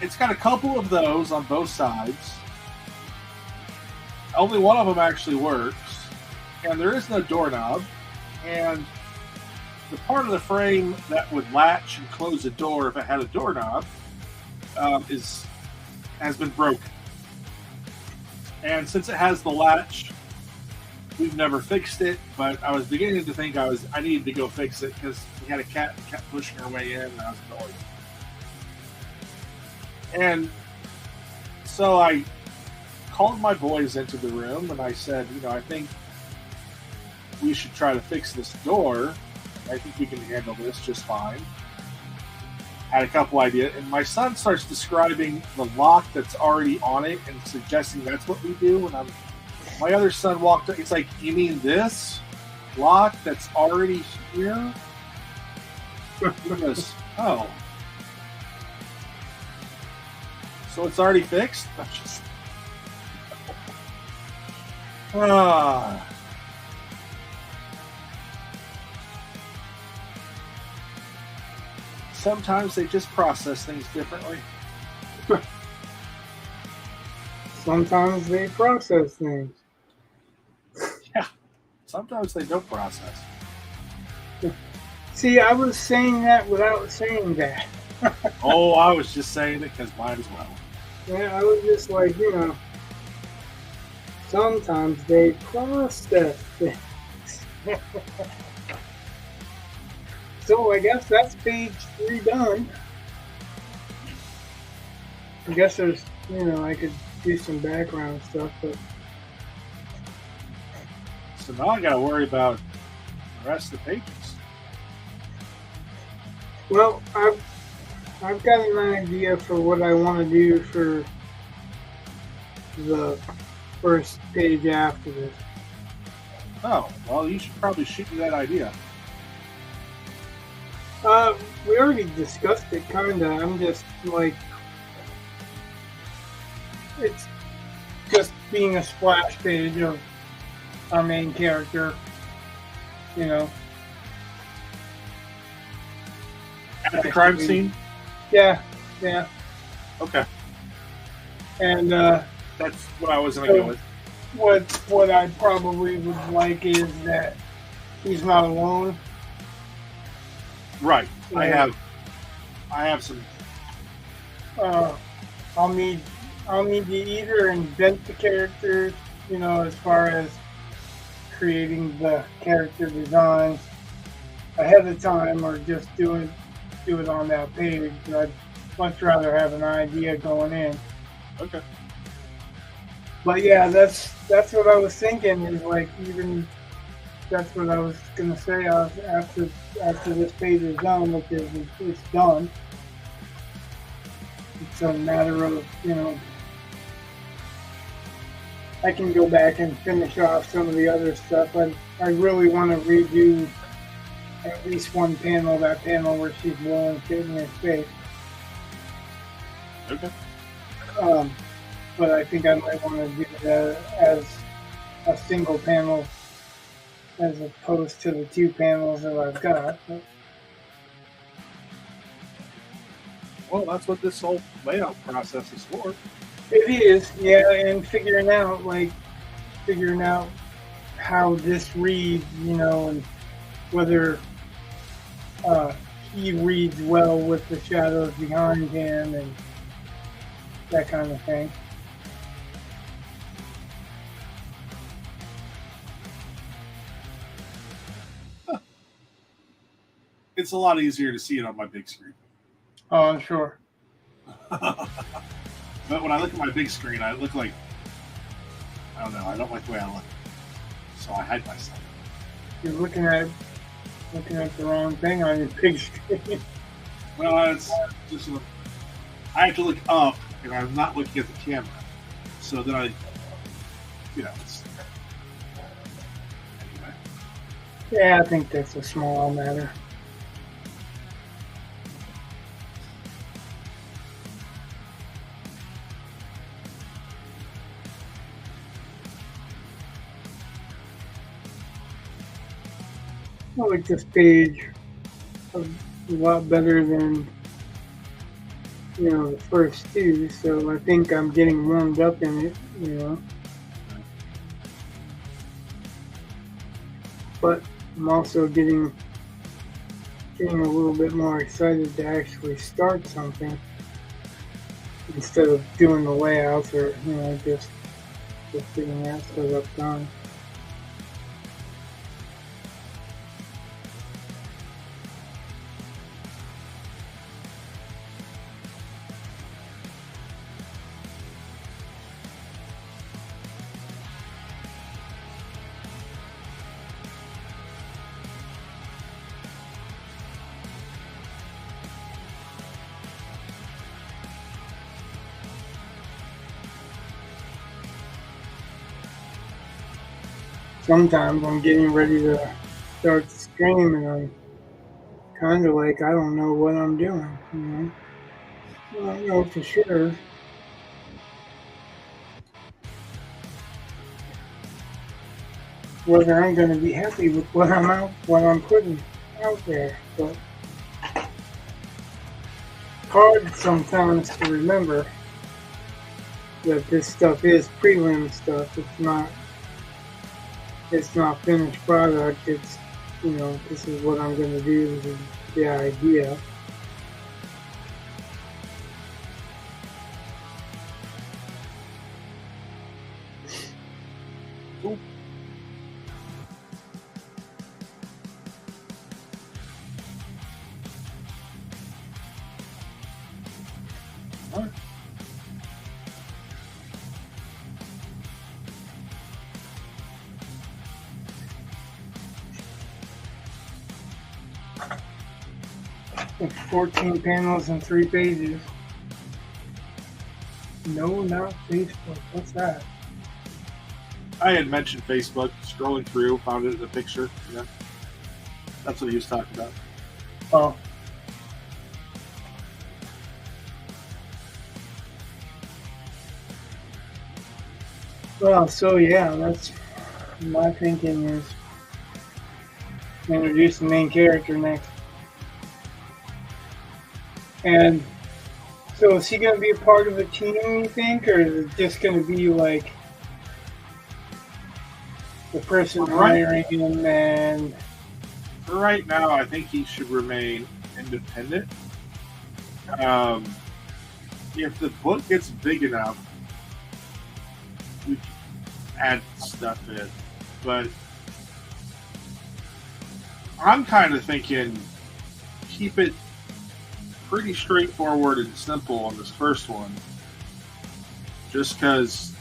It's got a couple of those on both sides. Only one of them actually works, and there is no doorknob. And the part of the frame that would latch and close the door if it had a doorknob has been broken. And since it has the latch, we've never fixed it. But I was beginning to think I needed to go fix it because we had a cat that kept pushing her way in, and I was annoyed. And so I called my boys into the room and I said, I think we should try to fix this door. I think we can handle this just fine. Had a couple ideas, and my son starts describing the lock that's already on it and suggesting that's what we do. And my other son walked up. He's like, "You mean this lock that's already here?" He goes, "Oh, so it's already fixed?" I'm just Sometimes they just process things differently. Sometimes they process things. Yeah, sometimes they don't process. See, I was saying that without saying that. Oh, I was just saying it because might as well. Yeah, I was just like, sometimes they process things. So I guess that's page 3 done. I guess there's, I could do some background stuff, but So now I got to worry about the rest of the pages. well, I've got an idea for what I want to do for the first page after this. Oh, well, you should probably shoot me that idea. We already discussed it, kinda. I'm just like, it's just being a splash page of our main character, At the crime scene? Yeah. Okay. And That's what I was going to go with. what I probably would like is that he's not alone. Right. Yeah. I have some. I'll need to either invent the characters, as far as creating the character designs ahead of time, or just do it on that page. I'd much rather have an idea going in. Okay. But yeah, that's what I was thinking, is like even that's what I was gonna say. After this page is done, which is it's done. It's a matter of, I can go back and finish off some of the other stuff. I really want to redo at least one panel, that panel where she's blowing shit in her face. Okay. But I think I might want to do that as a single panel as opposed to the two panels that I've got. Well, that's what this whole layout process is for. It is, yeah, and figuring out how this reads, and whether he reads well with the shadows behind him and that kind of thing. It's a lot easier to see it on my big screen. Oh, I'm sure. But when I look at my big screen, I look like, I don't know, I don't like the way I look. So I hide myself. You're looking at the wrong thing on your big screen. Well, it's just, I have to look up, and I'm not looking at the camera. So then it's, anyway. Yeah, I think that's a small matter. I like this page a lot better than the first two, so I think I'm getting warmed up in it, But I'm also getting a little bit more excited to actually start something instead of doing the layouts or just getting that stuff done. Sometimes I'm getting ready to start the stream and I'm kind of like, I don't know what I'm doing, I don't know for sure. Whether I'm going to be happy with what I'm putting out there, but hard sometimes to remember that this stuff is prelim stuff. It's not finished product. It's, this is what I'm going to do. This is the idea. Cool. All right. It's 14 panels and 3 pages. No, not Facebook. What's that? I had mentioned Facebook, scrolling through, found it in a picture. Yeah. That's what he was talking about. Oh. Well, so yeah, that's my thinking is introduce the main character next. And so is he going to be a part of the team, you think? Or is it just going to be like the person hiring him and... For right now, I think he should remain independent. If the book gets big enough, we can add stuff in. But I'm kind of thinking keep it pretty straightforward and simple on this first one. Just because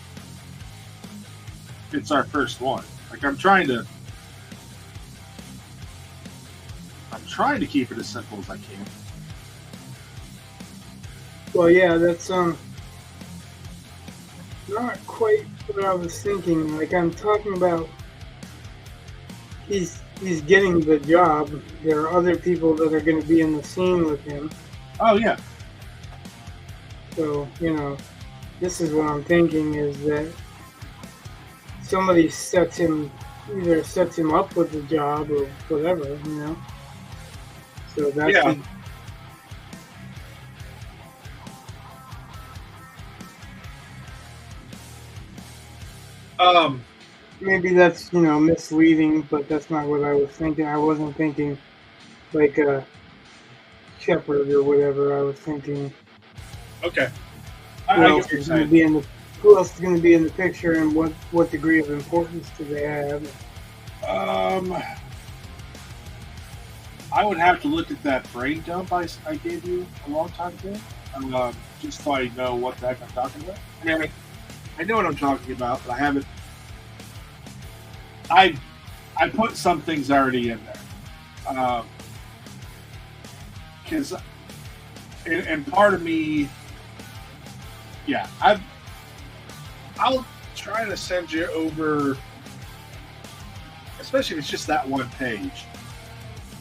it's our first one. Like, I'm trying to trying to keep it as simple as I can. Well, yeah, that's not quite what I was thinking. Like I'm talking about, he's getting the job. There are other people that are going to be in the scene with him. Oh yeah. So this is what I'm thinking is that somebody either sets him up with the job or whatever. So that's Yeah. Maybe that's misleading, but that's not what I was thinking. I wasn't thinking like a shepherd or whatever. I was thinking Okay. who I else get what you're is going to saying. be who else is going to be in the picture, and what degree of importance do they have? I would have to look at that brain dump I gave you a long time ago, just so I know what the heck I'm talking about. I mean, I know what I'm talking about, but I haven't. I put some things already in there, because and part of me, yeah, I'll try to send you over, especially if it's just that one page.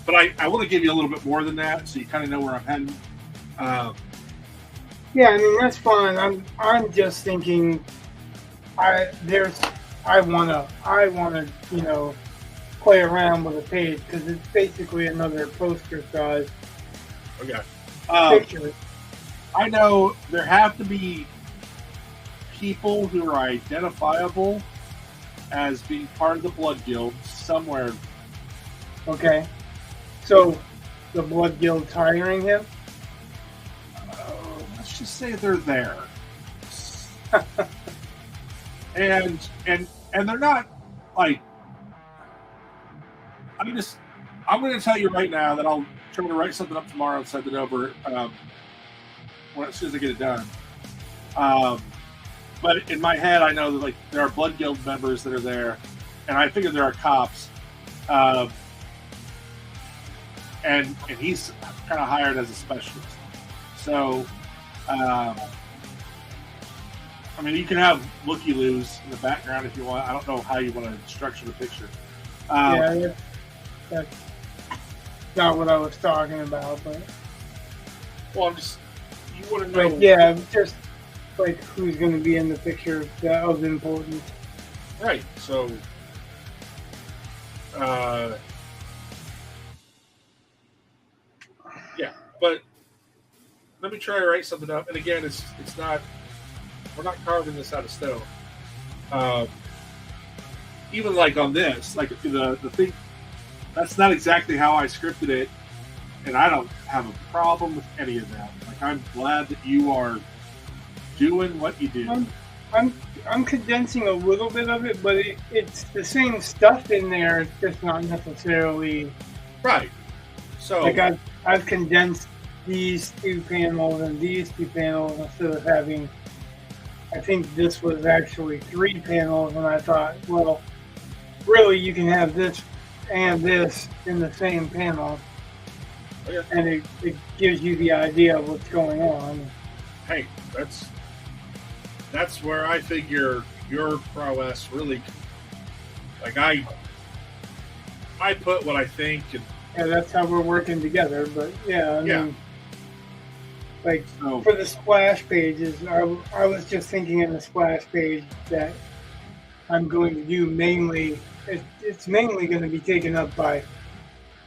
But I want to give you a little bit more than that, so you kind of know where I'm heading. Yeah, I mean that's fine. I'm just thinking, I wanna play around with a page because it's basically another poster size Okay. picture. I know there have to be people who are identifiable as being part of the Blood Guild somewhere. Okay, so the Blood Guild's hiring him. Let's just say they're there, and they're not like. I'm going to tell you right now that I'll try to write something up tomorrow and send it over as soon as I get it done. But in my head, I know that like there are Blood Guild members that are there, and I figure there are cops. And he's kind of hired as a specialist. So, I mean, you can have looky-loos in the background if you want. I don't know how you want to structure the picture. Yeah, that's not what I was talking about, but Well, you want to know. like, yeah, just like who's going to be in the picture of importance. Right. So, yeah, but let me try to write something up. And again, it's not, we're not carving this out of stone. Even like on this, like the thing, that's not exactly how I scripted it, and I don't have a problem with any of that. Like I'm glad that you are doing what you do. I'm condensing a little bit of it, but it's the same stuff in there. It's just not necessarily Right. So like I've condensed these two panels and these two panels instead of having. I think this was actually 3 panels, and I thought, well, really, you can have this and this in the same panel, Okay. and it gives you the idea of what's going on. hey, that's where I figure your prowess really. Like I put what I think, and Yeah, that's how we're working together. But yeah, I mean, like so for the splash pages, I was just thinking in the splash page that I'm going to do mainly. It's mainly going to be taken up by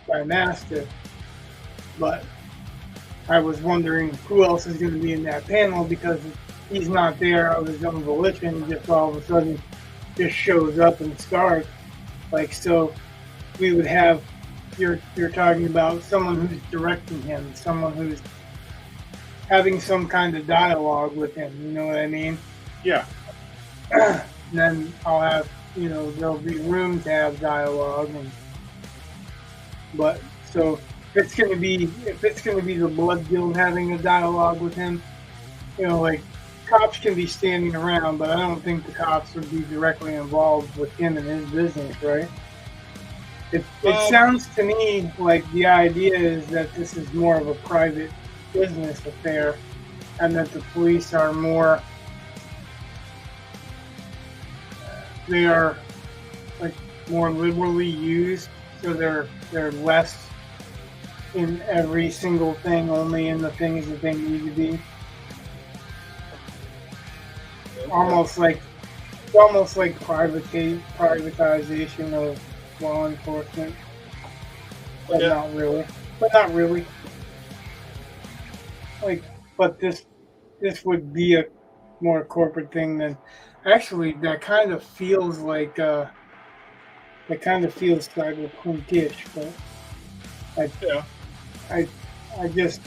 Mastiff, but I was wondering who else is going to be in that panel because he's not there of his own volition. He just all of a sudden just shows up and starts. Like so, we would have you're talking about someone who's directing him, someone who's having some kind of dialogue with him. You know what I mean? yeah. And then I'll have there'll be room to have dialogue, but so if it's gonna be the Blood Guild having a dialogue with him, like cops can be standing around, but I don't think the cops would be directly involved with him and his business, right? It sounds to me like the idea is that this is more of a private business affair, and that the police are more. They are like more liberally used, so they're less in every single thing, only in the things that they need to be. Almost like privatization of law enforcement, but not really. But not really. Like, but this would be a more corporate thing than. Actually, that kind of feels like cyberpunk-ish, but I just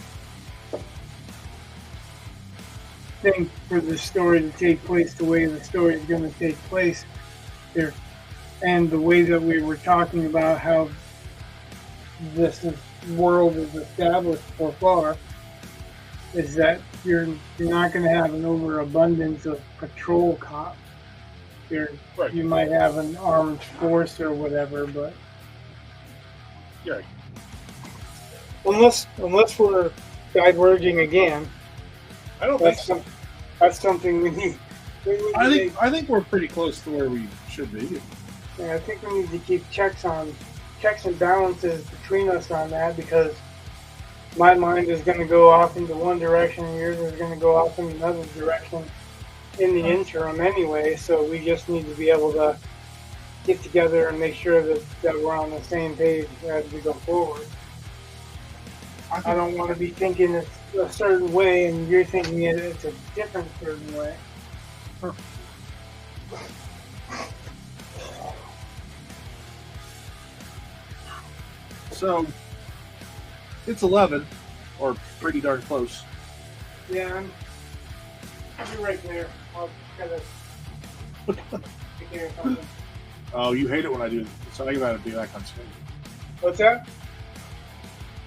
think for the story to take place the way the story is going to take place there, and the way that we were talking about how world is established so far, is that you're not going to have an overabundance of patrol cops. You might have an armed force or whatever, but unless we're diverging again, I don't think so. That's something we need. I think we're pretty close to where we should be. Yeah, I think we need to keep checks and balances between us on that, because my mind is going to go off into one direction and yours is going to go off in another direction in the interim anyway, so we just need to be able to get together and make sure that we're on the same page as we go forward. I don't want to be thinking it's a certain way and you're thinking it's a different certain way. So, it's 11, or pretty darn close. Yeah, I'll be right there. I'll kind of take care of something. Oh, you hate it when I do. So I gotta be back on screen. What's that?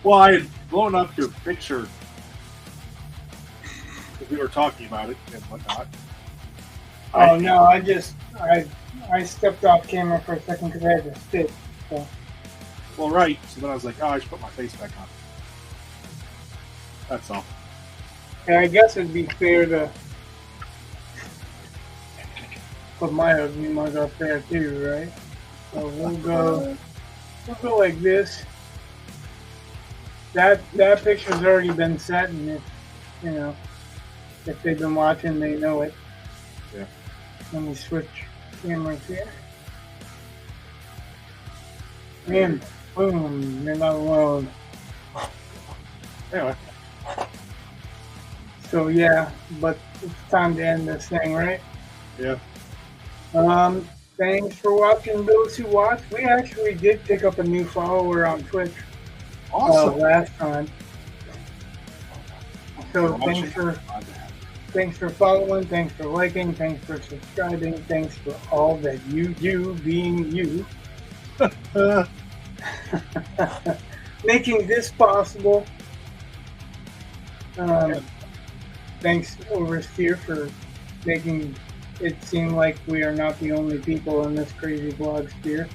Well, I had blown up your picture because we were talking about it and whatnot. Oh no, I stepped off camera for a second because I had to spit. So. Well, right. So then I was like, oh, I should put my face back on. That's all. And I guess it'd be fair to put my ugly mug up there too, right? So we'll go like this. That picture's already been set, and if they've been watching, they know it. Yeah. Let me switch cameras here. And boom, you're not alone. Anyway. So yeah, but it's time to end this thing, right? Yeah. Thanks for watching, those who watched. We actually did pick up a new follower on Twitch. Awesome. Last time. So thanks for following, thanks for liking, thanks for subscribing, thanks for all that you do, being you. Making this possible. Thanks, Oversteer, for making it seem like we are not the only people in this crazy blog sphere.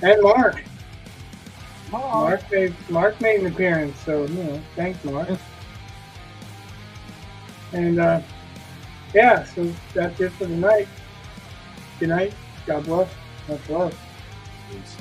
And Mark. Mark made an appearance, so thanks, Mark. And yeah, so that's it for tonight. Good night. God bless. Much love. Peace.